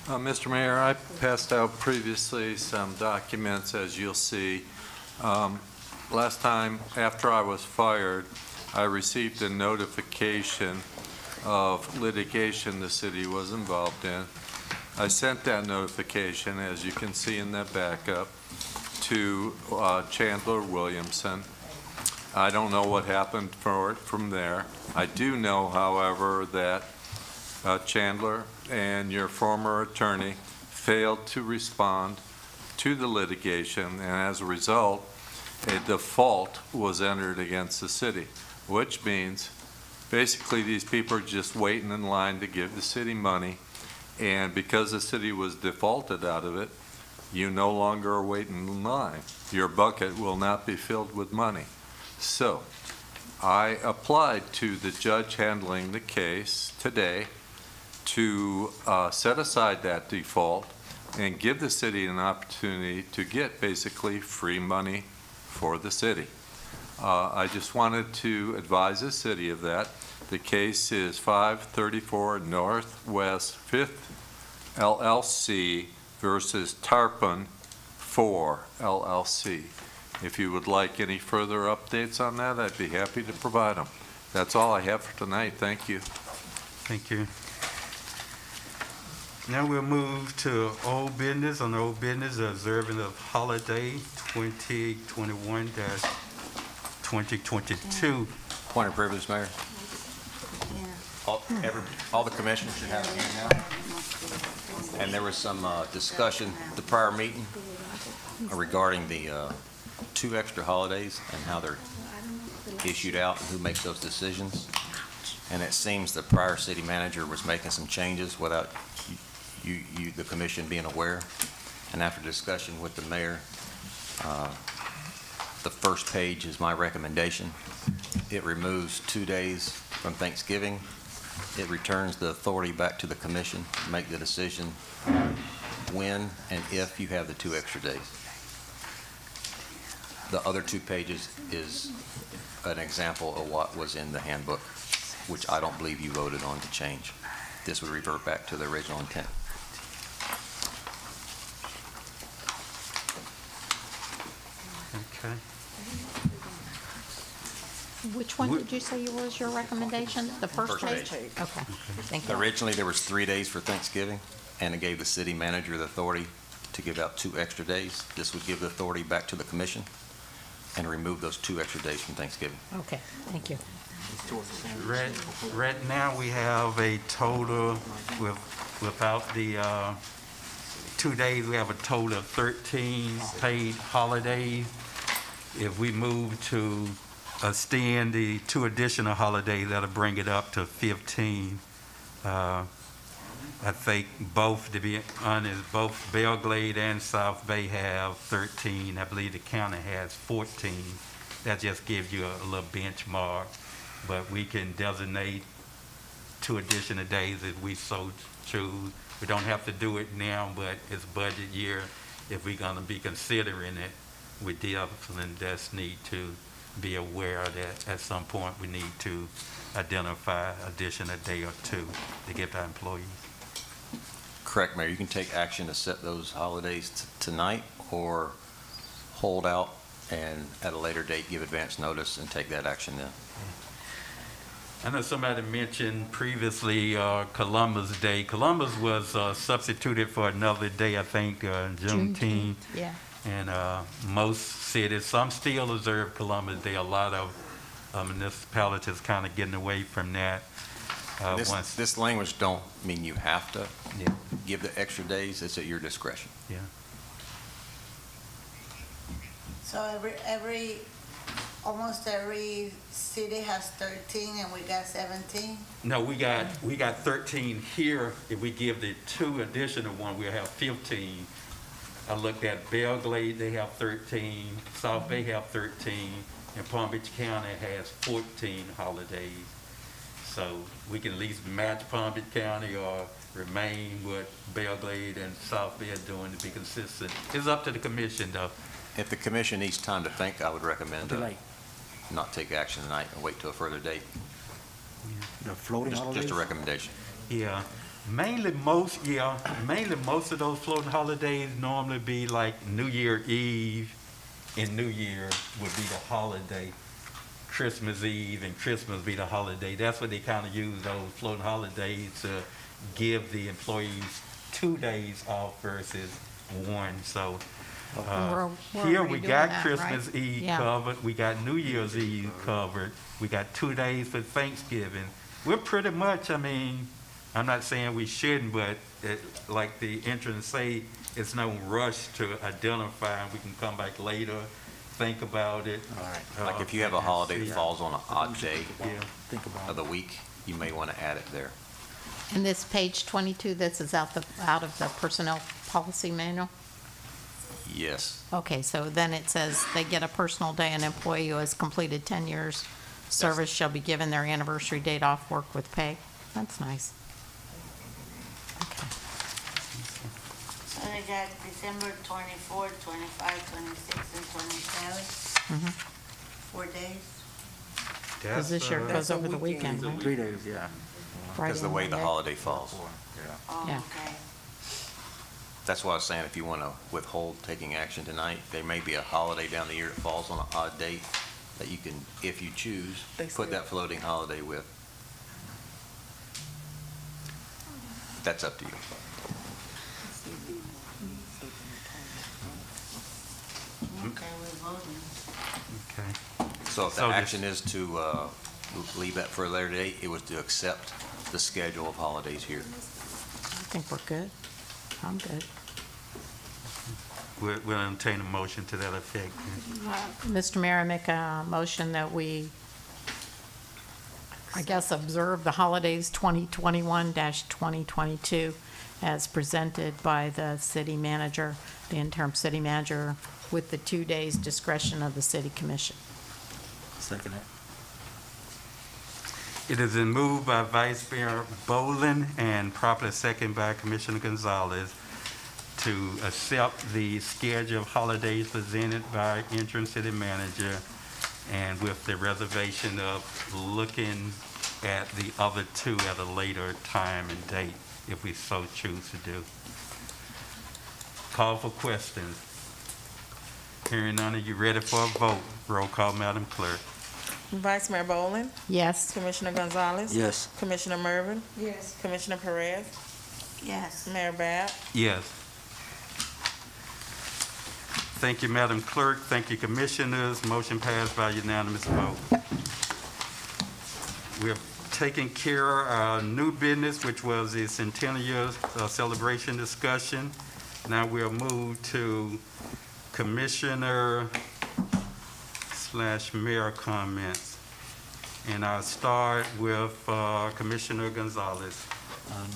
Mr. Mayor, I passed out previously some documents, as you'll see. Last time, after I was fired, I received a notification of litigation the city was involved in. I sent that notification, as you can see in that backup, to Chandler Williamson. I don't know what happened from there. I do know, however, that Chandler and your former attorney failed to respond to the litigation, and as a result, a default was entered against the city, which means basically these people are just waiting in line to give the city money, and because the city was defaulted out of it, you no longer are waiting in line. Your bucket will not be filled with money. So I applied to the judge handling the case today to set aside that default and give the city an opportunity to get basically free money for the city. I just wanted to advise the city of that. The case is 534 Northwest 5th LLC versus Tarpon 4 LLC. If you would like any further updates on that, I'd be happy to provide them. That's all I have for tonight. Thank you. Thank you. Now we'll move to old business. On old business, the observance of holiday 2021-2022. Point of privilege, Mayor. All the commissioners should have it here now. And there was some discussion at the prior meeting regarding the 2 extra holidays and how they're issued out and who makes those decisions. And it seems the prior city manager was making some changes without the commission being aware. And after discussion with the mayor, the first page is my recommendation. It removes 2 days from Thanksgiving. It returns the authority back to the commission to make the decision when and if you have the 2 extra days. The other 2 pages is an example of what was in the handbook, which I don't believe you voted on to change. This would revert back to the original intent. Okay. Which one did you say was your recommendation? The first page? Page. Okay, thank you. Originally, there was 3 days for Thanksgiving, and it gave the city manager the authority to give out 2 extra days. This would give the authority back to the commission and remove those 2 extra days from Thanksgiving. Okay, thank you. Right now, we have a total, without the 2 days, we have a total of 13 paid holidays. If we move to extend the 2 additional holidays, that'll bring it up to 15. I think both, to be honest, both Belglade and South Bay have 13. I believe the county has 14. That just gives you a little benchmark. But we can designate 2 additional days if we so choose. We don't have to do it now, but it's budget year. If we're going to be considering it, we definitely just need to be aware that at some point we need to identify additional day or 2 to give our employees. Correct, Mayor. You can take action to set those holidays tonight or hold out and at a later date give advance notice and take that action then. I know somebody mentioned previously Columbus Day. Columbus was substituted for another day, I think, Juneteenth. Yeah. And most cities, some still observe Columbus Day. A lot of municipalities kind of getting away from that. This language don't mean you have to Yeah. give the extra days. It's at your discretion. Yeah. So almost every city has 13 and we got 17? No, we got 13 here. If we give the 2 additional one, we'll have 15. I looked at Belglade, they have 13, South Bay have 13, and Palm Beach County has 14 holidays. So we can at least match Palm Beach County or remain what Belglade and South Bay are doing to be consistent. It's up to the commission, though. If the commission needs time to think, I would recommend Delay. not take action tonight and wait till a further date. The floating holidays? Just a recommendation. Yeah, mainly most of those floating holidays normally be like New Year Eve and New Year would be the holiday. Christmas Eve and Christmas be the holiday. That's what they kind of use those floating holidays to give the employees 2 days off versus 1. So We're here already we doing got that, Christmas right? Eve Yeah. covered. We got New Year's Eve covered. We got 2 days for Thanksgiving. We're pretty much, I mean, I'm not saying we shouldn't, but like the entrance say, it's no rush to identify. We can come back later, think about it. All right. Like if you have a holiday that falls on an odd day Think about of the week, you may want to add it there. And this page 22, this is out of the personnel policy manual? Yes. Okay, so then it says they get a personal day. An employee who has completed 10 years service shall be given their anniversary date off work with pay. That's nice. Okay. So they got December 24, 25, 26, and 27, 4 days. Because this year goes That's a over the weekend. weekend, right? 3 days, yeah. Because the way the holiday falls. Oh, Yeah. okay. That's why I was saying if you want to withhold taking action tonight, there may be a holiday down the year that falls on an odd date that you can, if you choose, put that floating holiday with. That's up to you. Okay, we're voting. Okay. So if the So this- action is to leave that for a later date, it was to accept the schedule of holidays here. I think we're good. I'm good. We'll entertain a motion to that effect. Mr. Mayor, I make a motion that we, I guess, observe the holidays 2021-2022 as presented by the city manager, the interim city manager, with the 2 days discretion of the city commission. Second it. It has been moved by Vice Mayor Boland and properly seconded by Commissioner Gonzalez to accept the schedule of holidays presented by interim city manager and with the reservation of looking at the other 2 at a later time and date, if we so choose to do. Call for questions. Hearing none, are you ready for a vote? Roll call, Madam Clerk. Vice Mayor Boland, Yes? Commissioner Gonzalez. Yes. Commissioner Mervin, Yes. Commissioner Perez, Yes. Mayor Bab. Yes. Thank you, Madam Clerk. Thank you, Commissioners. Motion passed by unanimous vote. We're taking care of our new business, which was the Centennial Celebration discussion. Now we'll move to Commissioner/Mayor comments. And I'll start with Commissioner Gonzalez.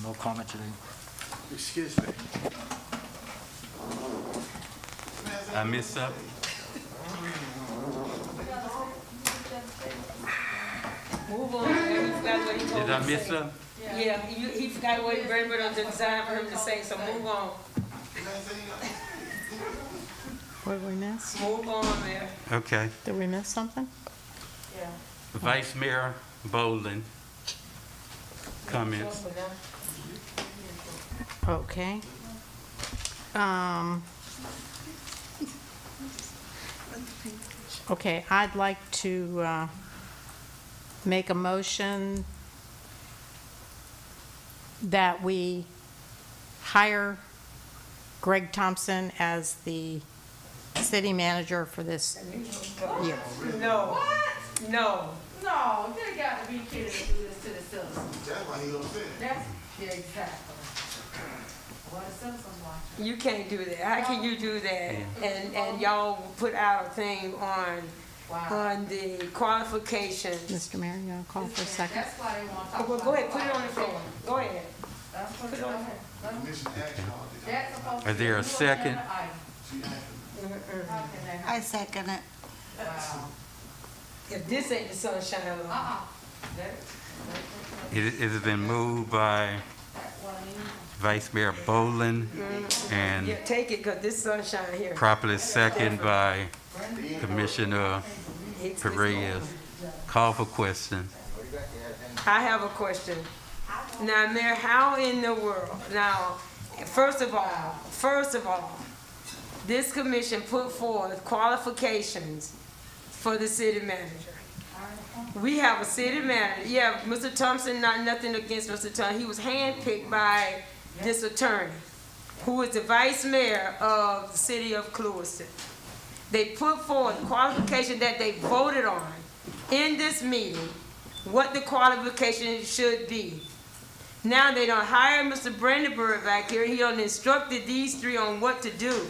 No comment today. Excuse me. I missed something? Move on, man. He forgot what he told Did I me to miss say. something? Yeah, he forgot what Brad designed for him to say, so move on. What did we miss? Move on, man. Okay. Did we miss something? Yeah. Vice Mayor Boland, comments. Okay. Okay, I'd like to make a motion that we hire Greg Thompson as the city manager for this year. No, no. No, they got to be kidding to do this to the citizens. That's why he upset. That's, yeah, exactly. Well, the citizens watching. You can't do that. How can you do that? And y'all put out a thing on the qualifications. Mr. Mayor, you want to call for a second? That's why they want to talk Well, about. go ahead, put it on the floor. Go ahead. That's what go ahead. That's supposed to Is there a be second? agenda item. How can they- I second it. Wow. If this ain't the sunshine law. It has been moved by Vice Mayor Boland and Yeah, take it, because this sunshine here. properly second by Commissioner Perez. Call for question. I have a question. Now, Mayor, how in the world? Now, first of all, this commission put forth qualifications for the city manager. We have a city manager. Yeah, Mr. Thompson, nothing against Mr. Thompson. He was handpicked by this attorney, who is the vice mayor of the city of Clewiston. They put forth qualifications that they voted on in this meeting, what the qualifications should be. Now they don't hire Mr. Brandenburg back here. He done instructed these three on what to do.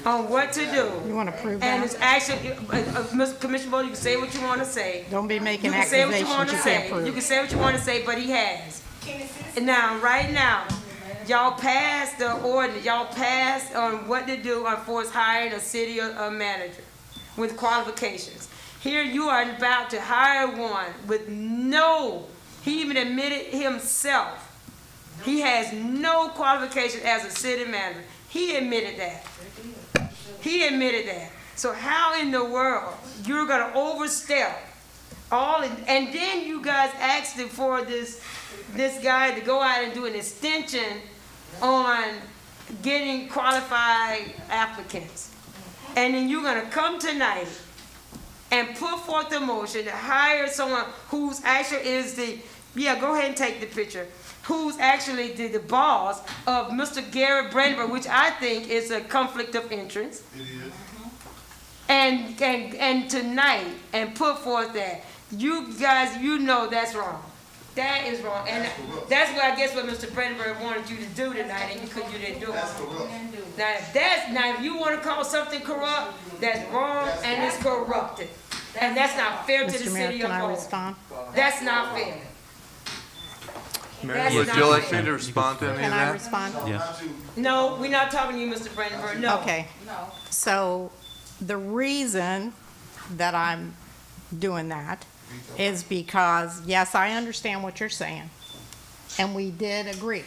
On what to do. You want to prove And that? it's actually, Mr. Commissioner Bowe, you can say what you want to say. Don't be making You can say what you want accusations to you can't say. prove. You can say what you want to say, but he has. And now, right now, y'all passed the ordinance. Y'all passed on what to do for us hiring a city manager with qualifications. Here you are about to hire one with no, he even admitted himself, he has no qualification as a city manager. He admitted that. He admitted that. So how in the world you're gonna overstep all, and then you guys asked for this guy to go out and do an extension on getting qualified applicants. And then you're gonna come tonight and put forth the motion to hire someone who's actually is the, yeah, go ahead and take the picture, who's actually the boss of Mr. Garrett Brandenburg, which I think is a conflict of interest. It is. And tonight, and put forth that. You guys, you know that's wrong. That is wrong. And that's what I guess what Mr. Brandenburg wanted you to do tonight, and you didn't do it. Now if you want to call something corrupt, that's wrong and it's corrupted. And that's not fair to the Mr. Mayor, city can of I Baltimore. respond? That's not fair. Mayor, would you like me to respond to any of Can I that? respond? Yes. No, we're not talking to you, Mr. Brandenburg, no. Okay. So the reason that I'm doing that is because, yes, I understand what you're saying, and we did agree.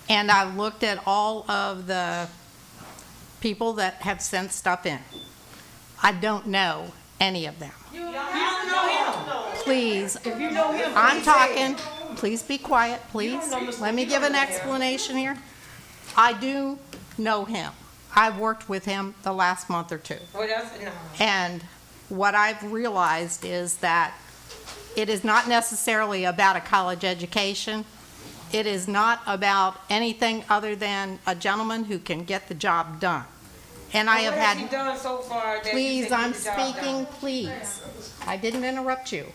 And I looked at all of the people that have sent stuff in. I don't know any of them. You don't know him. Please, If you know him, I'm please say talking. it. Please be quiet, please. Let me give an explanation here. I do know him. I've worked with him the last month or two. Well, that's, no. And what I've realized is that it is not necessarily about a college education. It is not about anything other than a gentleman who can get the job done. And I have What has he had, done so far that you please, think I'm get the job speaking, done? please. I didn't interrupt you.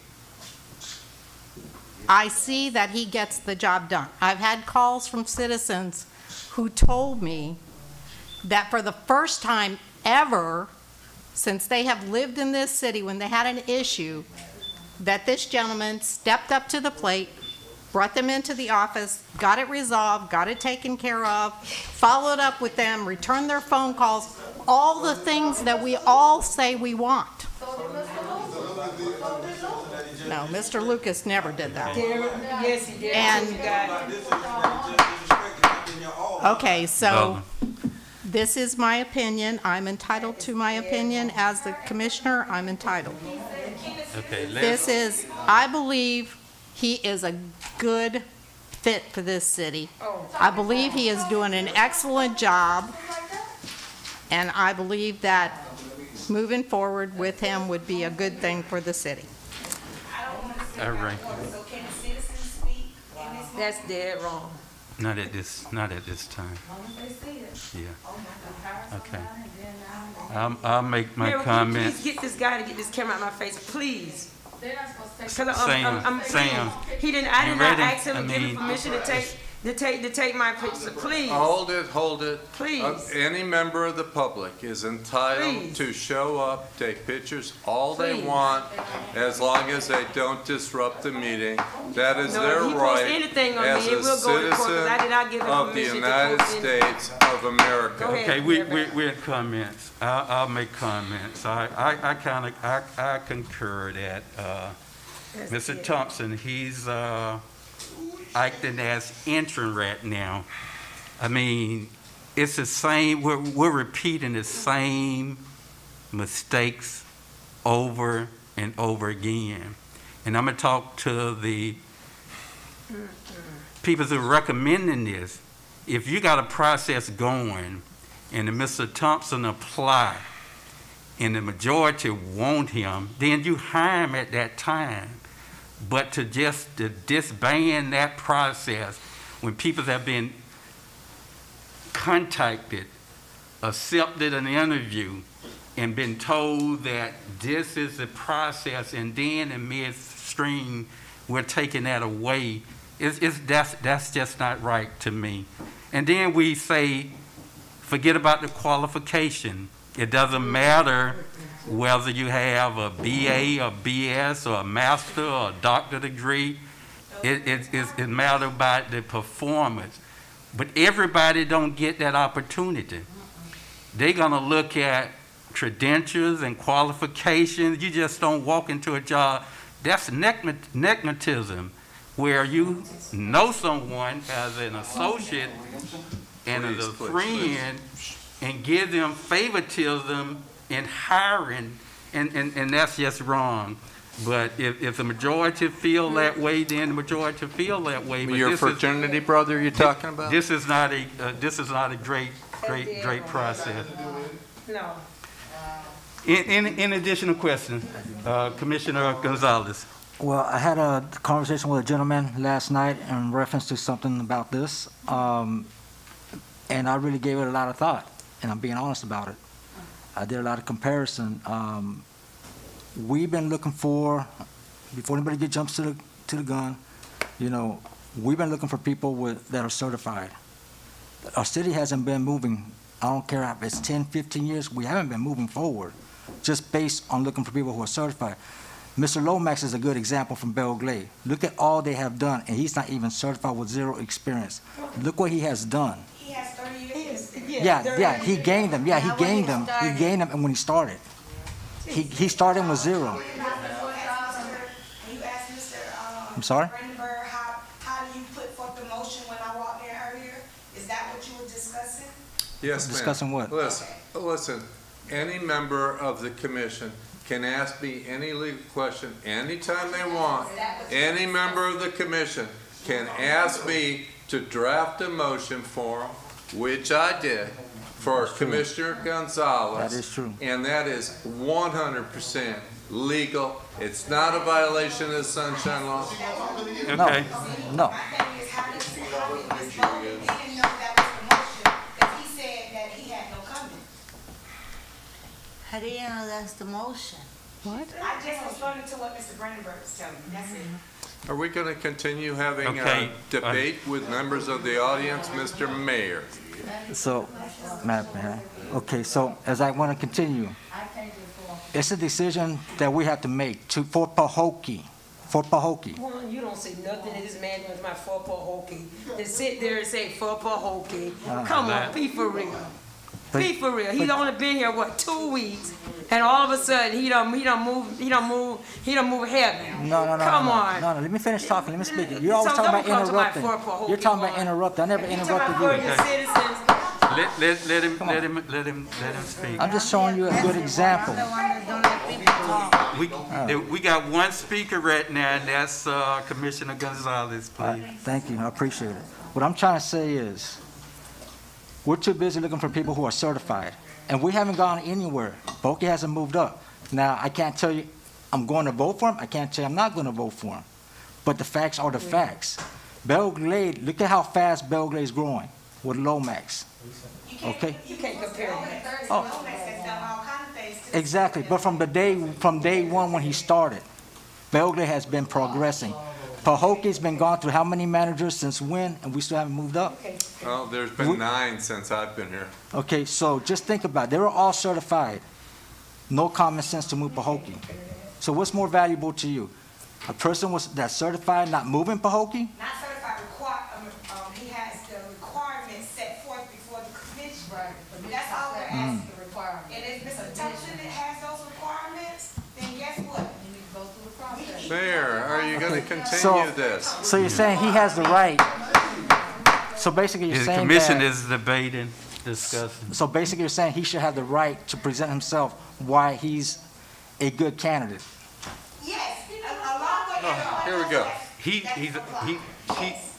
I see that he gets the job done. I've had calls from citizens who told me that for the first time ever, since they have lived in this city, when they had an issue, that this gentleman stepped up to the plate, brought them into the office, got it resolved, got it taken care of, followed up with them, returned their phone calls, all the things that we all say we want. No, Mr. Lucas never did that. Yes, he did. And- You got it. Okay, so this is my opinion. I'm entitled to my opinion. As the commissioner, I'm entitled. Okay, This is, I believe he is a good fit for this city. I believe he is doing an excellent job, and I believe that moving forward with him would be a good thing for the city. All right. So can the citizens speak in this? That's dead wrong. Not at this time. Yeah. Okay. I'll make my Mayor, will you comments. please get this guy to get this camera out of my face, please. Sam, He didn't, I you did not ready? ask him I to give me mean- permission to take my picture, please. Hold it. Please. Any member of the public is entitled Please. to show up, take pictures all they Please. want, as long as they don't disrupt the meeting. That is No, their if he posts right anything on as me, it a will go to court, 'cause I did not give citizen him of the permission to United post anything. States of America. Go ahead. Okay, we're in comments. I'll make comments. I concur that, Mr. Thompson, he's, acting as interim right now. I mean, it's the same, we're repeating the same mistakes over and over again. And I'm gonna talk to the people that are recommending this. If you got a process going and Mr. Thompson apply and the majority want him, then you hire him at that time. But to just to disband that process when people have been contacted, accepted an interview, and been told that this is the process, and then in midstream we're taking that away, that's just not right to me. And then we say, forget about the qualification. It doesn't matter whether you have a BA, a BS, or a master, or a doctorate degree. It matters about the performance. But everybody don't get that opportunity. They're gonna look at credentials and qualifications. You just don't walk into a job. That's nepotism, where you know someone as an associate and as a friend and give them favoritism in hiring, and that's just wrong. But if the majority feel that way, then the majority feel that way. But Your fraternity brother you're talking about? This is not a great process. No. In additional question, Commissioner Gonzalez. Well, I had a conversation with a gentleman last night in reference to something about this, and I really gave it a lot of thought, and I'm being honest about it. I did a lot of comparison. We've been looking for, before anybody jumps to the gun, we've been looking for people that are certified. Our city hasn't been moving. I don't care if it's 10, 15 years, we haven't been moving forward, just based on looking for people who are certified. Mr. Lomax is a good example from Belle Glade. Look at all they have done, and he's not even certified with 0 experience. Look what he has done. He has 30 years. Yeah, he gained them. Yeah, he gained them. He gained them when he started. He started with 0. You asked Mr. I'm sorry? Brandenburg, how do you put forth the motion when I walked in earlier? Is that what you were discussing? Yes, ma'am. Discussing what? Listen, any member of the commission can ask me any legal question anytime they want. Any member of the commission can ask me to draft a motion for them, which I did, for Commissioner Gonzalez. That is true. And that is 100% legal. It's not a violation of the Sunshine Law. Okay. No. My thing is, how did he know that was the motion, if he said that he had no comment? How do you know that's the motion? What? I just responded to what Mr. Brandenburg was telling me, that's it. Are we going to continue having Okay. a debate with members of the audience, Mr. Mayor? So, man, okay, so as I want to continue, it's a decision that we have to make for Pahokee. Well, you don't say nothing to this man doing my for Pahokee. To sit there and say for Pahokee. Come on, be for real. Be for real. He's only been here, 2 weeks, and all of a sudden he done move heaven. No. Come on. No, let me finish talking. Let me speak. You're always talking about interrupting. You're talking about interrupting. I never interrupted you. Let him speak. I'm just showing you a good example. We got one speaker right now, and that's Commissioner Gonzalez, please. Thank you. I appreciate it. What I'm trying to say is, we're too busy looking for people who are certified, and we haven't gone anywhere. Pahokee hasn't moved up. Now, I can't tell you I'm going to vote for him. I can't say I'm not going to vote for him. But the facts are the facts. Belgrade, look at how fast Belgrade is growing with Lomax. Okay? You can't compare that. Oh. Exactly, but from day one when he started, Belgrade has been progressing. Pahokee's been gone through how many managers since when, and we still haven't moved up? Well, there's been 9 since I've been here. Okay, so just think about it. They were all certified. No common sense to move Pahokee. So what's more valuable to you? A person that's certified not moving Pahokee? Not certified, he has the requirements set forth before the commission. Right. That's all we're asking. The requirement. And if Mr. Thompson has those requirements, then guess what? You need to go through the process. Mayor, are you going to continue this? So you're saying he has the right. So basically you're The saying commission that, is debating, discussing. so basically you're saying he should have the right to present himself why he's a good candidate. Yes, along with everybody Here we go.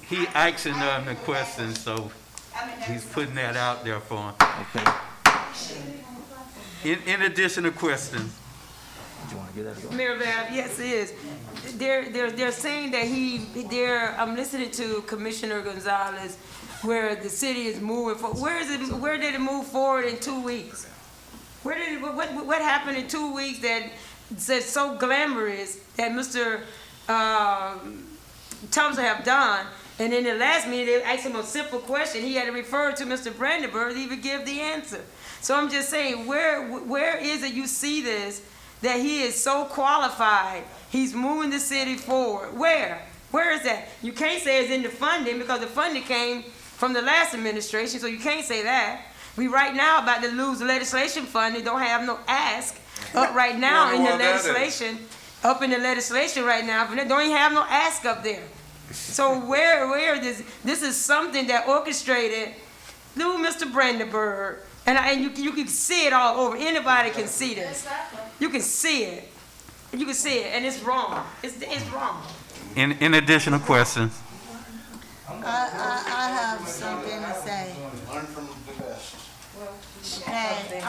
He asking the question, so he's putting that out there for him. Okay. In addition to questions, Do you want to get that? Mayor Bab, yes, it is. They're saying that I'm listening to Commissioner Gonzalez, where the city is moving for, where did it move forward in 2 weeks? What happened in 2 weeks that's so glamorous that Mr. Thompson have done? And in the last meeting, they asked him a simple question. He had to refer to Mr. Brandenburg to even give the answer. So I'm just saying, where is it you see this, that he is so qualified? He's moving the city forward. Where? Where is that? You can't say it's in the funding, because the funding came from the last administration, so you can't say that. We right now about to lose the legislation funding, don't have no ask up right now in the legislation, up in the legislation right now, but they don't even have no ask up there. So where this is something that orchestrated through Mr. Brandenburg, and you can see it all over. Anybody can see this. You can see it. You can see it, and it's wrong. It's wrong. in additional questions. I have something to say. Learn from the best. Okay,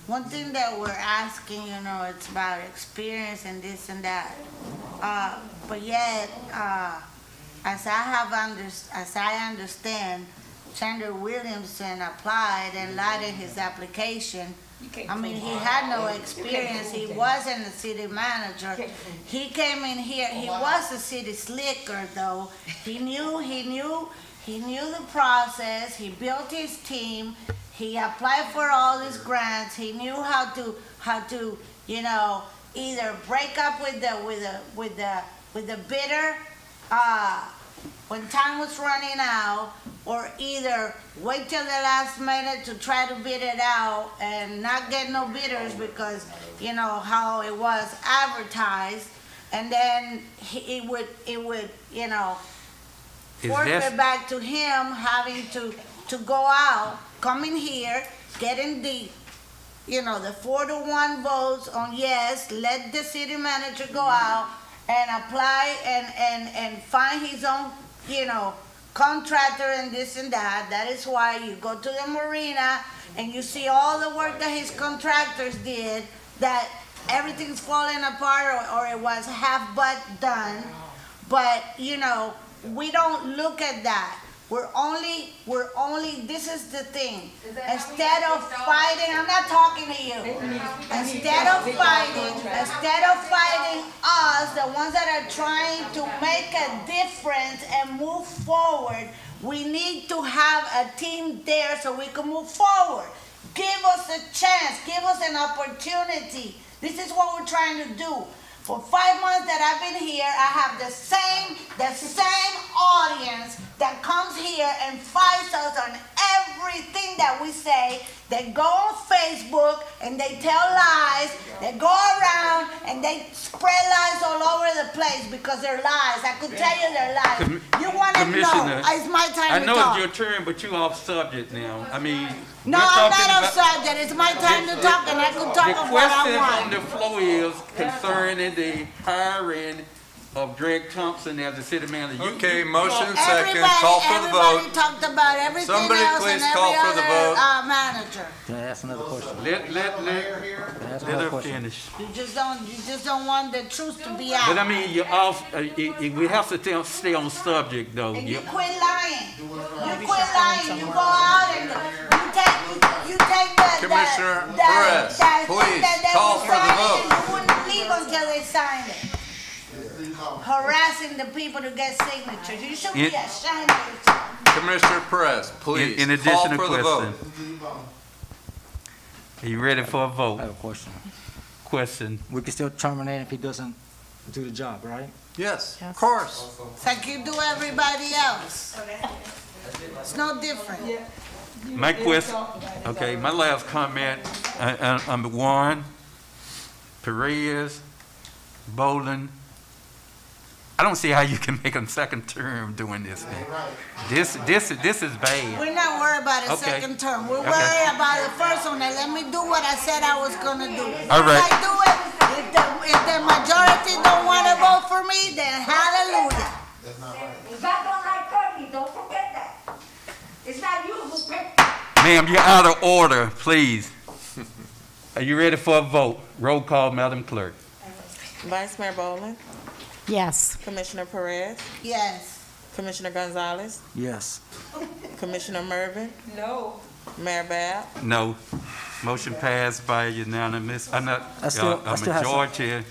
one thing that we're asking, it's about experience and this and that. But yet, as I understand, Chandler Williamson applied and lied in his application. I mean, he had no experience. He wasn't a city manager. He came in here. He was a city slicker, though. He knew the process. He built his team. He applied for all his grants. He knew how to either break up with the bidder when time was running out, or either wait till the last minute to try to bid it out and not get no bidders because how it was advertised, and then it would forfeit back to him having to go out, coming here, getting the 4-1 votes on yes, let the city manager go out and apply and find his own, contractor and this and that. That is why you go to the marina and you see all the work that his contractors did, that everything's falling apart or it was half but done. But, we don't look at that. We're only, this is the thing. Instead of fighting, I'm not talking to you. Instead of fighting us, the ones that are trying to make a difference and move forward, we need to have a team there so we can move forward. Give us a chance, give us an opportunity. This is what we're trying to do. For 5 months that I've been here, I have the same audience that comes here and fights us on everything that we say. They go on Facebook and they tell lies. They go around and they spread lies all over the place because they're lies. I could tell you they're lies. You want to know? It's my time to talk. I know it's your turn, but you off subject now. I mean, no, I'm not off subject. It's my time to talk, and I can talk about what I want. The question on the floor is concerning the hiring of Greg Thompson as the city manager. Okay, motion second, call for the vote. Everybody talked about everything Somebody else please and call every for the other vote. manager. Can I ask another question? Let Can I ask her another question? finish. You just don't want the truth to be out. But I mean, you're off, we have to stay on subject though. And you quit lying. You quit lying. You go out and you take the Commissioner the Perez, thing please that they call were for the signing vote. and you wouldn't leave until they signed it. Harassing the people to get signatures. You should be ashamed of yourself. Commissioner Perez, please In call addition to for the vote. question. Are you ready for a I have vote? a question. Question. We can still terminate if he doesn't do the job, right? Yes, of course. It's like you do everybody else. It's no different. My question, okay, my last comment, number one, Perez, Bolin. I don't see how you can make a second term doing this, man. This is bad. We're not worried about a Okay. second term. We're Okay. worried about the first one. Now let me do what I said I was gonna do. All right. If I do it, if the majority don't wanna vote for me, then hallelujah. God don't like turkey, don't forget that. It's not you who picked. Ma'am, you're out of order, please. Are you ready for a vote? Roll call, Madam Clerk. Vice Mayor Boland, Yes. Commissioner Perez, Yes. Commissioner Gonzalez, Yes. Commissioner Mervin, No. Mayor Bab, No. Motion passed by unanimous, I still a have some- majority,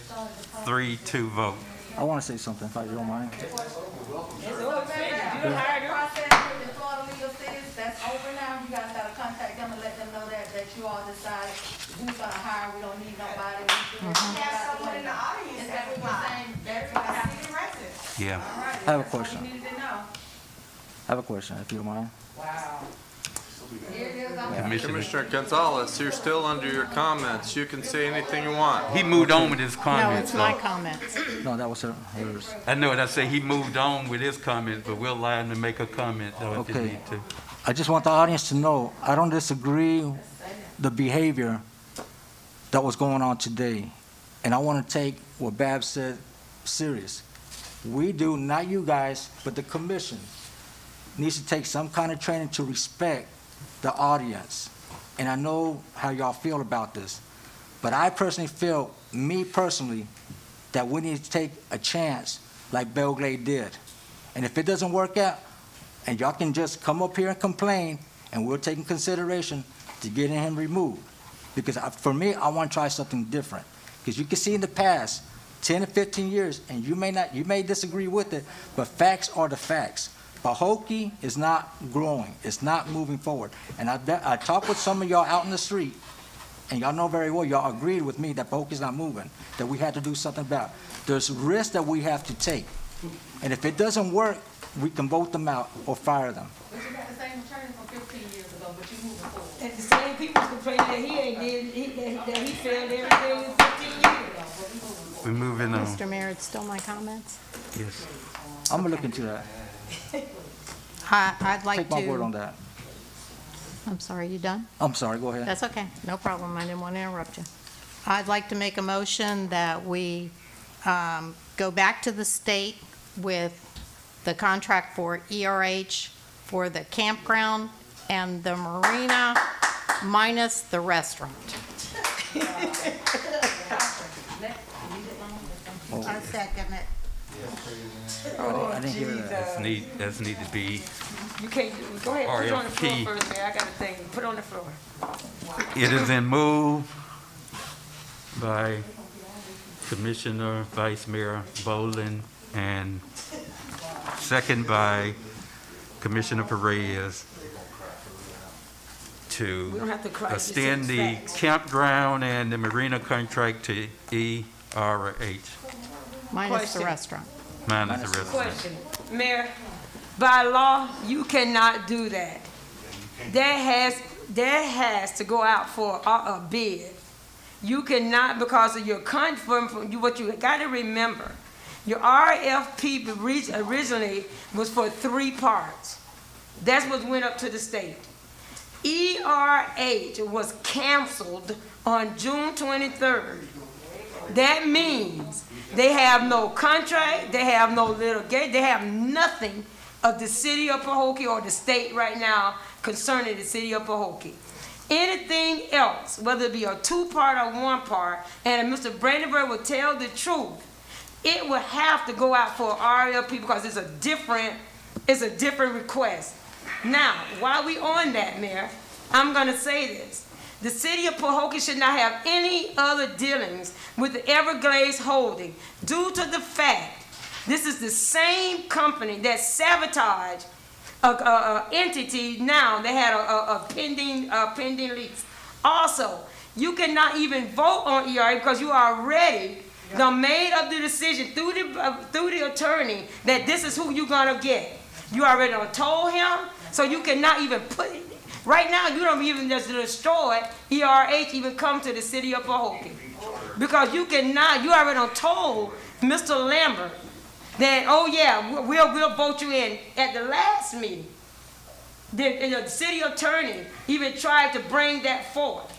3-2 vote. I want to say something, if you don't mind. Process with the Florida legal cities, that's over now. You guys gotta contact them and let them know that you all decide who's gonna hire. We don't need nobody. We have someone in the audience. Is that what you're saying? That's what happened. Yeah. I have a question. You needed to know. I have a question, if you don't mind. Wow. Here it is. Commissioner, Commissioner Gonzalez, you're still under your comments. You can say anything you want. he moved on with his No, comments. it's my though. comments. No, that was hers. I know what I say, he moved on with his comment, but we'll allow him to make a comment though if you Okay. need to. I just want the audience to know, I don't disagree the behavior that was going on today. And I want to take what Bab said serious. We do, not you guys, but the commission needs to take some kind of training to respect the audience. And I know how y'all feel about this. But I personally feel, me personally, that we need to take a chance like Belgrade did. And if it doesn't work out, and y'all can just come up here and complain, and we'll take in consideration to getting him removed. Because for me, I want to try something different. Because you can see in the past, 10 to 15 years, and you may disagree with it, but facts are the facts. Pahokee is not growing. It's not moving forward. And I talked with some of y'all out in the street, and y'all know very well, y'all agreed with me that Pahokee's not moving, that we had to do something about it. There's risks that we have to take. And if it doesn't work, we can vote them out or fire them. But you got the same attorney from 15 years ago, but you moving forward. And the same people complaining that he ain't did, that he failed everything in 15 years. We're moving on. Mr. Mayor, it's still my comments? Yes. I'm gonna look into that. I'd like Take my word on to, that. I'm sorry, you done? I'm sorry, go ahead. That's okay, no problem, I didn't want to interrupt you. I'd like to make a motion that we go back to the state with the contract for ERH for the campground and the marina minus the restaurant. I second it. I didn't hear that. That's need to be, You can't, go ahead, put it on the floor RFP. first, Mayor. I got a thing. Put it on the floor. it has been moved by Commissioner Vice Mayor Bolin and second by Commissioner Perez We to don't have to cry. Just extend say the facts. campground and the marina contract to ERH, Minus Question. the restaurant. minus the rest of it. Question, Mayor, by law, you cannot do that. That has to go out for a bid. You cannot, because of your what you got to remember, your RFP originally was for 3 parts. That's what went up to the state. ERH was canceled on June 23rd. That means They have no contract, they have no litigation, they have nothing of the city of Pahokee or the state right now concerning the city of Pahokee. Anything else, whether it be a two-part or one-part, and if Mr. Brandenburg will tell the truth, it will have to go out for RLP because it's a different request. Now, while we on that, Mayor, I'm going to say this. The city of Pahokee should not have any other dealings with the Everglades Holding due to the fact this is the same company that sabotaged an entity now. They had a pending lease. Also, you cannot even vote on ERA because you already made up the decision through the attorney that this is who you're going to get. You already told him, so you cannot even put it. Right now, you don't even just destroy ERH even come to the city of Pahokee. Because you cannot, you already told Mr. Lambert that, oh yeah, we'll vote you in. At the last meeting, the city attorney even tried to bring that forth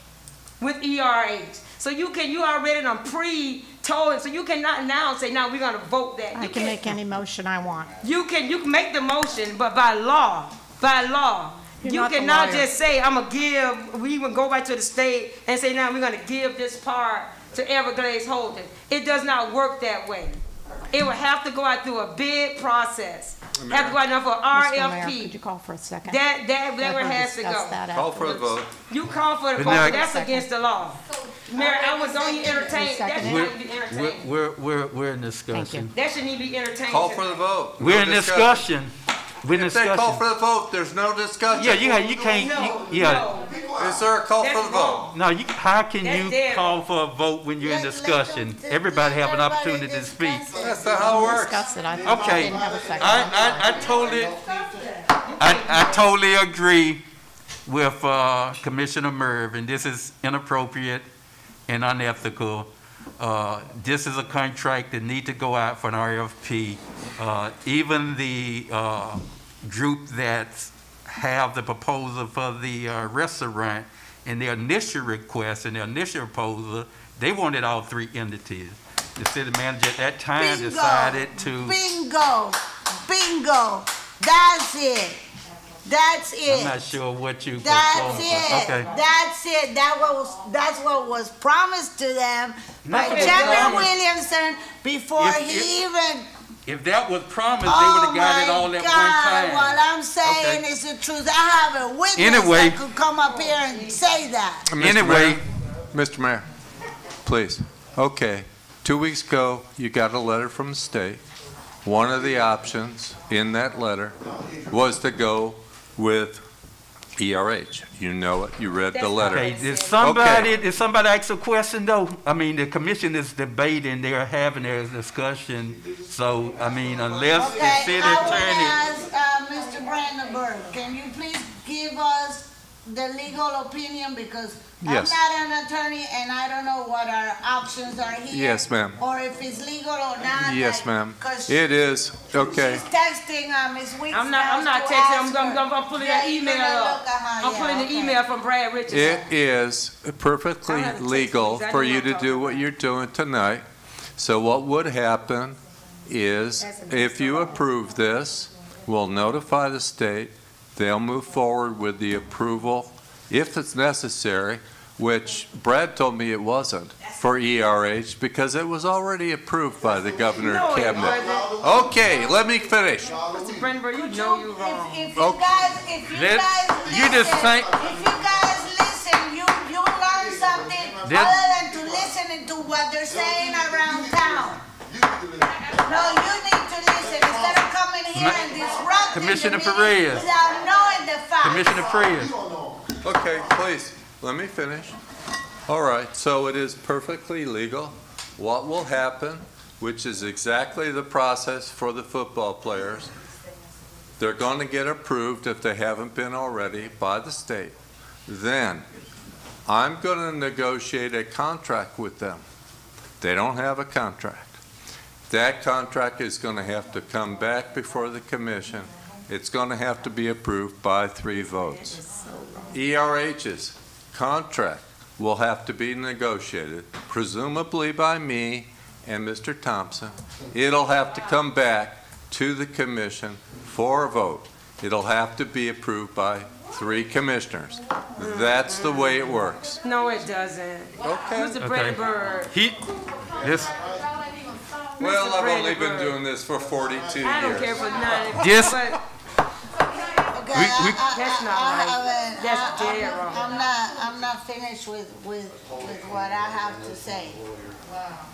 with ERH. So you already pre-told him, so you cannot now say, now we're gonna vote that. I can make any motion I want. You can make the motion, but by law, you cannot just say, I'm gonna give, we even go back to the state and say, now we're gonna give this part to Everglades Holding. It does not work that way. It will have to go out through a bid process. Have to go out for Mr. Mayor, RFP. could you call for a second? That where it has to go. Call for the vote. You call for the vote, that's against the law. Mayor, I was only entertained. That should not be entertained. We're in discussion. That should need to be entertained. Call for the vote. We're in discussion. We're in If they call discussion. for the vote, there's no discussion. Yeah, you can't. No. Is there a call for the That's vote? wrong. No, how can That's you dead. call for a vote when you're in discussion? Everybody have an opportunity to speak. That's not how it works. Discuss it. I Okay, didn't have a second. I totally agree with Commissioner Merv, and this is inappropriate and unethical. This is a contract that need to go out for an RFP. Even the group that have the proposal for the restaurant, in their initial request and their initial proposal, they wanted all three entities. The city manager at that time decided to. Bingo. That's it. I'm not sure what you. That's it. Okay. That's it. That's what was promised to them by Nothing was Chairman promised. Williamson before he even. If that was promised, they would have got it all at one time. What I'm saying Okay. is the truth. I have a witness Anyway. that could come up here and say that. Anyway. Mr. Mayor, please. Okay, 2 weeks ago, you got a letter from the state. One of the options in that letter was to go with ERH. You know it, you read the letter. Okay, did somebody ask a question though? I mean, the commission is debating, they're having their discussion, so, I mean, unless the Okay, city I want to attorney. ask Mr. Brandenburg, can you please give us the legal opinion, because Yes. I'm not an attorney and I don't know what our options are here. Yes, ma'am. Or if it's legal or not. Yes, ma'am. 'Cause It is, okay. she's texting Ms. Weeks. I'm not now to texting, ask I'm her. pulling Yeah, that you're email gonna up. look at her, I'm pulling the okay. email from Brad Richardson. It is perfectly I have a text legal message. I for know you what to I'm do talking what you're doing tonight. So what would happen is, if you approve this, we'll notify the state, they'll move forward with the approval, if it's necessary, which Brad told me it wasn't for ERH, because it was already approved by the governor No, and it cabinet. wasn't. Okay, let me finish. Mr. Brandenburg, you know you're wrong. If you Okay. guys You just listen, think- if you guys listen, you learn something This- other than to listening to what they're saying around town. No, you need to listen instead of coming here and disrupting Commissioner the meeting Perez. without knowing the facts. Commissioner Perez. Okay, please, let me finish. All right, so it is perfectly legal. What will happen, which is exactly the process for the football players, they're going to get approved, if they haven't been already, by the state. Then, I'm going to negotiate a contract with them. They don't have a contract. That contract is going to have to come back before the commission. It's going to have to be approved by 3 votes. ERH's contract will have to be negotiated, presumably by me and Mr. Thompson, it'll have to come back to the commission for a vote. It'll have to be approved by 3 commissioners. That's the way it works. No, it doesn't. Okay. Mr. Brady Bird. Well, I've Brady only been Bird. doing this for 42 I don't care years. for none. Yes. But Okay, That's not right. That's dead wrong. I'm not finished with what I have to say.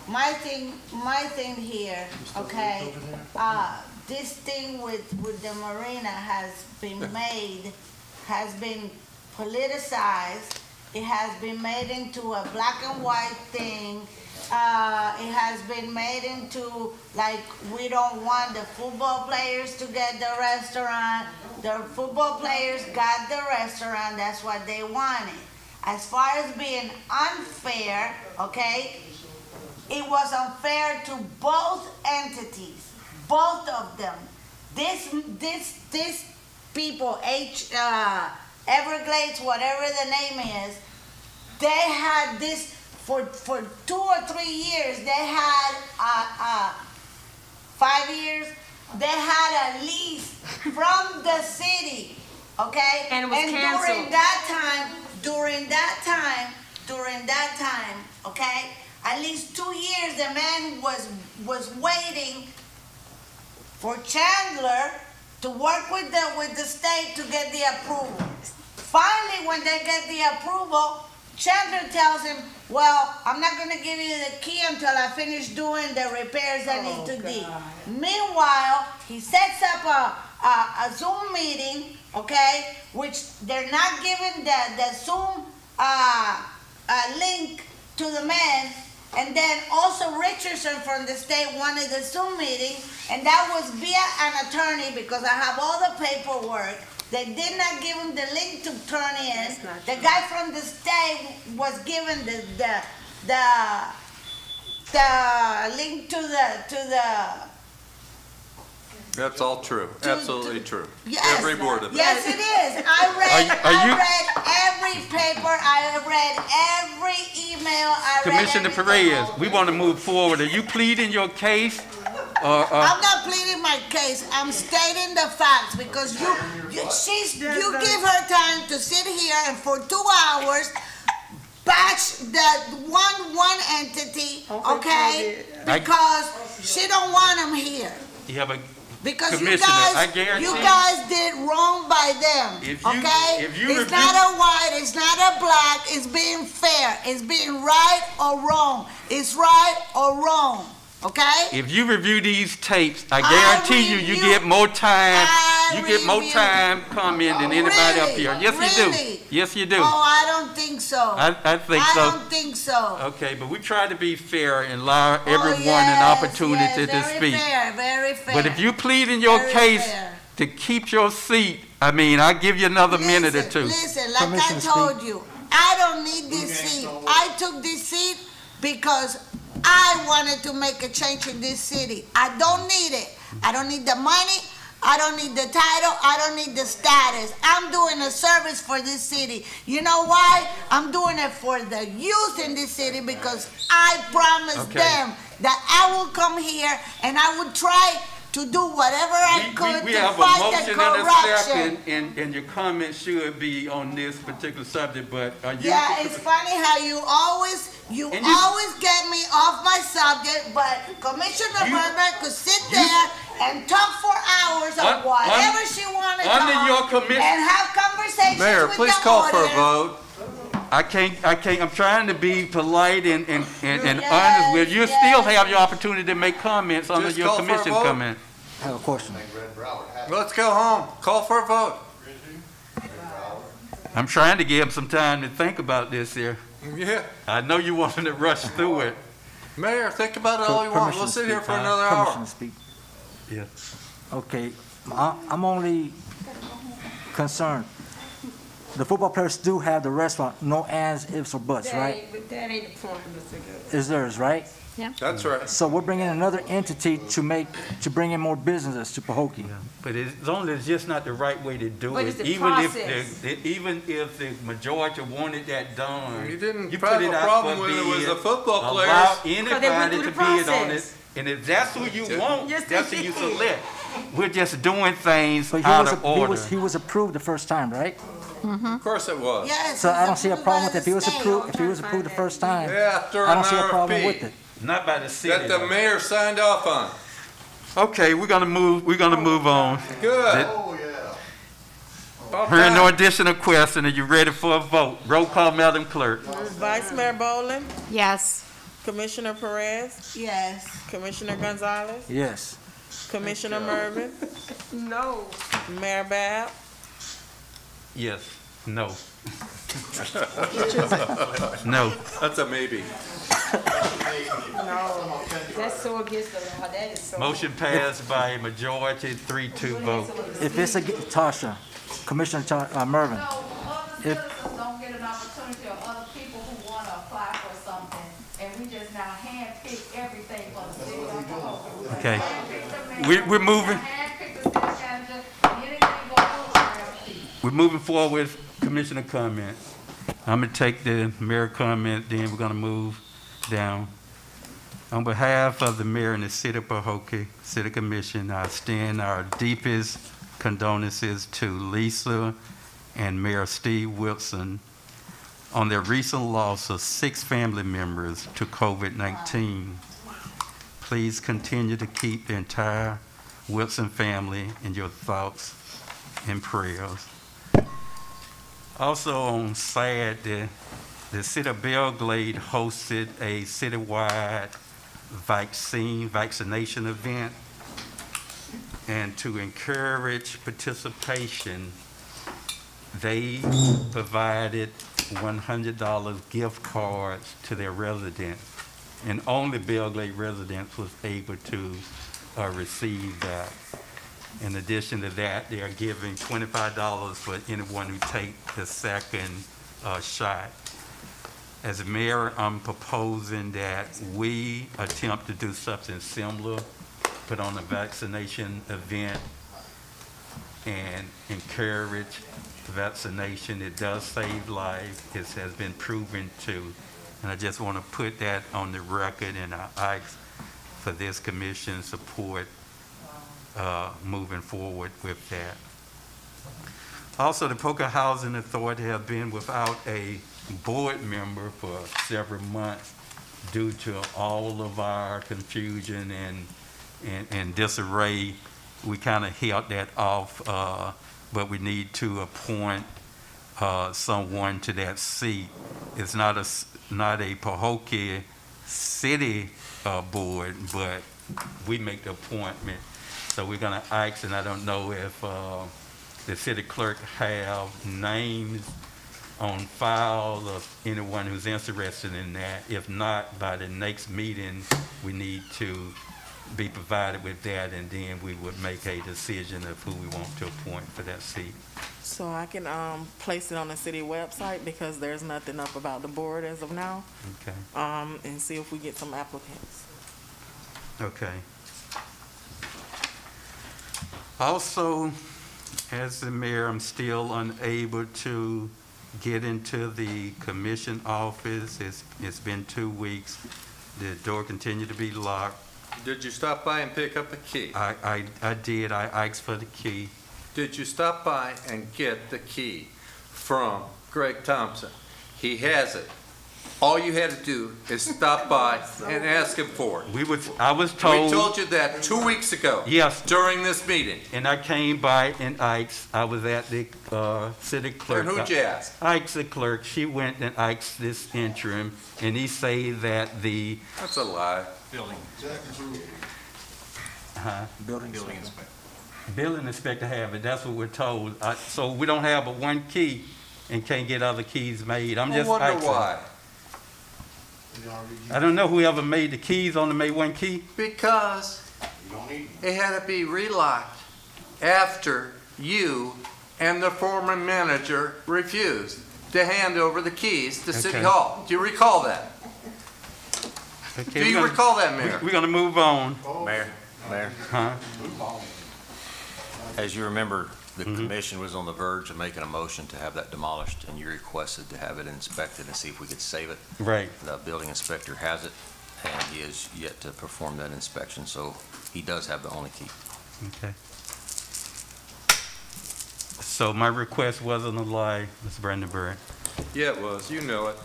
My thing here, okay, this thing with the marina has been politicized. It has been made into a black and white thing. It has been made into, like, we don't want the football players to get the restaurant. The football players got the restaurant, that's what they wanted. As far as being unfair, okay, it was unfair to both entities, both of them. This people, Everglades, whatever the name is, they had this for 2 or 3 years. They had 5 years. They had a lease from the city, okay? And it was canceled. During that time, okay? At least 2 years, the man was waiting for Chandler to work with the state to get the approval. Finally, when they get the approval, Chandler tells him, well, I'm not going to give you the key until I finish doing the repairs that need to be. Meanwhile, he sets up a Zoom meeting, okay, which they're not giving the Zoom link to the man. And then also Richardson from the state wanted the Zoom meeting, and that was via an attorney because I have all the paperwork. They did not give him the link to turn in. The guy from the state was given the link to the. That's all true. Absolutely true. Yes, Every word of it. Yes, it is. I read every paper. I read every email. Commissioner Perez, we want to move forward. Are you pleading your case? I'm not pleading my case. I'm stating the facts because you give her time to sit here and for 2 hours batch that one entity, okay? Because she don't want them here. Yeah, but because you Commissioner, I guarantee you guys did wrong by them, okay? It's not a white, it's not a black, it's being fair. It's being right or wrong. It's right or wrong. Okay? If you review these tapes, I guarantee you get more time. You get more time comment than anybody up here. Yes, you do. Yes, you do. Oh, I don't think so. I think so. I don't think so. Okay, but we try to be fair and allow everyone an opportunity to speak. Very fair, very fair. But if you plead in your case to keep your seat, I mean, I'll give you another minute or two. Listen, like I told you, I don't need this seat. I took this seat because I wanted to make a change in this city. I don't need it. I don't need the money. I don't need the title. I don't need the status. I'm doing a service for this city. You know why? I'm doing it for the youth in this city because I promised them that I will come here and I would try to do whatever I could to fight the corruption. We have a motion and a second, and your comments should be on this particular subject, but are you... Yeah, it's funny how you always get me off my subject, but Commissioner Herbert could sit there and talk for hours of whatever she wanted to talk and have conversations Mayor, with please the call for a audience. vote. I can't, I'm trying to be polite and honest with you. You still have your opportunity to make comments under Just your call for a commission vote. comment. I have a question. Let's go home. Call for a vote. I'm trying to give him some time to think about this here. Yeah. I know you wanted to rush through it. Mayor, think about it all you want. We'll sit here for another Permission hour. to speak. Yeah. Okay, I'm only concerned. The football players do have the restaurant, no ands, ifs, or buts, right? But that ain't the point, Mr. Good. Is theirs, right? That's right. So we're bringing another entity to bring in more businesses to Pahokee. But as long as it's just not the right way to do But it, it's the even process. even if the majority wanted that done. You didn't you have put it a out problem for with it was bid, the football players. allow they went anybody through to the bid on it, process. and if that's who you want, Yes, that's they who you did. select. We're just doing things But out of order. he was approved the first time, right? Of course it was. Yes. So I it's don't see a approved problem by with it. If the he was state. approved, if he was approved the first time, Yeah, after I an don't see a problem RFP with it. Not by the city. that the though. mayor signed off on. Okay, we're gonna move on. Good. About Hearing no time. additional question, are you ready for a vote? Roll call, Madam Clerk. Vice Mayor Boland, Yes. Commissioner Perez, Yes. Commissioner Gonzalez, Yes. Commissioner Mervin, No. Mayor Bab, Yes. No. No. That's a maybe. No. That's so against the law. That is so. Motion passed by a majority, 3-2 vote. If it's Tasha, Commissioner Mervin, So other If- citizens don't get an opportunity, or other people who want to apply for something, and we just now handpick everything for the city of Pahokee. Okay. Handpick the mayor, We're moving. handpick the city manager, and anything goes on the sheet. We're moving forward with commissioner comment. I'm gonna take the mayor comment, then we're gonna move down. On behalf of the mayor and the city of Pahokee City Commission, I extend our deepest condolences to Lisa and Mayor Steve Wilson on their recent loss of 6 family members to COVID-19. Please continue to keep the entire Wilson family in your thoughts and prayers. Also on Saturday, the city of Belglade hosted a citywide vaccination event. And to encourage participation, they provided $100 gift cards to their residents. And only Belglade residents was able to receive that. In addition to that, they are giving $25 for anyone who take the second shot. As a mayor, I'm proposing that we attempt to do something similar, put on a vaccination event and encourage vaccination. It does save lives. It has been proven to. And I just want to put that on the record, and I ask for this commission's support moving forward with that. Also, the Pahokee Housing Authority has been without a board member for several months due to all of our confusion and disarray. We kind of held that off, but we need to appoint someone to that seat. It's not a Pahokee city board, but we make the appointment. So we're gonna ask, and I don't know if the city clerk have names on file of anyone who's interested in that. If not, by the next meeting, we need to be provided with that, and then we would make a decision of who we want to appoint for that seat. so I can place it on the city website because there's nothing up about the board as of now, Okay. and see if we get some applicants. Okay. Also, as the mayor, I'm still unable to get into the commission office. It's been 2 weeks. The door continued to be locked. Did you stop by and pick up the key? I did. I asked for the key. Did you stop by and get the key from Greg Thompson? He has it. All you had to do is stop by and ask him for it. I was told. We told you that 2 weeks ago. Yes. During this meeting. And I came by and asked. I was at the city clerk. And who'd you ask? I asked the clerk. She went and asked this interim, and he said that the That's a lie. building inspector. building inspector have it. That's what we're told. So we don't have but one key and can't get other keys made. I'm I just wonder asking. why. I don't know whoever made the keys, only made one key. Because it had to be relocked after you and the former manager refused to hand over the keys to City Okay. Hall. Do you recall that? Okay, Do you we're recall that, Mayor? We're gonna move on. Mayor, Huh? as you remember, the commission was on the verge of making a motion to have that demolished, and you requested to have it inspected and see if we could save it. Right. The building inspector has it, and he is yet to perform that inspection, so he does have the only key. Okay. So my request wasn't a lie, Ms. Brandenburg. Yeah, it was. You know it.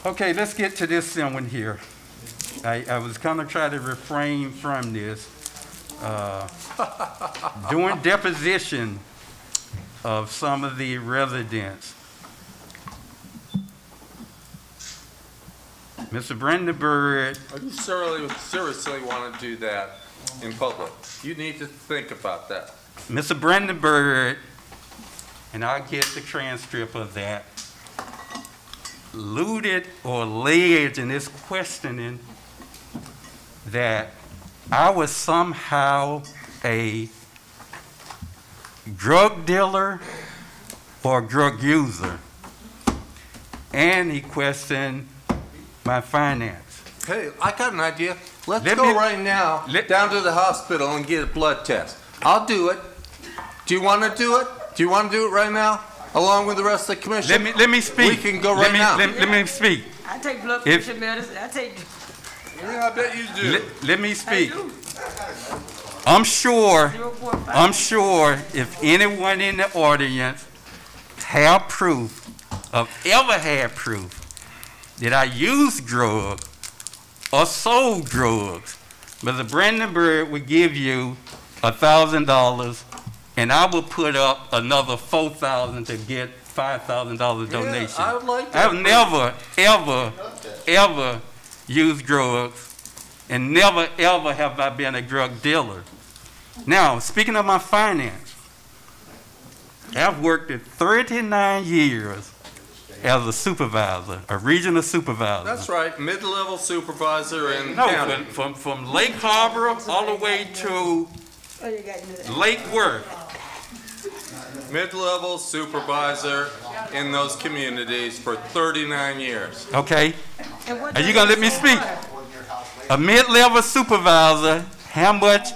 Okay, let's get to this one here. I was kind of trying to refrain from this. During deposition of some of the residents, Mr. Brandenburg, You seriously want to do that in public? You need to think about that. Mr. Brandenburg, and I'll get the transcript of that, alluded or alleged in this questioning that I was somehow a drug dealer or drug user. And he questioned my finance. Hey, I got an idea. Let's Let go me- right now down to the hospital and get a blood test. I'll do it. Do you want to do it? Do you want to do it right now, along with the rest of the commission? Let me speak. We can go right now. Let me speak. I take blood If- pressure medicine, I take. Yeah, I bet you do. Let me speak. I do. I'm sure 0.5. if anyone in the audience have proof ever had proof that I used drugs or sold drugs, Mr. Brandenburg would give you $1,000 and I will put up another $4,000 to get $5,000 donation. I would like that. I've never, ever used drugs, and never, ever have I been a drug dealer. Now, speaking of my finance, I've worked at 39 years as a supervisor, a regional supervisor. That's right, mid-level supervisor in No, county. from Lake Harbor all the way to Oh, you got to do that. Lake Worth. Mid-level supervisor in those communities for 39 years. Okay? And what Are you does gonna it let me say speak? for? A mid-level supervisor, how much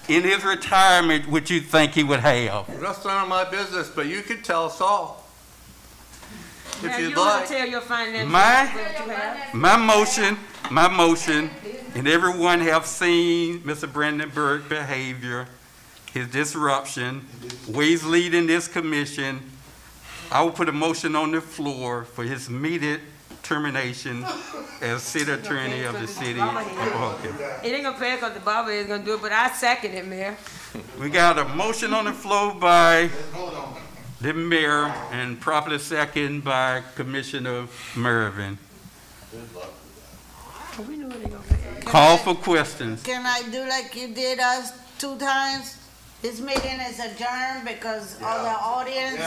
in his retirement would you think he would have? That's none of my business, but you could tell us all. Now, If you you'd don't have like. to tell your financial My- what you have. My motion, and everyone have seen Mr. Brandenburg's behavior, his disruption, ways leading this commission. I will put a motion on the floor for his immediate termination as city attorney of the city of Pahokee. It ain't gonna pass because the barber is gonna do it, but I second it, Mayor. We got a motion on the floor by the mayor and properly second by Commissioner Mervin. We knew it ain't gonna pass. Call for questions. Can I do like you did us 2 times? This meeting is adjourned because of the audience.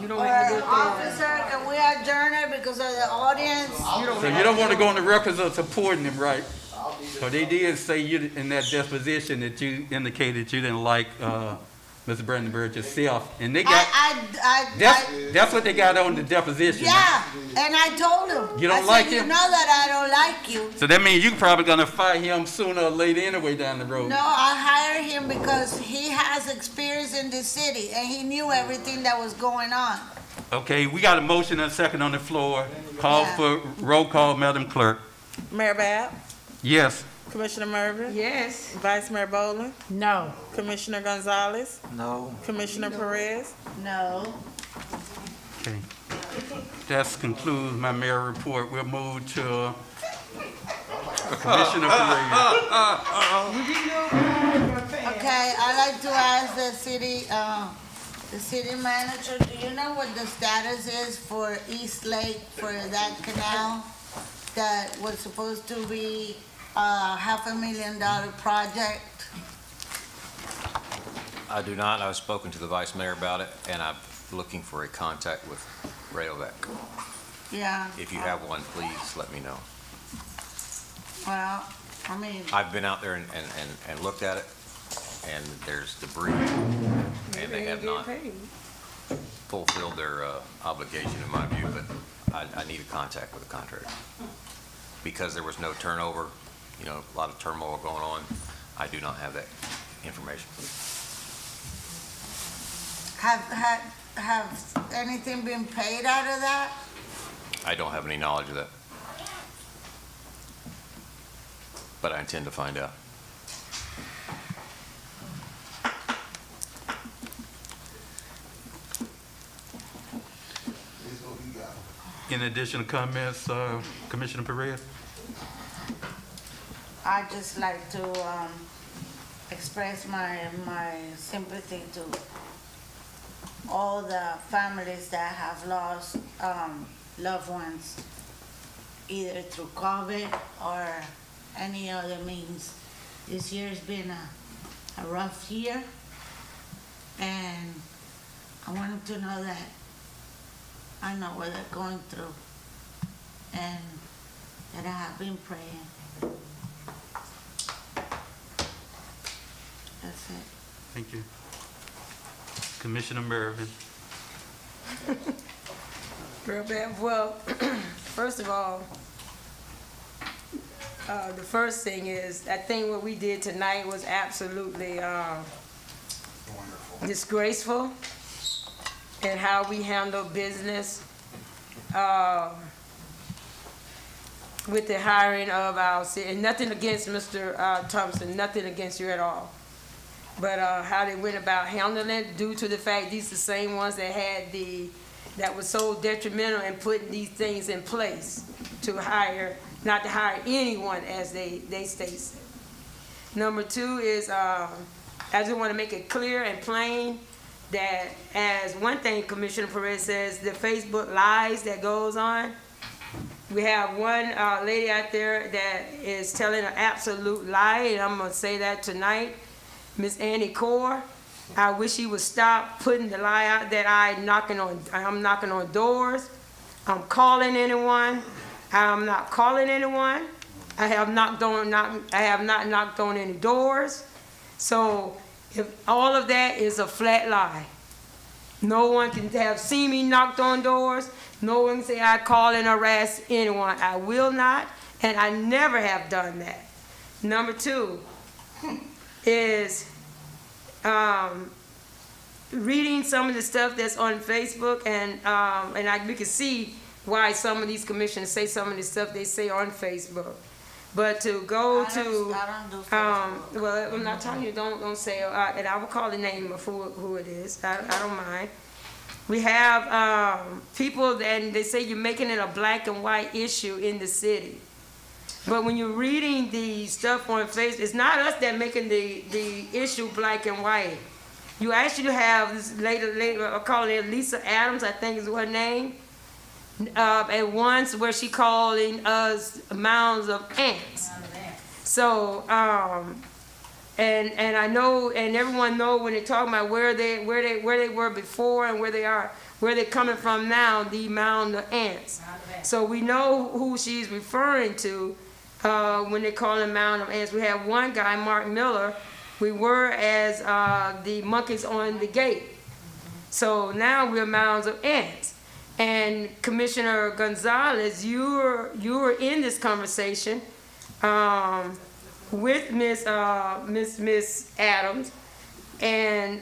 You don't Or have to do it. officer, can we adjourn it because of the audience? So you don't want to go on the records of supporting them, right? So they did say you, in that disposition, that you indicated you didn't like, Mr. Brandenburg yourself, and they got, that's what they got on the deposition. Yeah, and I told him. You don't I like said, him? You know that I don't like you. So that means you probably gonna fire him sooner or later anyway down the road. No, I hired him because he has experience in this city and he knew everything that was going on. Okay, we got a motion and a second on the floor. Call for roll call, Madam Clerk. Mayor Bab, Yes. Commissioner Mervin, Yes. Vice Mayor Boland, No. Commissioner Gonzalez, No. Commissioner Perez. No. Okay. That concludes my mayor report. We'll move to Commissioner Pereira. Okay, I'd like to ask the city manager, do you know what the status is for East Lake, for that canal that was supposed to be a $500,000 project? I do not. I've spoken to the vice mayor about it, and I'm looking for a contact with Rollback. Yeah. If you have one, please let me know. Well, I mean, I've been out there and looked at it, and there's debris, and they have not fulfilled their obligation in my view, but I need a contact with the contractor. because there was no turnover, you know, a lot of turmoil going on, I do not have that information. Have anything been paid out of that? I don't have any knowledge of that. But I intend to find out. Any additional comments, Commissioner Perez? I'd just like to express my sympathy to all the families that have lost loved ones, either through COVID or any other means. This year's been a rough year, and I want them to know that I know what they're going through, and that I have been praying. That's it. Thank you. Commissioner Mervin. Real bad. Well, first of all, the first thing is, I think what we did tonight was absolutely disgraceful in how we handle business with the hiring of our city. And nothing against Mr. Thompson, nothing against you at all. But how they went about handling it, due to the fact these are the same ones that had that was so detrimental in putting these things in place to hire, not to hire anyone, as they state. Number two is, I just want to make it clear and plain that, as one thing Commissioner Perez says, the Facebook lies that goes on, we have one lady out there that is telling an absolute lie, and I'm going to say that tonight. Miss Annie Core, I wish she would stop putting the lie out that I'm knocking on doors, I'm calling anyone. I'm not calling anyone. I have not knocked on any doors. So if all of that is a flat lie. No one can have seen me knocked on doors. No one can say I call and harass anyone. I will not, and I never have done that. Number two is reading some of the stuff that's on Facebook, and we can see why some of these commissioners say some of the stuff they say on Facebook. But to go I don't do Facebook. well, I'm not telling you, don't say, and I will call the name of who it is. I don't mind. We have people, and they say you're making it a black and white issue in the city. But when you're reading the stuff on Facebook, it's not us that making the issue black and white. You actually have this lady, I'll call her Lisa Adams, I think is her name, at once where she calling us mounds of ants. So, and I know, and everyone know when they talk about where they were before and where they're coming from now, the mound of ants. So we know who she's referring to when they call him mound of ants. We have one guy, Mark Miller. We were as the monkeys on the gate. So now we're mounds of ants. And Commissioner Gonzalez, you were in this conversation with Miss Adams, and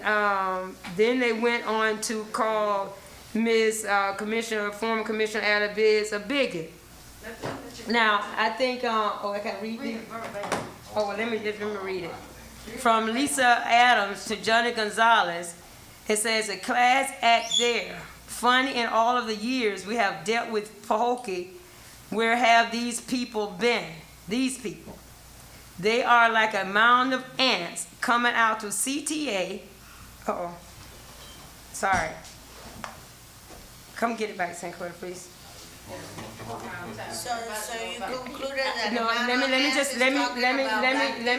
then they went on to call former Commissioner Adams a bigot. Now I think I can read it. Oh, well, let me read it. From Lisa Adams to Johnny Gonzalez, it says a class act there. Funny, in all of the years we have dealt with Pahokee, where have these people been? These people. They are like a mound of ants coming out to CTA. Uh-oh. Sorry. Come get it back, St. Clair, please. So you concluded that no, let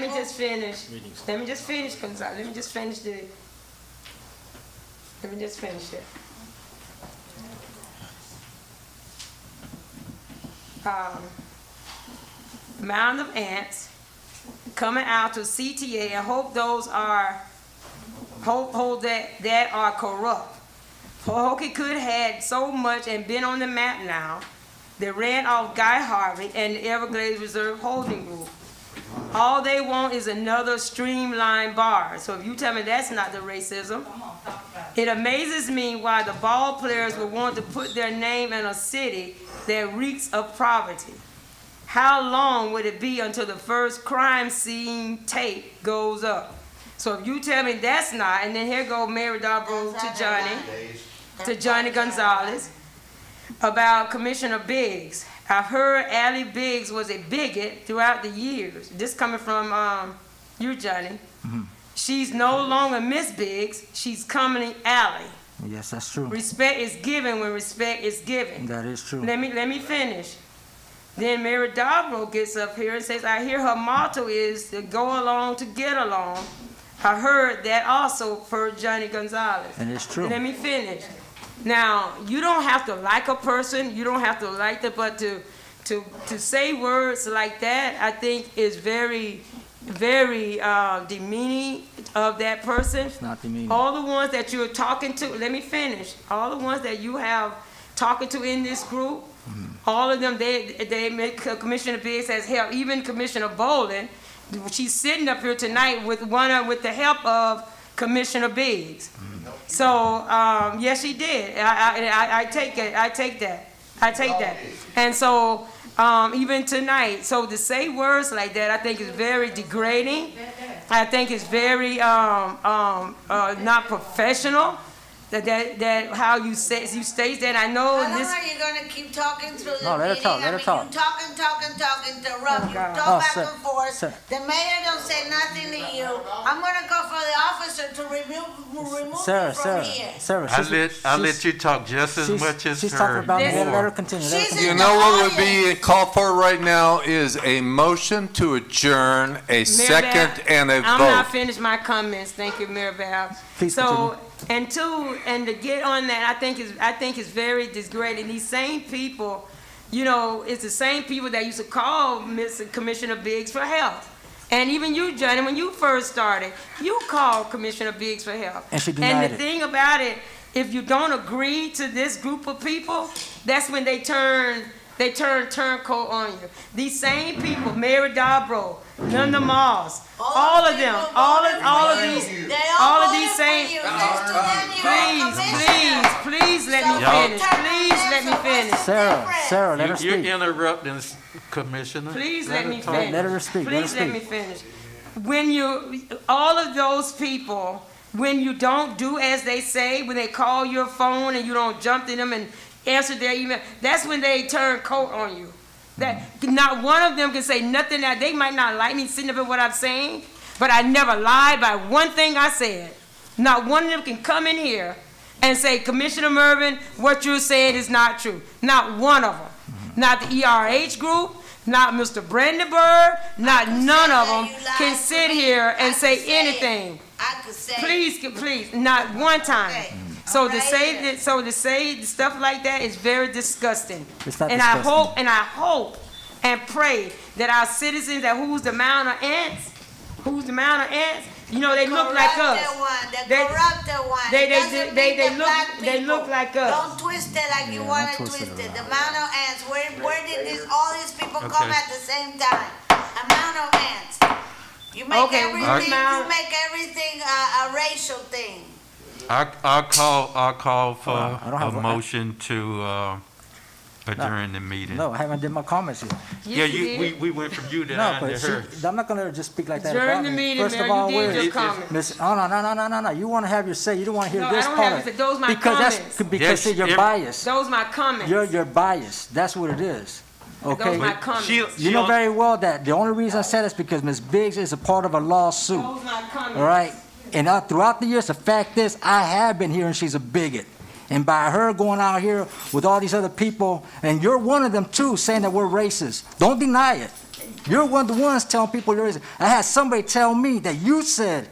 me just finish. Let me just finish, Gonzalez. Let me just finish it. Mound of ants coming out to CTA, and hope those are that are corrupt. Pahokee could had so much and been on the map now that ran off Guy Harvey and the Everglades Reserve Holding Group. All they want is another streamlined bar. So if you tell me that's not the racism, it amazes me why the ball players would want to put their name in a city that reeks of poverty. How long would it be until the first crime scene tape goes up? So if you tell me that's not, and then here go Mary Darbro to Johnny Gonzalez about Commissioner Biggs. I've heard Allie Biggs was a bigot throughout the years. This coming from you, Johnny. She's no longer Miss Biggs. She's coming Allie. Yes, that's true. Respect is given when respect is given. That is true. Let me finish. Then Mary Darbro gets up here and says, I hear her motto is to go along to get along. I heard that also for Johnny Gonzalez. And it's true. Let me finish. Now, you don't have to like a person, you don't have to like them, but to say words like that, I think is very, very demeaning of that person. It's not demeaning. All the ones that you're talking to, let me finish, all the ones that you have talking to in this group, all of them, they make Commissioner Biggs has help, even Commissioner Bolden, she's sitting up here tonight with the help of Commissioner Biggs. So, yes, she did. I take it. I take that. And so, even tonight, so to say words like that, I think is very degrading. I think it's very not professional. That how you state that. I know How long this. are you gonna keep talking through the No, let her meeting? talk, let her talk. You talk, interrupt. You talk Oh, back sir, and forth. sir. The mayor don't say nothing to you. I'm gonna go for the officer to remove you from here. Sarah, I'll let you talk just as much as she's her. talking about me. Listen. Let her continue. Let her She's continue. in You know what would be called for right now is a motion to adjourn, a second, and a I'm not vote. finished my comments. Thank you, Mayor Val. Please So, and to get on that, I think is very degrading. These same people, you know, it's the same people that used to call Mr. Commissioner Biggs for help. And even you, Johnny, when you first started, you called Commissioner Biggs for help. And she denied the it. thing about it, if you don't agree to this group of people, that's when they turn turncoat on you. These same people, Mary Darbro, Linda Moss, all of them, all of these same. Please let me finish. Please let me finish. Sarah, let her You're speak. interrupting, Commissioner. Please let me finish. Let her speak. Please let me finish. When all of those people, when you don't do as they say, when they call your phone and you don't jump to them and answer their email, that's when they turn coat on you. That not one of them can say nothing that they might not like me sitting up at what I'm saying, but I never lied by one thing I said. Not one of them can come in here and say, Commissioner Mervin, what you're saying is not true. Not one of them. Not the ERH group, not Mr. Brandenburg, not none of them can sit here and say anything. I could say. Please, not one time. So to say stuff like that is very disgusting. It's not and disgusting. I hope and pray that our citizens that who's the amount of ants, you know, they look like us. The corrupted one. They look like us. Don't twist it like you want to twist it. The amount of ants. Where did all these people come at the same time? Amount of ants. You make everything a racial thing. I'll call for a motion to adjourn the meeting. No, I haven't did my comments yet. We went from you to No, but her. I'm not gonna let her just speak like that During about the me. meeting, First Mayor, of all, you did where your comments. No. You want to have your say. You don't want to hear No, this I don't part have of to it. say, those my comments. Because see, you're biased. Those my comments. You're biased. That's what it is. Okay. Those my comments. You know very well that the only reason I said is because Ms. Biggs is a part of a lawsuit. Those my comments. All right. And throughout the years, the fact is, I have been hearing she's a bigot. And by her going out here with all these other people, and you're one of them too, saying that we're racist. Don't deny it. You're one of the ones telling people you're racist. I had somebody tell me that you said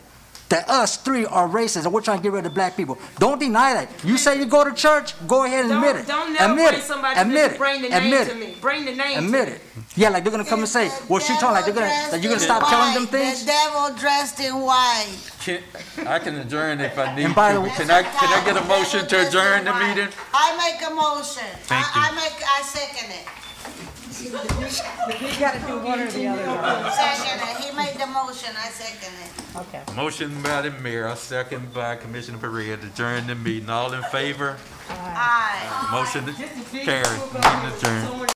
that us three are racist and we're trying to get rid of black people. Don't deny that. You say you go to church, go ahead and admit it. Don't never admit bring it. somebody admit to bring the name to me. Bring the name admit to it. Yeah, like they're gonna come and say, well, she talking like you're gonna stop telling them things. The devil dressed in white. I can adjourn if I need And by the to. way- Can I get a motion to adjourn the meeting? I make a motion. Thank you. I second it. You gotta do one or the other. Second it. He made the motion, I second it. Okay. Motion by the mayor, second by Commissioner Pereira to adjourn the meeting. All in favor? Aye. Motion carried. Meeting adjourned.